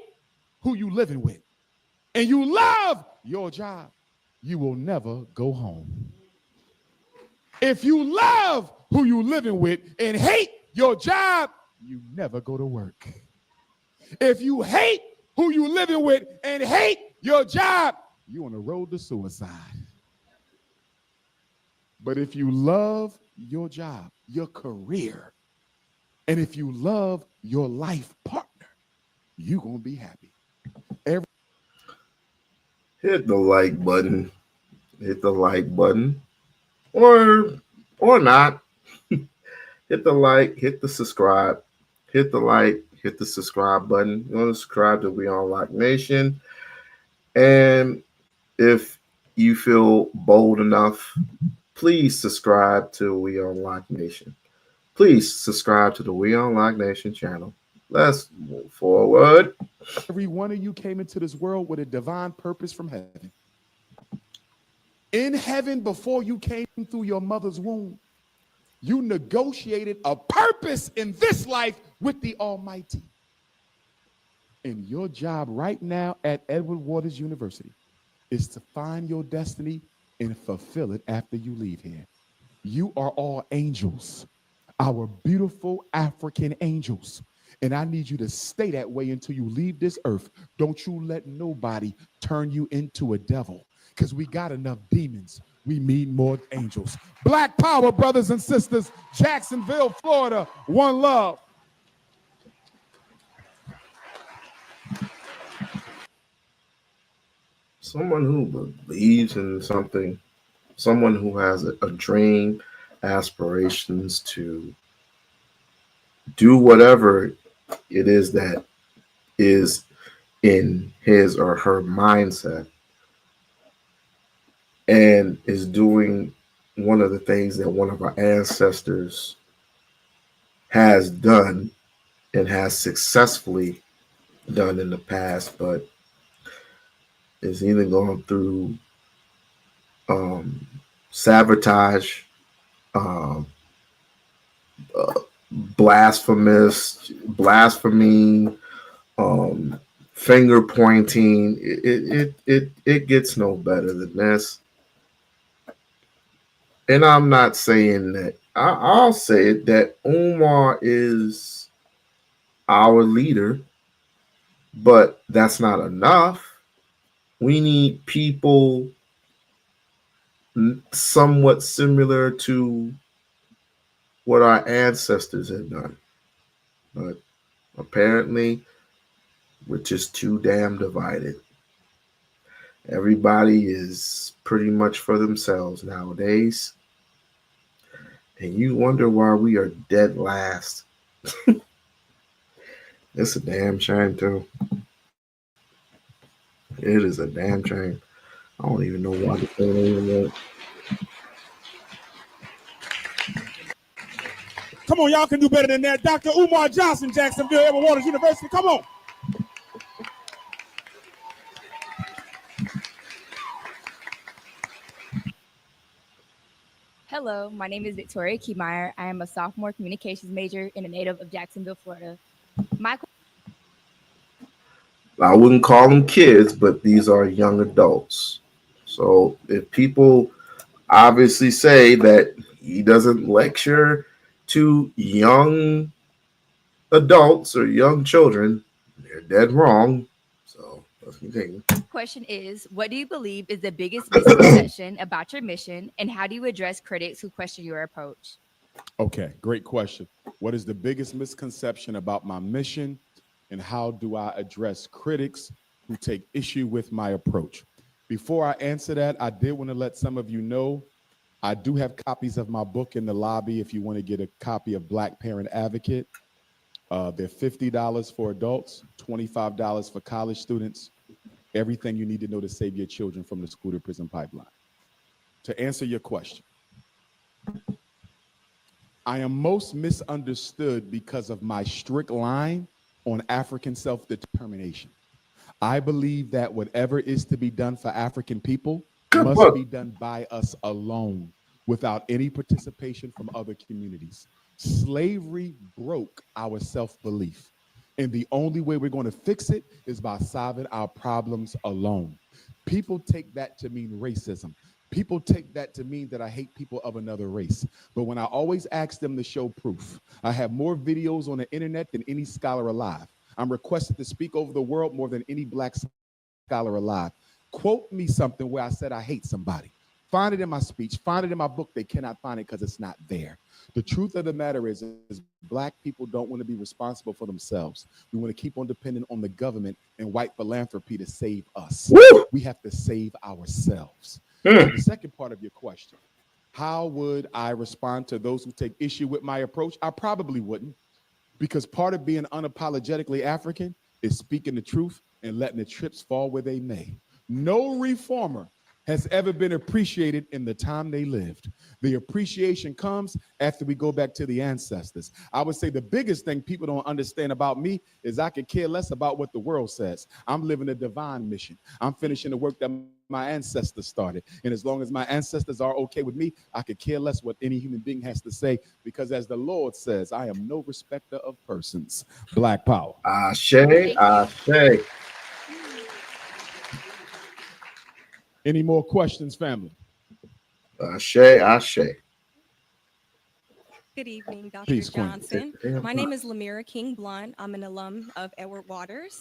who you living with and you love your job, you will never go home. If you love who you living with and hate your job, you never go to work. If you hate who you living with and hate your job, you on the road to suicide. But if you love your job, your career, and if you love your life partner, you're going to be happy. Hit the like button. Hit the like button. Or not. Hit the like, hit the subscribe. Hit the like, hit the subscribe button. You want to subscribe to We-On-Loc Nation. And if you feel bold enough, please subscribe to We-On-Loc Nation. Please subscribe to the We-On-Loc Nation channel. Let's move forward. Every one of you came into this world with a divine purpose from heaven. In heaven, before you came through your mother's womb, you negotiated a purpose in this life with the Almighty. And your job right now at Edward Waters University is to find your destiny and fulfill it after you leave here. You are all angels, our beautiful African angels. And I need you to stay that way until you leave this earth. Don't you let nobody turn you into a devil, because we got enough demons. We need more angels. Black power, brothers and sisters. Jacksonville, Florida. One love. Someone who believes in something, someone who has a dream, aspirations to do whatever it is that is in his or her mindset, and is doing one of the things that one of our ancestors has done and has successfully done in the past, but is either going through sabotage, um, blasphemy, finger pointing. It gets no better than this. And I'm not saying that. I'll say it that Umar is our leader, but that's not enough. We need people somewhat similar to what our ancestors had done. But apparently, we're just too damn divided. Everybody is pretty much for themselves nowadays. And you wonder why we are dead last. It's a damn shame, too. It is a damn shame. I don't even know why the thing anymore. Come on, y'all can do better than that. Dr. Umar Johnson, Jacksonville, Edward Waters University. Come on. Hello, my name is Victoria Keymeyer. I am a sophomore communications major and a native of Jacksonville, Florida. I wouldn't call them kids, but these are young adults. So if people obviously say that he doesn't lecture to young adults or young children, they're dead wrong. So let's continue. Question is, what do you believe is the biggest misconception about your mission, and how do you address critics who question your approach? Okay, great question. What is the biggest misconception about my mission, and how do I address critics who take issue with my approach? Before I answer that, I did want to let some of you know I do have copies of my book in the lobby if you want to get a copy of Black Parent Advocate. They're $50 for adults, $25 for college students. Everything you need to know to save your children from the school to prison pipeline. To answer your question, I am most misunderstood because of my strict line on African self-determination. I believe that whatever is to be done for African people must be done by us alone without any participation from other communities. Slavery broke our self-belief. And the only way we're going to fix it is by solving our problems alone. People take that to mean racism. People take that to mean that I hate people of another race. But when I always ask them to show proof, I have more videos on the internet than any scholar alive. I'm requested to speak over the world more than any black scholar alive. Quote me something where I said I hate somebody. Find it in my speech. Find it in my book. They cannot find it because it's not there. The truth of the matter is black people don't want to be responsible for themselves. We want to keep on depending on the government and white philanthropy to save us. Woo! We have to save ourselves. The second part of your question, how would I respond to those who take issue with my approach? I probably wouldn't, because part of being unapologetically African is speaking the truth and letting the chips fall where they may. No reformer has ever been appreciated in the time they lived. The appreciation comes after we go back to the ancestors. I would say the biggest thing people don't understand about me is I could care less about what the world says. I'm living a divine mission. I'm finishing the work that my ancestors started. And as long as my ancestors are okay with me, I could care less what any human being has to say, because as the Lord says, I am no respecter of persons. Black power. Ashe, ashe. Any more questions, family? Ashe, ashe. Good evening, Dr. Peace, Johnson. My name is Lamira King Blunt. I'm an alum of Edward Waters.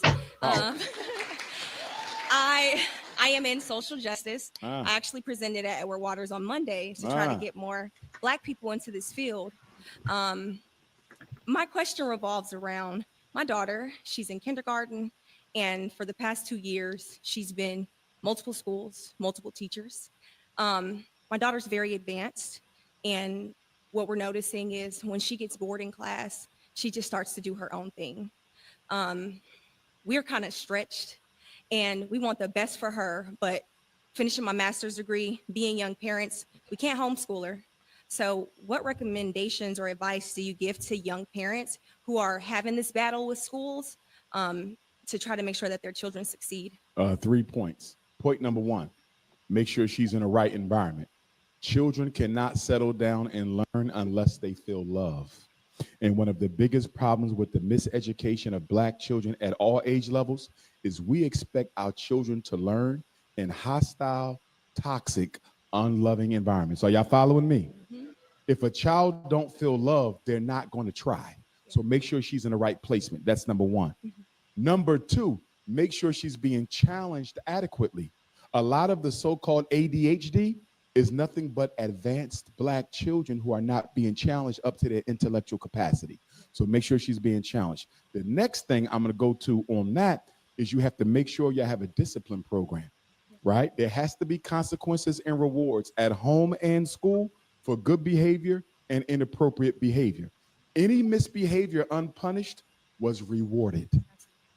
I am in social justice. I actually presented at Edward Waters on Monday to try to get more Black people into this field. My question revolves around my daughter. She's in kindergarten, and for the past 2 years, she's been multiple schools, multiple teachers. My daughter's very advanced, and what we're noticing is when she gets bored in class, she just starts to do her own thing. We're kind of stretched, and we want the best for her, but finishing my master's degree, being young parents, we can't homeschool her. So what recommendations or advice do you give to young parents who are having this battle with schools to try to make sure that their children succeed? 3 points. Point number one, make sure she's in the right environment. Children cannot settle down and learn unless they feel love. And one of the biggest problems with the miseducation of Black children at all age levels is we expect our children to learn in hostile, toxic, unloving environments. Are y'all following me? Mm-hmm. If a child don't feel love, they're not going to try. So make sure she's in the right placement. That's number one. Mm-hmm. Number two, make sure she's being challenged adequately. A lot of the so-called ADHD is nothing but advanced Black children who are not being challenged up to their intellectual capacity. So make sure she's being challenged. The next thing I'm going to go to on that is you have to make sure you have a discipline program, right? There has to be consequences and rewards at home and school for good behavior and inappropriate behavior. Any misbehavior unpunished was rewarded.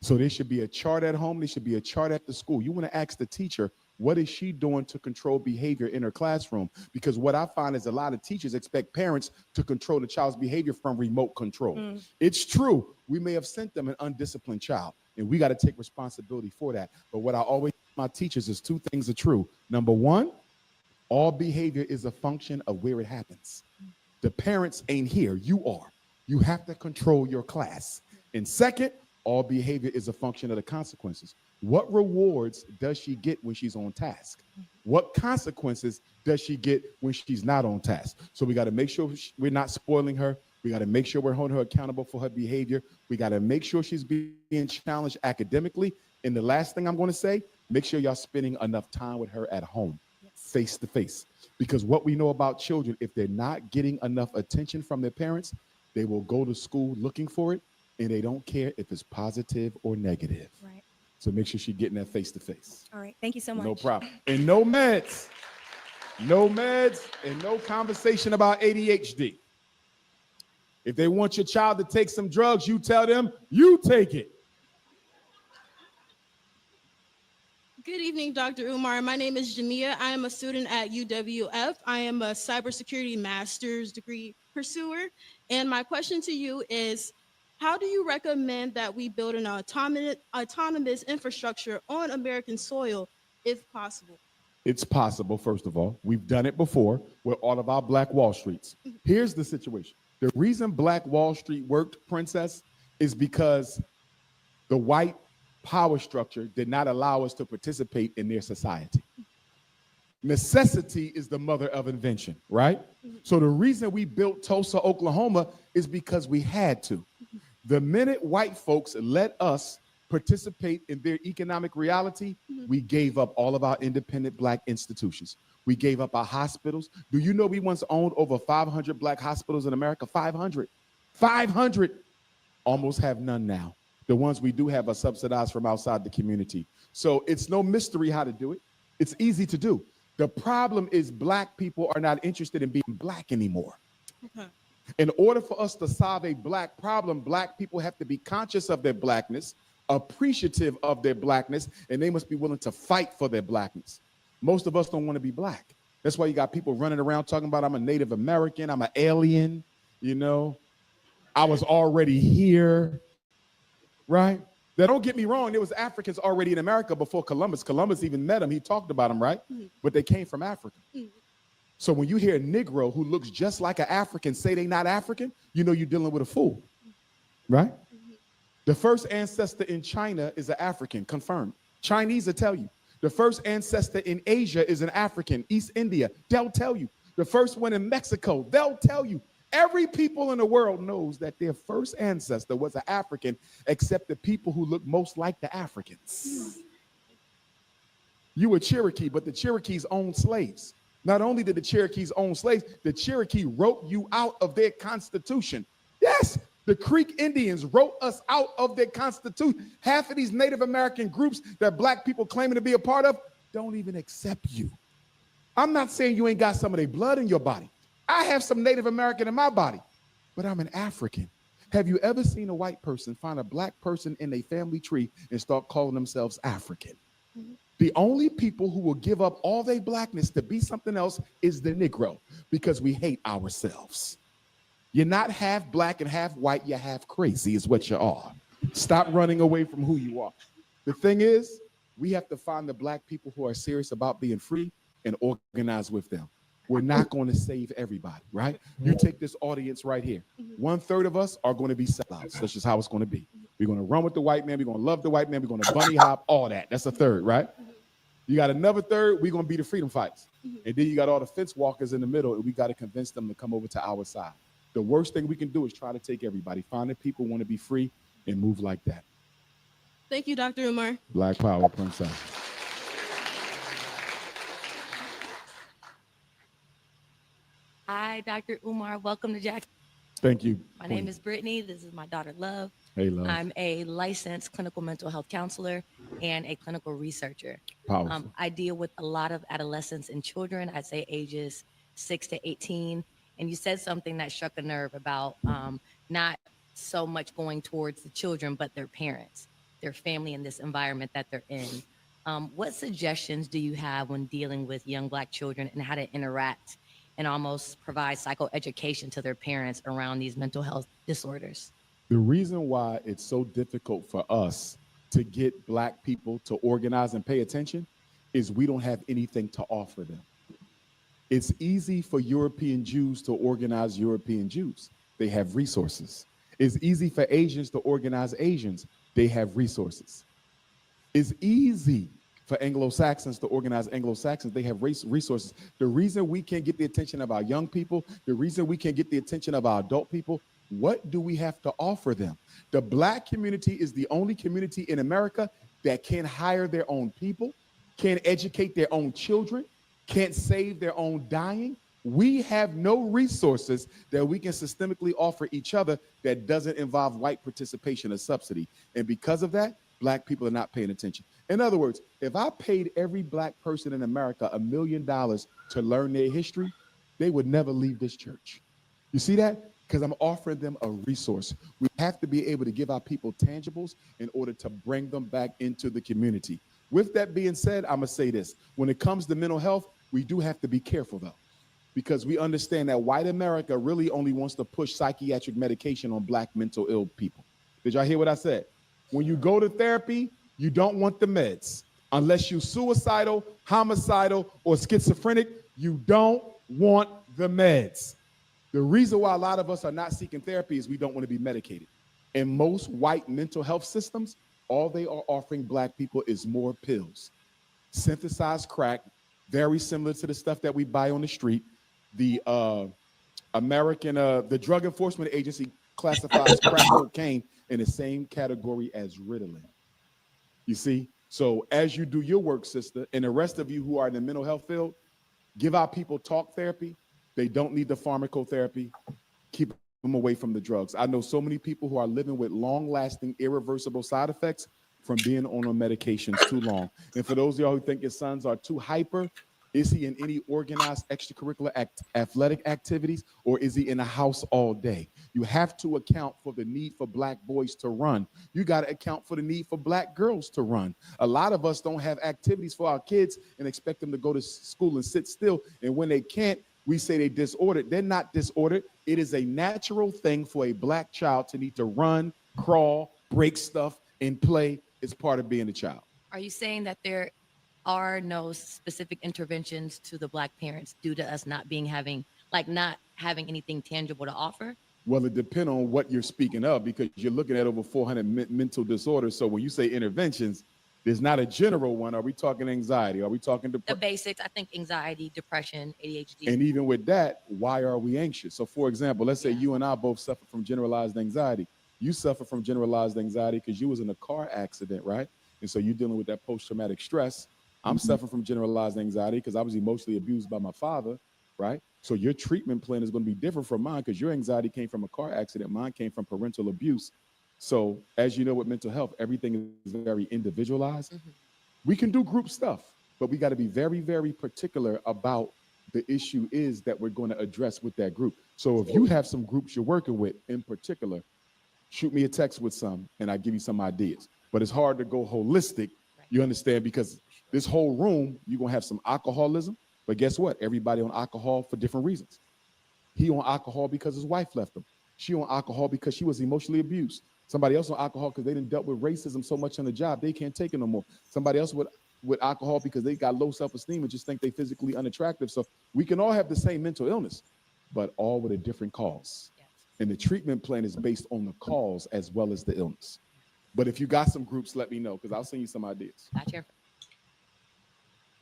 So there should be a chart at home. There should be a chart at the school. You want to ask the teacher, what is she doing to control behavior in her classroom? Because what I find is a lot of teachers expect parents to control the child's behavior from remote control. It's true. We may have sent them an undisciplined child, and we got to take responsibility for that. But what I always tell my teachers is two things are true. Number one, all behavior is a function of where it happens. The parents ain't here. You are. You have to control your class. And second, all behavior is a function of the consequences. What rewards does she get when she's on task? What consequences does she get when she's not on task? So we got to make sure we're not spoiling her. We got to make sure we're holding her accountable for her behavior. We got to make sure she's being challenged academically. And the last thing I'm going to say, make sure y'all spending enough time with her at home, face to face. Because what we know about children, if they're not getting enough attention from their parents, they will go to school looking for it, and they don't care if it's positive or negative. Right. So make sure she's getting that face to face. All right. Thank you so much. No problem. And no meds, and no conversation about ADHD. If they want your child to take some drugs, you tell them, you take it. Good evening, Dr. Umar. My name is Jamia. I am a student at UWF. I am a cybersecurity master's degree pursuer. And my question to you is, how do you recommend that we build an autonomous infrastructure on American soil, if possible? It's possible, first of all. We've done it before with all of our Black Wall Streets. Here's the situation. The reason Black Wall Street worked, Princess, is because the white power structure did not allow us to participate in their society. Necessity is the mother of invention, right? So the reason we built Tulsa, Oklahoma is because we had to. The minute white folks let us participate in their economic reality, we gave up all of our independent Black institutions. We gave up our hospitals. Do you know we once owned over 500 Black hospitals in America? 500. 500. Almost have none now. The ones we do have are subsidized from outside the community. So it's no mystery how to do it. It's easy to do. The problem is Black people are not interested in being Black anymore. Okay. In order for us to solve a Black problem, Black people have to be conscious of their Blackness, appreciative of their Blackness, and they must be willing to fight for their Blackness. Most of us don't want to be Black. That's why you got people running around talking about, I'm a Native American, I'm an alien, you know, I was already here, right? Now, don't get me wrong, there was Africans already in America before Columbus. Columbus even met them, he talked about them, right? But they came from Africa. So when you hear a Negro who looks just like an African say they not African, you know you're dealing with a fool, right? The first ancestor in China is an African, confirmed. Chinese will tell you. The first ancestor in Asia is an African, East India, they'll tell you. The first one in Mexico, they'll tell you. Every people in the world knows that their first ancestor was an African, except the people who look most like the Africans. You were Cherokee, but the Cherokees owned slaves. Not only did the Cherokees own slaves, the Cherokee wrote you out of their constitution. Yes, the Creek Indians wrote us out of their constitution. Half of these Native American groups that Black people claiming to be a part of don't even accept you. I'm not saying you ain't got some of their blood in your body. I have some Native American in my body, but I'm an African. Have you ever seen a white person find a Black person in a family tree and start calling themselves African? The only people who will give up all their Blackness to be something else is the Negro, because we hate ourselves. You're not half Black and half white, you're half crazy is what you are. Stop running away from who you are. The thing is, we have to find the Black people who are serious about being free and organize with them. We're not going to save everybody, right? You take this audience right here. 1/3 of us are going to be sellouts. That's just how it's going to be. We're going to run with the white man. We're going to love the white man. We're going to bunny hop, all that. That's a third, right? You got another third. We're going to be the freedom fighters. And then you got all the fence walkers in the middle, and we got to convince them to come over to our side. The worst thing we can do is try to take everybody. Find the people who want to be free and move like that. Thank you, Dr. Umar. Black power, Princess. Hi, Dr. Umar. Welcome to Jackson. Thank you. My name is Brittany. This is my daughter, Love. Hey, Love. I'm a licensed clinical mental health counselor and a clinical researcher. Powerful. I deal with a lot of adolescents and children, I'd say ages 6 to 18. And you said something that struck a nerve about not so much going towards the children, but their parents, their family in this environment that they're in. What suggestions do you have when dealing with young Black children and how to interact and almost provide psychoeducation to their parents around these mental health disorders? The reason why it's so difficult for us to get Black people to organize and pay attention is we don't have anything to offer them. It's easy for European Jews to organize European Jews. They have resources. It's easy for Asians to organize Asians. They have resources. It's easy for Anglo-Saxons to organize Anglo-Saxons. They have resources. The reason we can't get the attention of our young people, the reason we can't get the attention of our adult people, what do we have to offer them? The Black community is the only community in America that can hire their own people, can educate their own children, can't save their own dying. We have no resources that we can systemically offer each other that doesn't involve white participation or subsidy. And because of that, Black people are not paying attention. In other words, if I paid every Black person in America $1 million to learn their history, they would never leave this church. You see that? Because I'm offering them a resource. We have to be able to give our people tangibles in order to bring them back into the community. With that being said, I'm going to say this. When it comes to mental health, we do have to be careful, though. because we understand that white America really only wants to push psychiatric medication on black mental ill people. Did y'all hear what I said? When you go to therapy, you don't want the meds. Unless you're suicidal, homicidal, or schizophrenic, you don't want the meds. The reason why a lot of us are not seeking therapy is we don't want to be medicated. In most white mental health systems, all they are offering black people is more pills. Synthesized crack, very similar to the stuff that we buy on the street. The the Drug Enforcement Agency classifies crack cocaine in the same category as Ritalin. You see? So as you do your work, sister, and the rest of you who are in the mental health field, give our people talk therapy. They don't need the pharmacotherapy. Keep them away from the drugs. I know so many people who are living with long-lasting, irreversible side effects from being on medications too long. And for those of y'all who think your sons are too hyper, is he in any organized extracurricular athletic activities, or is he in a house all day? You have to account for the need for black boys to run. You got to account for the need for black girls to run. A lot of us don't have activities for our kids and expect them to go to school and sit still. And when they can't, we say they disordered. They're not disordered. It is a natural thing for a black child to need to run, crawl, break stuff, and play. It's part of being a child. Are you saying that there are no specific interventions to the black parents due to us not having anything tangible to offer? Well, it depends on what you're speaking of, because you're looking at over 400 mental disorders. So when you say interventions, there's not a general one. Are we talking anxiety? Are we talking the basics? I think anxiety, depression, ADHD. And even with that, why are we anxious? So for example, let's say you and I both suffer from generalized anxiety. You suffer from generalized anxiety because you was in a car accident, right? And so you're dealing with that post-traumatic stress. I'm suffering from generalized anxiety because I was emotionally abused by my father, right? So your treatment plan is going to be different from mine because your anxiety came from a car accident. Mine came from parental abuse. So as you know, with mental health, everything is very individualized. We can do group stuff, but we got to be very, very particular about the issue is that we're going to address with that group. So if you have some groups you're working with in particular, shoot me a text with some and I give you some ideas. But it's hard to go holistic, you understand, because this whole room, you're going to have some alcoholism. But guess what? Everybody on alcohol for different reasons. He on alcohol because his wife left him. She on alcohol because she was emotionally abused. Somebody else on alcohol because they didn't dealt with racism so much on the job, they can't take it no more. Somebody else with alcohol because they got low self-esteem and just think they physically unattractive. So we can all have the same mental illness, but all with a different cause. And the treatment plan is based on the cause as well as the illness. But if you got some groups, let me know, because I'll send you some ideas. Gotcha.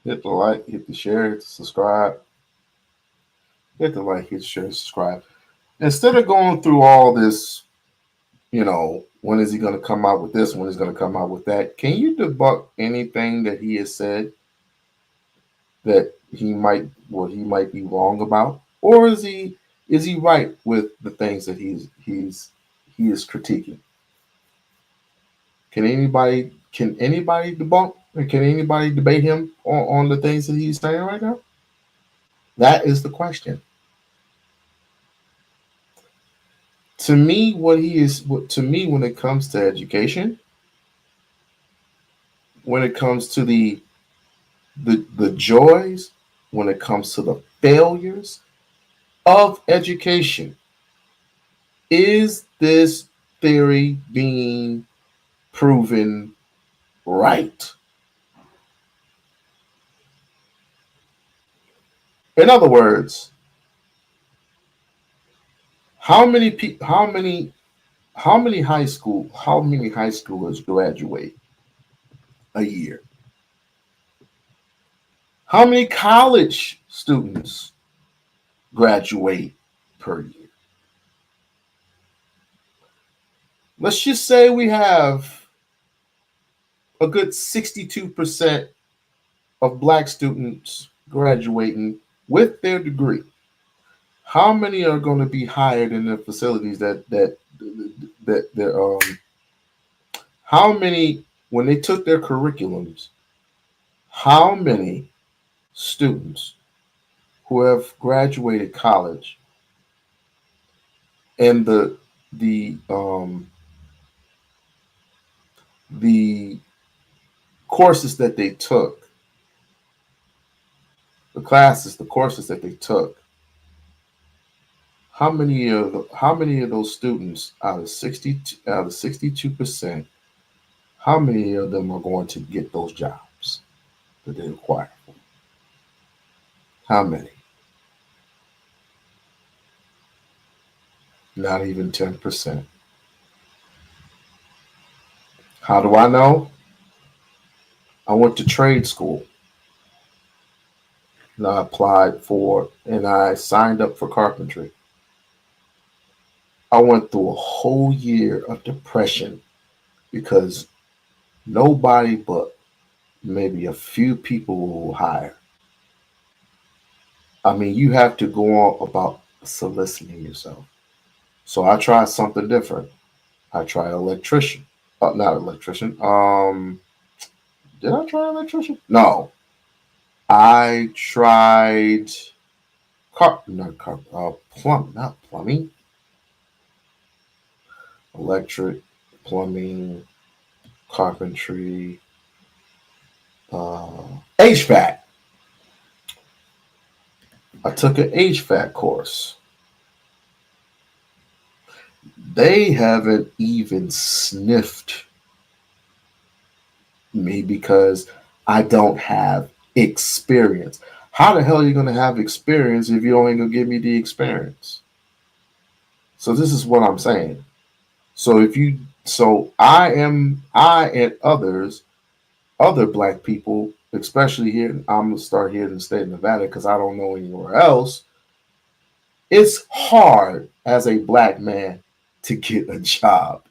Hit the like, hit the share, hit the subscribe. Hit the like, hit the share, subscribe. Instead of going through all this, when is he going to come out with this? When is he going to come out with that? Can you debunk anything that he has said that he might be wrong about, or is he right with the things that he is critiquing? Can anybody debunk, or can anybody debate him on the things that he's saying right now? That is the question. To me, when it comes to education, when it comes to the joys, when it comes to the failures of education, is this theory being proven right? In other words, how many high schoolers graduate a year? How many college students graduate per year? Let's just say we have a good 62% of black students graduating with their degree. How many are going to be hired in the facilities that how many, when they took their curriculums, how many students who have graduated college and the courses that they took, the courses that they took how many of those students out of 62%, how many of them are going to get those jobs that they require? How many? Not even 10%. How do I know? I went to trade school and I applied for and I signed up for carpentry. I went through a whole year of depression because nobody but maybe a few people will hire. I mean, you have to go on about soliciting yourself. So I tried something different. I tried electrician. Not electrician. Did I try electrician? No. I tried not plumbing, electric, plumbing, carpentry, HVAC. I took an HVAC course. They haven't even sniffed me because I don't have experience. How the hell are you going to have experience if you don't going to give me the experience? So this is what I'm saying. I and other black people, especially here, I'm gonna start here in the state of Nevada because I don't know anywhere else. It's hard as a black man to get a job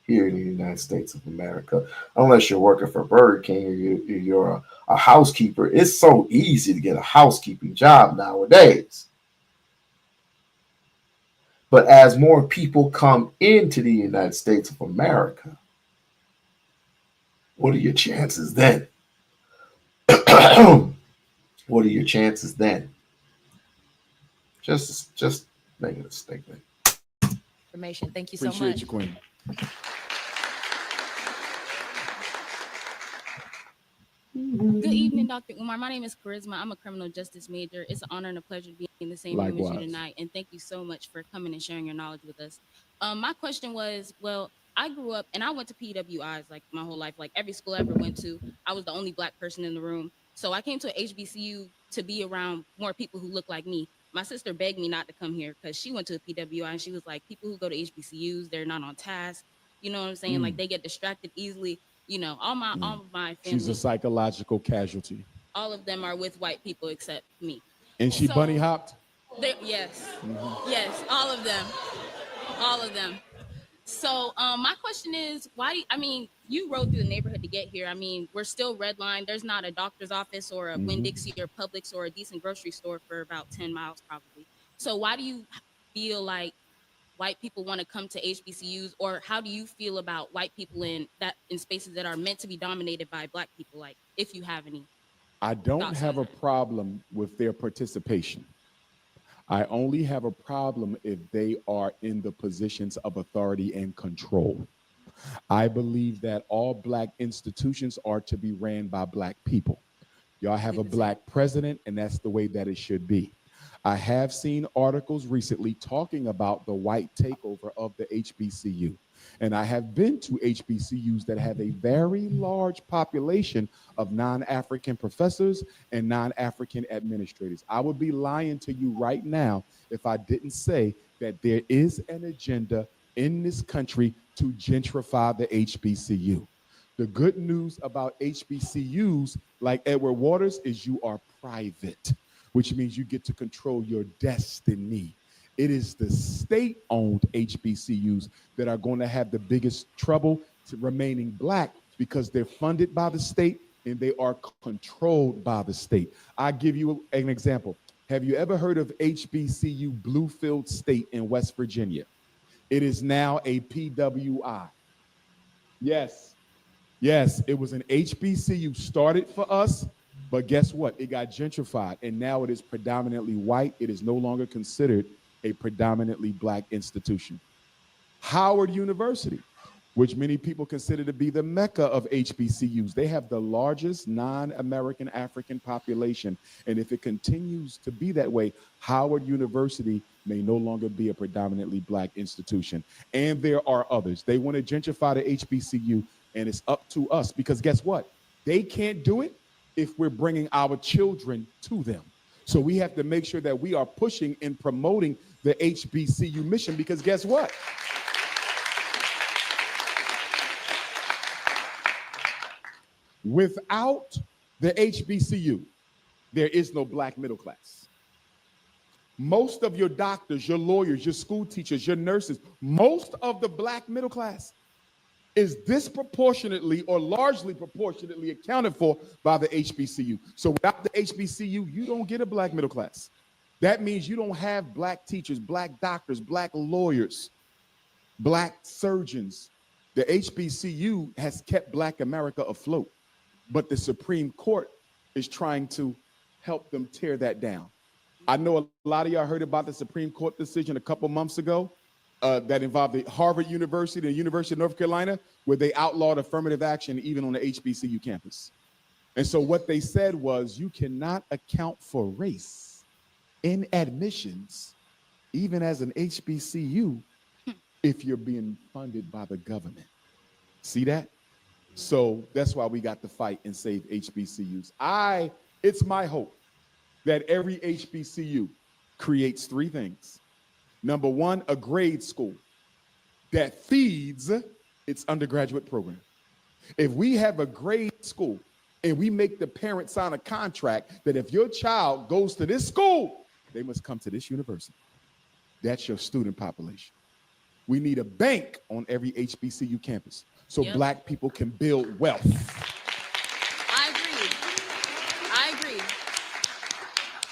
here in the United States of America, unless you're working for Burger King or you're a housekeeper. It's so easy to get a housekeeping job nowadays. But as more people come into the United States of America, what are your chances then? What are your chances then? Just making a statement. Information. Thank you so much. Appreciate you, Queen. Good evening, Dr. Umar. My name is Charisma. I'm a criminal justice major. It's an honor and a pleasure to be in the same room as you tonight. And thank you so much for coming and sharing your knowledge with us. My question was, well, I grew up and I went to PWIs like my whole life, like every school I ever went to. I was the only Black person in the room. So I came to a HBCU to be around more people who look like me. My sister begged me not to come here because she went to a PWI and she was like, people who go to HBCUs, they're not on task. You know what I'm saying? Like they get distracted easily. You know, all my family. She's a psychological casualty. All of them are with white people except me. And she bunny hopped? Yes. Yes, all of them. All of them. So my question is, why, I mean, you rode through the neighborhood to get here. I mean, we're still redlined. There's not a doctor's office or a Winn-Dixie or Publix or a decent grocery store for about 10 miles probably. So why do you feel like white people want to come to HBCUs, or how do you feel about white people in spaces that are meant to be dominated by Black people? Like, if you have any. I don't have a problem with their participation. I only have a problem if they are in the positions of authority and control. I believe that all Black institutions are to be ran by Black people. Y'all have a Black president, and that's the way that it should be. I have seen articles recently talking about the white takeover of the HBCU. And I have been to HBCUs that have a very large population of non-African professors and non-African administrators. I would be lying to you right now if I didn't say that there is an agenda in this country to gentrify the HBCU. The good news about HBCUs, like Edward Waters, is you are private, which means you get to control your destiny. It is the state-owned HBCUs that are going to have the biggest trouble to remaining Black because they're funded by the state and they are controlled by the state. I give you an example. Have you ever heard of HBCU Bluefield State in West Virginia? It is now a PWI. Yes, it was an HBCU started for us, but guess what? It got gentrified, and now it is predominantly white. It is no longer considered a predominantly Black institution. Howard University. which many people consider to be the mecca of HBCUs. They have the largest non-American African population. And if it continues to be that way, Howard University may no longer be a predominantly black institution. And there are others. They want to gentrify the HBCU, and it's up to us, because guess what? They can't do it if we're bringing our children to them. So we have to make sure that we are pushing and promoting the HBCU mission, because guess what? Without the HBCU, there is no black middle class. Most of your doctors, your lawyers, your school teachers, your nurses, most of the black middle class is disproportionately or largely proportionately accounted for by the HBCU. So without the HBCU, you don't get a black middle class. That means you don't have black teachers, black doctors, black lawyers, black surgeons. The HBCU has kept black America afloat, but the Supreme Court is trying to help them tear that down. I know a lot of y'all heard about the Supreme Court decision a couple months ago that involved the Harvard University, the University of North Carolina, where they outlawed affirmative action even on the HBCU campus. And so what they said was, you cannot account for race in admissions, even as an HBCU, if you're being funded by the government. See that? So that's why we got to fight and save HBCUs. It's my hope that every HBCU creates three things. Number one, a grade school that feeds its undergraduate program. If we have a grade school and we make the parent sign a contract that if your child goes to this school, they must come to this university. That's your student population. We need a bank on every HBCU campus so black people can build wealth. I agree.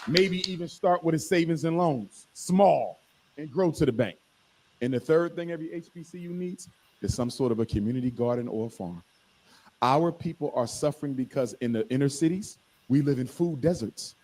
Maybe even start with a savings and loans, small, and grow to the bank. And the third thing every HBCU needs is some sort of a community garden or a farm. Our people are suffering because in the inner cities, we live in food deserts.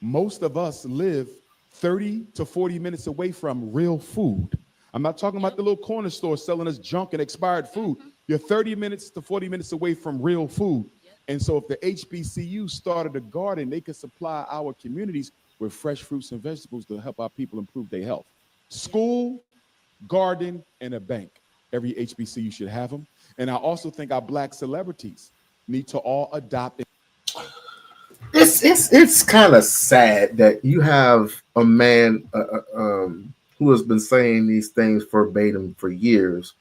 Most of us live 30 to 40 minutes away from real food. I'm not talking about the little corner store selling us junk and expired food. You're 30 minutes to 40 minutes away from real food. And so if the HBCU started a garden, they could supply our communities with fresh fruits and vegetables to help our people improve their health. School, garden, and a bank. Every HBCU should have them. And I also think our black celebrities need to all adopt it. It's kind of sad that you have a man who has been saying these things verbatim for years,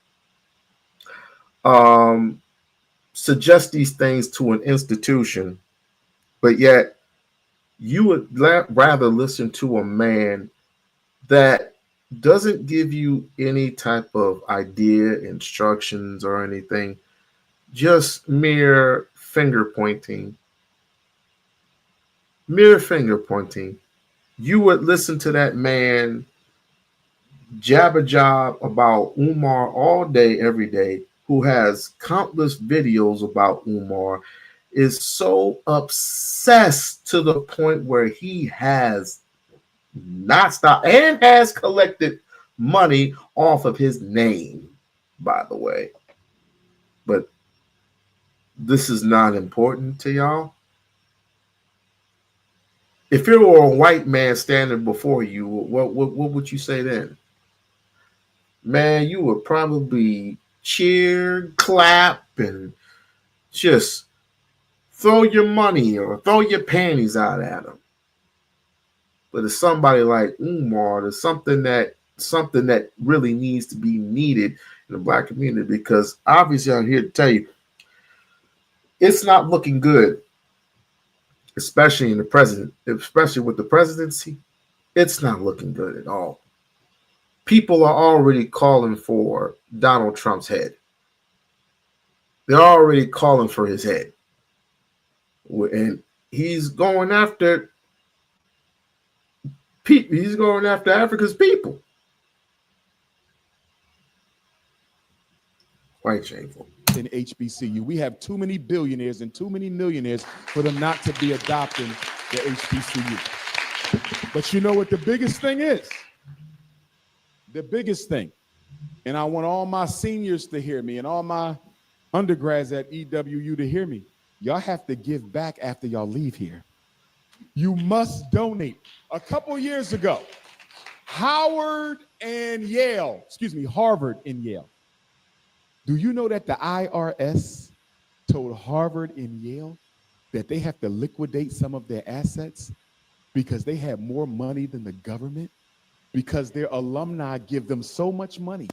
suggest these things to an institution, but yet you would rather listen to a man that doesn't give you any type of idea, instructions, or anything, just mere finger pointing. You would listen to that man jabber job about Umar all day, every day, who has countless videos about Umar, is so obsessed to the point where he has not stopped and has collected money off of his name, by the way. But this is not important to y'all. If you were a white man standing before you, what would you say then? Man, you would probably cheer, clap, and just throw your money or throw your panties out at him. But it's somebody like Umar, there's something that really needs to be needed in the black community, because obviously I'm here to tell you, it's not looking good, especially with the presidency. It's not looking good at all. People are already calling for Donald Trump's head. They're already calling for his head. And he's going after people. He's going after Africa's people. Quite shameful. In HBCU, we have too many billionaires and too many millionaires for them not to be adopting the HBCU. But you know what the biggest thing is? The biggest thing And I want all my seniors to hear me and all my undergrads at EWU to hear me. Y'all have to give back after y'all leave here. You must donate. A couple years ago, Harvard and Yale. Do you know that the IRS told Harvard and Yale that they have to liquidate some of their assets because they have more money than the government? Because their alumni give them so much money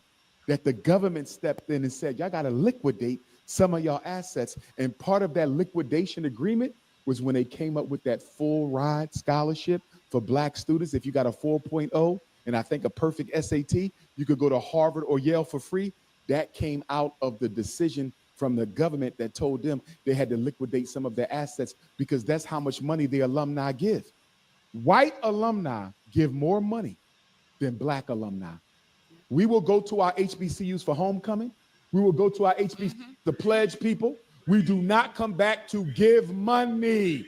that the government stepped in and said, y'all got to liquidate some of y'all assets. And part of that liquidation agreement was when they came up with that full ride scholarship for Black students. If you got a 4.0 and I think a perfect SAT, you could go to Harvard or Yale for free. That came out of the decision from the government that told them they had to liquidate some of their assets because that's how much money the alumni give. White alumni give more money than Black alumni. We will go to our HBCUs for homecoming. We will go to our HBCUs to pledge people. We do not come back to give money.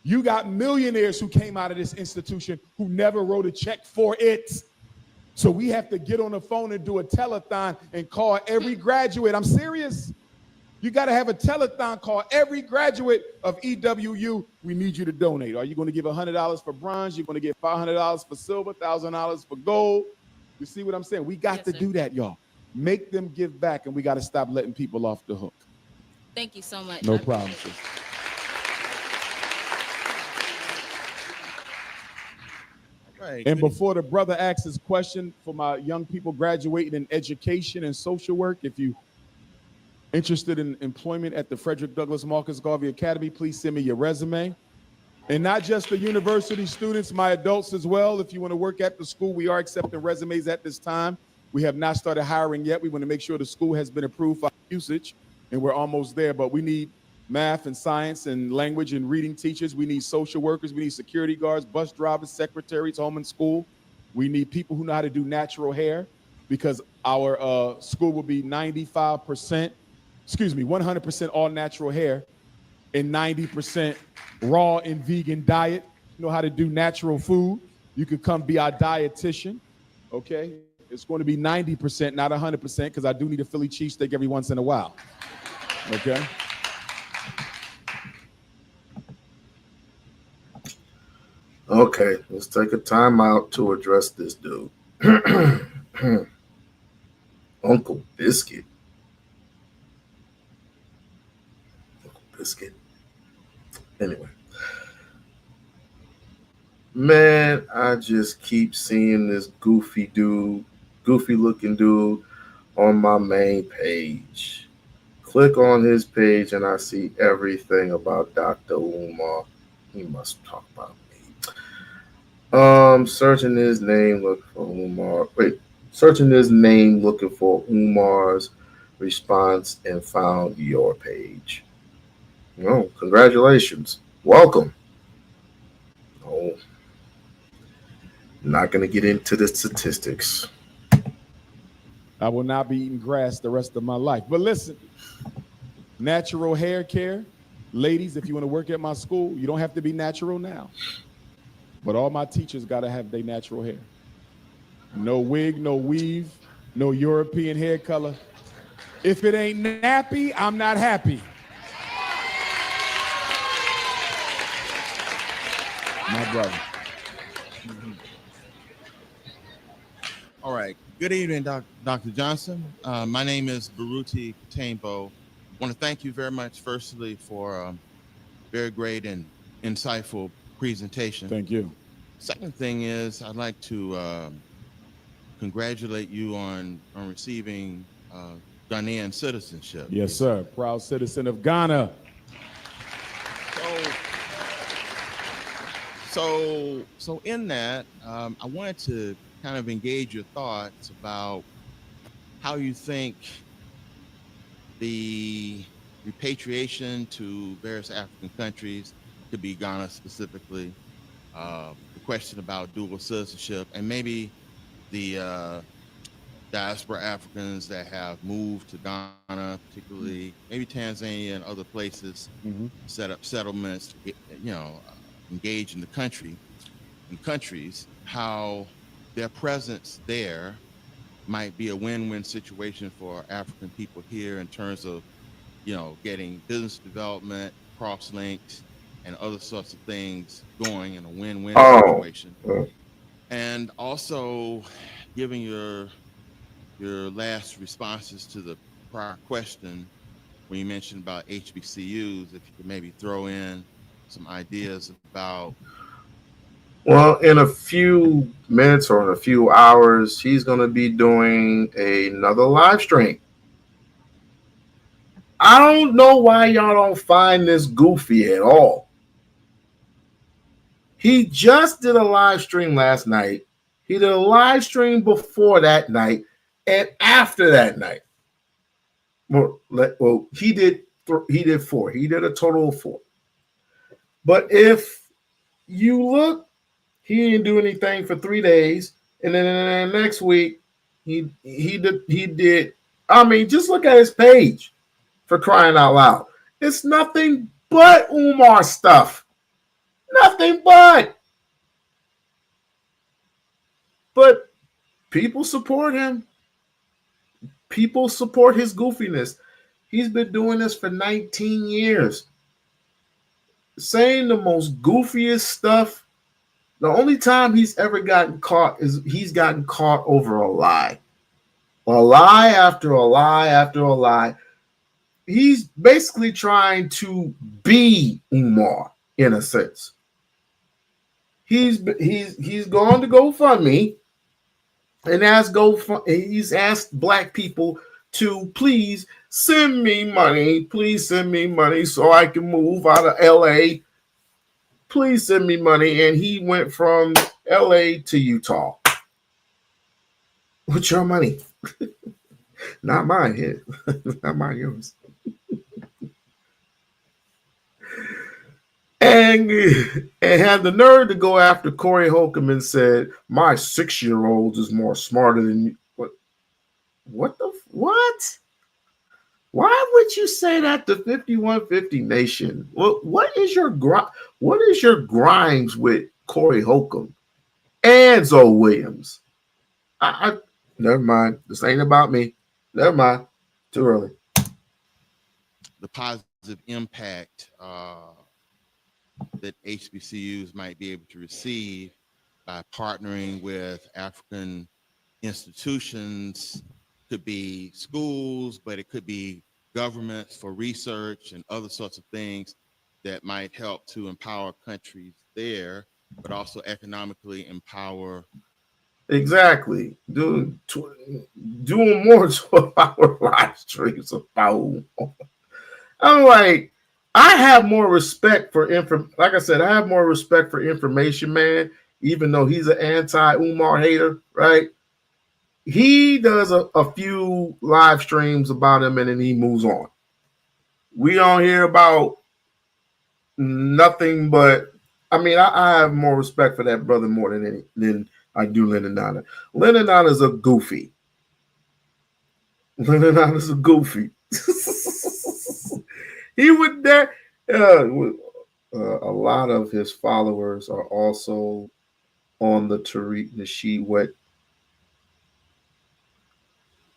You got millionaires who came out of this institution who never wrote a check for it. So we have to get on the phone and do a telethon and call every graduate. I'm serious. You got to have a telethon, call every graduate of EWU. We need you to donate. Are you going to give $100 for bronze? You're going to get $500 for silver, $1,000 for gold. You see what I'm saying? We got to do that, y'all. Make them give back, and we got to stop letting people off the hook. Thank you so much. No problem. Right. And before the brother asks his question, for my young people graduating in education and social work, if you interested in employment at the Frederick Douglass Marcus Garvey Academy, please send me your resume. And not just the university students, my adults as well. If you want to work at the school, we are accepting resumes at this time. We have not started hiring yet. We want to make sure the school has been approved for usage, and we're almost there. But we need math and science and language and reading teachers. We need social workers. We need security guards, bus drivers, secretaries, home and school. We need people who know how to do natural hair, because our school will be 100% all natural hair and 90% raw and vegan diet. You know how to do natural food. You could come be our dietitian, okay? It's going to be 90%, not 100%, because I do need a Philly cheesesteak every once in a while, okay? Okay, let's take a time out to address this dude. Uncle Biscuit. Anyway, man, I just keep seeing this goofy looking dude on my main page. Click on his page and I see everything about Dr. Umar. He must talk about me. Searching his name looking for Umar. Searching his name looking for Umar's response and found your page. Oh, congratulations. Welcome. Oh, not going to get into the statistics. I will not be eating grass the rest of my life. But listen, natural hair care. Ladies, if you want to work at my school, you don't have to be natural now. But all my teachers got to have their natural hair. No wig, no weave, no European hair color. If it ain't nappy, I'm not happy. My brother. All right. Good evening, Dr. Johnson. My name is Baruti Katambo. I want to thank you very much, firstly, for a very great and insightful presentation. Thank you. Second thing is, I'd like to congratulate you on receiving Ghanaian citizenship. Yes, sir. Proud citizen of Ghana. So in that, I wanted to kind of engage your thoughts about how you think the repatriation to various African countries, could be Ghana specifically, the question about dual citizenship, and maybe the diaspora Africans that have moved to Ghana, particularly maybe Tanzania and other places, set up settlements, engage in countries, how their presence there might be a win-win situation for African people here in terms of, getting business development, cross links, and other sorts of things going in a win-win situation. And also giving your last responses to the prior question when you mentioned about HBCUs, if you could maybe throw in some ideas about. Well, in a few minutes or in a few hours, he's going to be doing another live stream. I don't know why y'all don't find this goofy at all. He just did a live stream last night. He did a live stream before that night and after that night. Well, he did 4. He did a total of 4. But if you look, he didn't do anything for 3 days, and then next week he did. I mean, just look at his page, for crying out loud. It's nothing but Umar stuff. Nothing but. But people support him. People support his goofiness. He's been doing this for 19 years. Saying the most goofiest stuff. The only time he's ever gotten caught is he's gotten caught over a lie. A lie after a lie after a lie. He's basically trying to be Umar in a sense. He's gone to GoFundMe and he's asked black people to please send me money. Please send me money so I can move out of LA. Please send me money. And he went from LA to Utah. What's your money? Not mine here. Not mine, yours. And had the nerve to go after Corey Holcomb and said, my 6-year-old is more smarter than you. What? Why would you say that to 5150 Nation? What is your grimes with Corey Holcomb and Zoe Williams? I never mind. This ain't about me. Never mind. Too early. The positive impact that HBCUs might be able to receive by partnering with African institutions. Could be schools, but it could be governments for research and other sorts of things that might help to empower countries there, but also economically empower. Exactly. Doing more 12-hour live streams about. I'm like, I have more respect for like I said, I have more respect for Information Man, even though he's an anti-Umar hater, right? He does a few live streams about him and then he moves on. We don't hear about nothing but, I mean, I have more respect for that brother more than I do Lennon Nana. Lennon Nana is a goofy. Lennon Nana is a goofy. He would that. A lot of his followers are also on the Tariq Nasheed wet.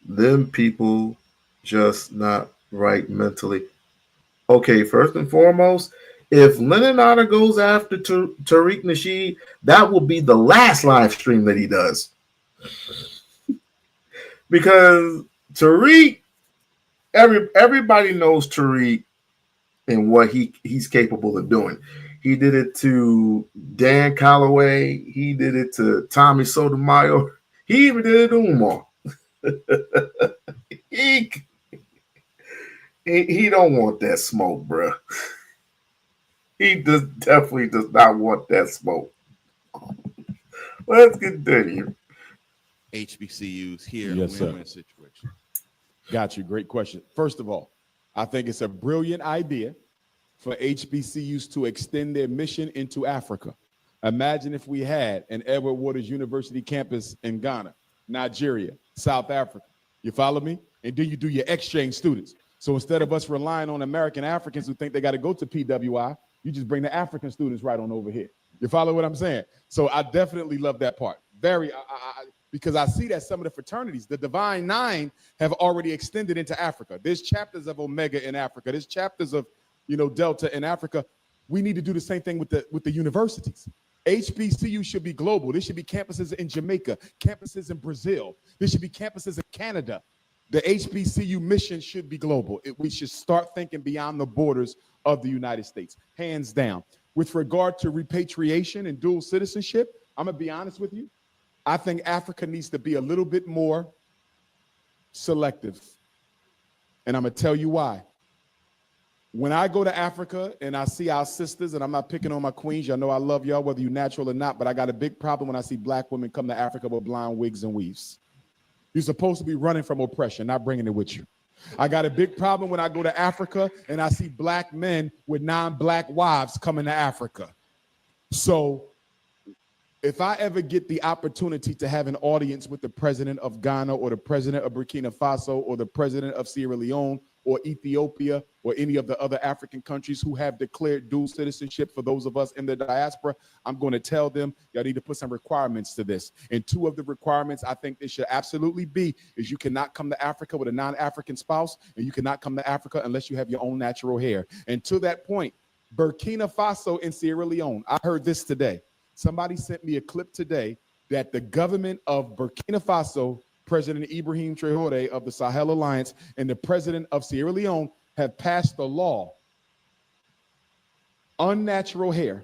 Them people just not right mentally. Okay, first and foremost, if Lennon Otter goes after Tariq Nasheed, that will be the last live stream that he does. Because Tariq, everybody knows Tariq and what he's capable of doing. He did it to Dan Calloway. He did it to Tommy Sotomayor. He even did it to Umar. He don't want that smoke, bro. He definitely does not want that smoke. Let's continue. HBCUs here yes, in a win-win situation. Got you. Great question. First of all, I think it's a brilliant idea for HBCUs to extend their mission into Africa. Imagine if we had an Edward Waters University campus in Ghana, Nigeria, South Africa. You follow me? And then you do your exchange students. So instead of us relying on American Africans who think they got to go to PWI, you just bring the African students right on over here. You follow what I'm saying? So I definitely love that part. because I see that some of the fraternities, the Divine Nine, have already extended into Africa. There's chapters of Omega in Africa. There's chapters of, Delta in Africa. We need to do the same thing with the universities. HBCU should be global. There should be campuses in Jamaica, campuses in Brazil. There should be campuses in Canada. The HBCU mission should be global. We should start thinking beyond the borders of the United States, hands down. With regard to repatriation and dual citizenship, I'm going to be honest with you. I think Africa needs to be a little bit more selective. And I'm going to tell you why. When I go to Africa and I see our sisters, and I'm not picking on my queens, y'all know I love y'all, whether you're natural or not, but I got a big problem when I see black women come to Africa with blonde wigs and weaves. You're supposed to be running from oppression, not bringing it with you. I got a big problem when I go to Africa and I see black men with non-black wives coming to Africa. So if I ever get the opportunity to have an audience with the president of Ghana or the president of Burkina Faso or the president of Sierra Leone or Ethiopia or any of the other African countries who have declared dual citizenship for those of us in the diaspora, I'm going to tell them y'all need to put some requirements to this. And two of the requirements I think there should absolutely be is you cannot come to Africa with a non-African spouse, and you cannot come to Africa unless you have your own natural hair. And to that point, Burkina Faso and Sierra Leone, I heard this today. Somebody sent me a clip today that the government of Burkina Faso, President Ibrahim Traoré of the Sahel Alliance, and the president of Sierra Leone have passed a law. Unnatural hair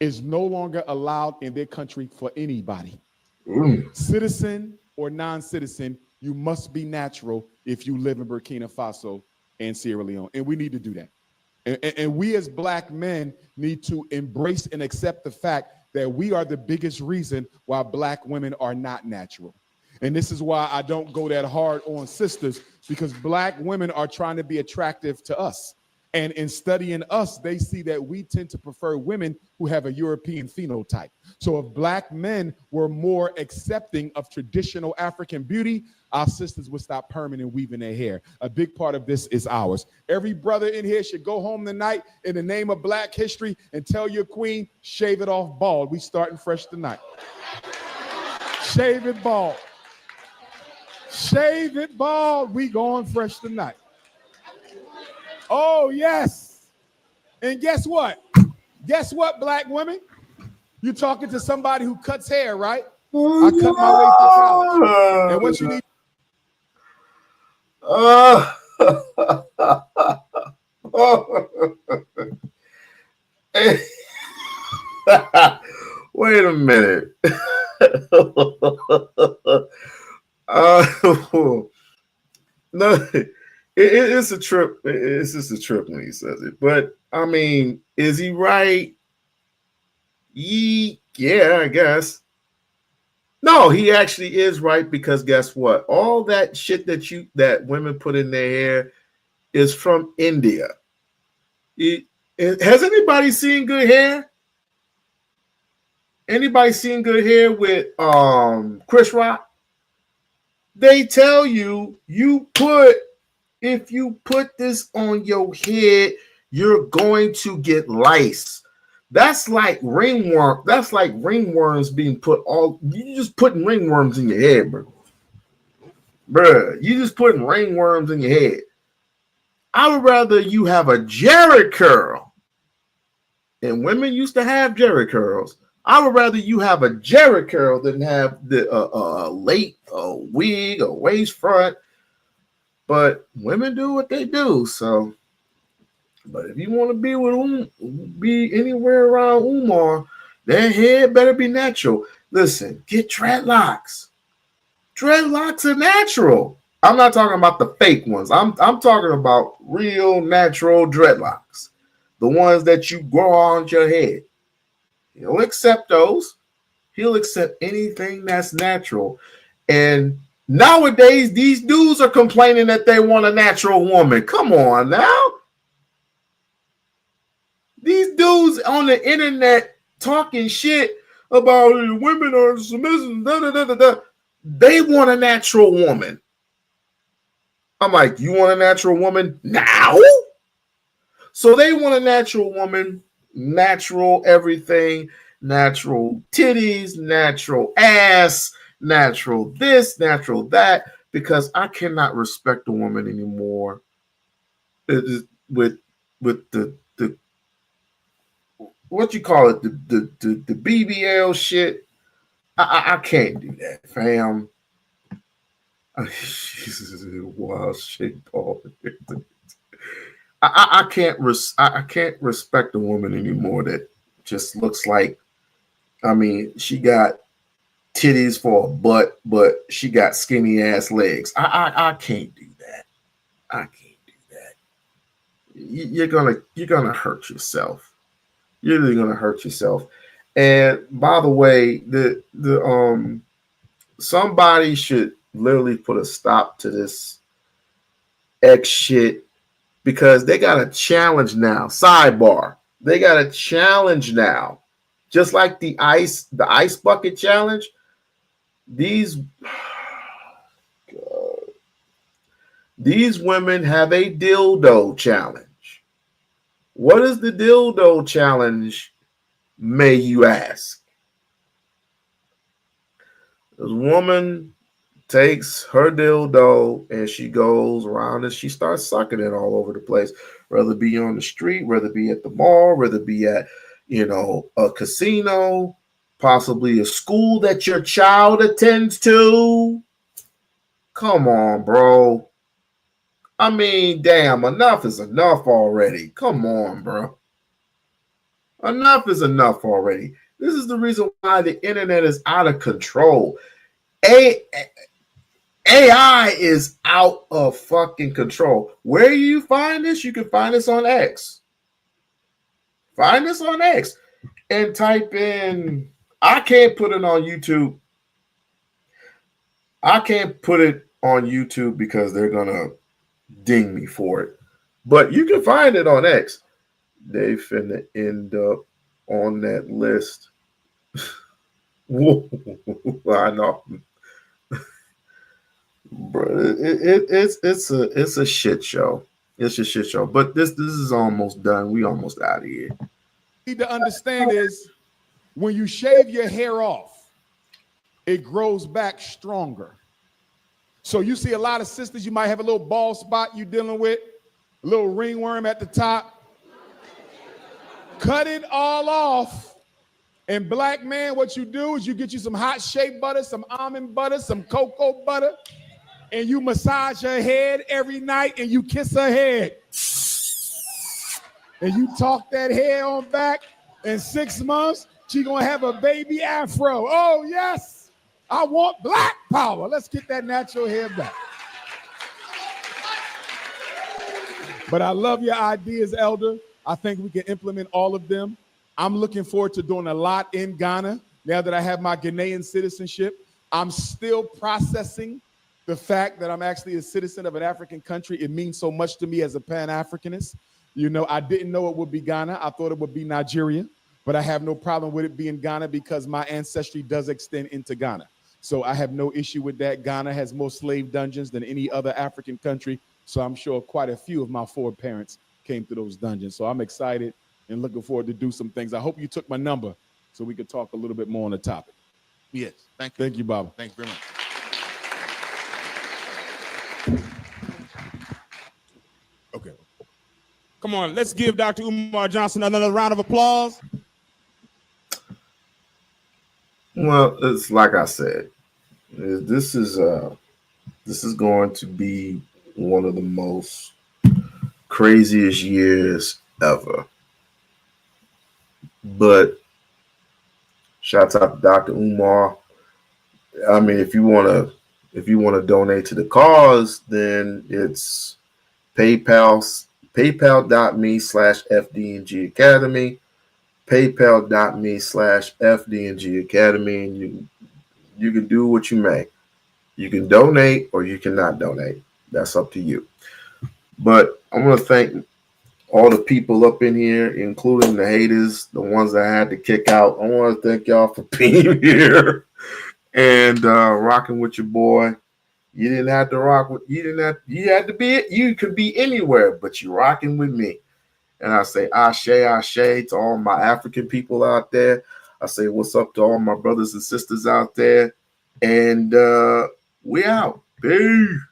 is no longer allowed in their country for anybody. Citizen or non-citizen, you must be natural if you live in Burkina Faso and Sierra Leone. And we need to do that. And we as black men need to embrace and accept the fact that we are the biggest reason why black women are not natural. And this is why I don't go that hard on sisters, because black women are trying to be attractive to us. And in studying us, they see that we tend to prefer women who have a European phenotype. So if black men were more accepting of traditional African beauty, our sisters would stop perming and weaving their hair. A big part of this is ours. Every brother in here should go home tonight in the name of Black history and tell your queen, shave it off bald. We starting fresh tonight. Shave it bald. Shave it bald. We going fresh tonight. Oh, yes. And guess what? Guess what, black women? You're talking to somebody who cuts hair, right? I cut my way through college. And what you need? Wait a minute. No, it's a trip. It's just a trip when he says it. But I mean, is he right? Yeah, I guess. No, he actually is right, because guess what? All that shit that women put in their hair is from India. Has anybody seen good hair? Anybody seen good hair with Chris Rock? They tell you if you put this on your head, you're going to get lice. That's like ringworm. That's like ringworms being put all. You just putting ringworms in your head, bro. Bruh, you just putting ringworms in your head. I would rather you have a Jerry curl. And women used to have Jerry curls. I would rather you have a Jerry curl than have the late wig or waist front. But women do what they do. So, but if you want to be with be anywhere around Umar, their head better be natural. Listen, get dreadlocks. Dreadlocks are natural. I'm not talking about the fake ones. I'm talking about real natural dreadlocks. The ones that you grow on your head. He'll accept those. He'll accept anything that's natural. And nowadays, these dudes are complaining that they want a natural woman. Come on now. These dudes on the internet talking shit about women are submissive. They want a natural woman. I'm like, you want a natural woman now? So they want a natural woman, natural everything, natural titties, natural ass, natural this, natural that, because I cannot respect a woman anymore. It is with the what you call it, the BBL shit. I can't do that, fam. Wild shit, Paul. I can't I can't respect a woman anymore that just looks like. I mean, she got titties for a butt, but she got skinny ass legs. I can't do that. I can't do that. You're gonna hurt yourself. You're really gonna hurt yourself. And by the way, the somebody should literally put a stop to this X shit because they got a challenge now. Sidebar. They got a challenge now. Just like the ice bucket challenge. These women have a dildo challenge. What is the dildo challenge, may you ask? This woman takes her dildo and she goes around and she starts sucking it all over the place, whether it be on the street, whether it be at the mall, whether it be at, a casino, possibly a school that your child attends to. Come on, bro. I mean, damn, enough is enough already. Come on, bro. Enough is enough already. This is the reason why the internet is out of control. AI is out of fucking control. Where you find this? You can find this on X. Find this on X and type in. I can't put it on YouTube. I can't put it on YouTube because they're gonna ding me for it. But you can find it on X. They finna end up on that list. Whoa, I know. Bro, it's a shit show. It's a shit show. But this is almost done. We almost out of here. Need to understand is when you shave your hair off, it grows back stronger. So you see a lot of sisters, you might have a little bald spot you're dealing with, a little ringworm at the top. Cut it all off. And black man, what you do is you get you some hot shea butter, some almond butter, some cocoa butter, and you massage her head every night and you kiss her head. And you talk that hair on back. In 6 months, she gonna have a baby afro. Oh, yes. I want black power. Let's get that natural hair back. But I love your ideas, Elder. I think we can implement all of them. I'm looking forward to doing a lot in Ghana now that I have my Ghanaian citizenship. I'm still processing the fact that I'm actually a citizen of an African country. It means so much to me as a Pan-Africanist. I didn't know it would be Ghana. I thought it would be Nigeria, but I have no problem with it being Ghana because my ancestry does extend into Ghana. So I have no issue with that. Ghana has more slave dungeons than any other African country. So I'm sure quite a few of my foreparents came to those dungeons. So I'm excited and looking forward to do some things. I hope you took my number so we could talk a little bit more on the topic. Yes, thank you. Thank you, Baba. Thank you very much. Okay. Come on, let's give Dr. Umar Johnson another round of applause. Well, it's like I said, this is going to be one of the most craziest years ever. But shout out to Dr. Umar. I mean, if you want to donate to the cause, then it's paypal.me/FDNG Academy, paypal.me/FDNG Academy, and you can do what you may. You can donate or you cannot donate. That's up to you. But I want to thank all the people up in here, including the haters, the ones that I had to kick out. I want to thank y'all for being here and rocking with your boy. You didn't have to rock with, you had to be, you could be anywhere, but you're rocking with me. And I say ashe, ashe to all my African people out there. I say what's up to all my brothers and sisters out there. And we out. Peace.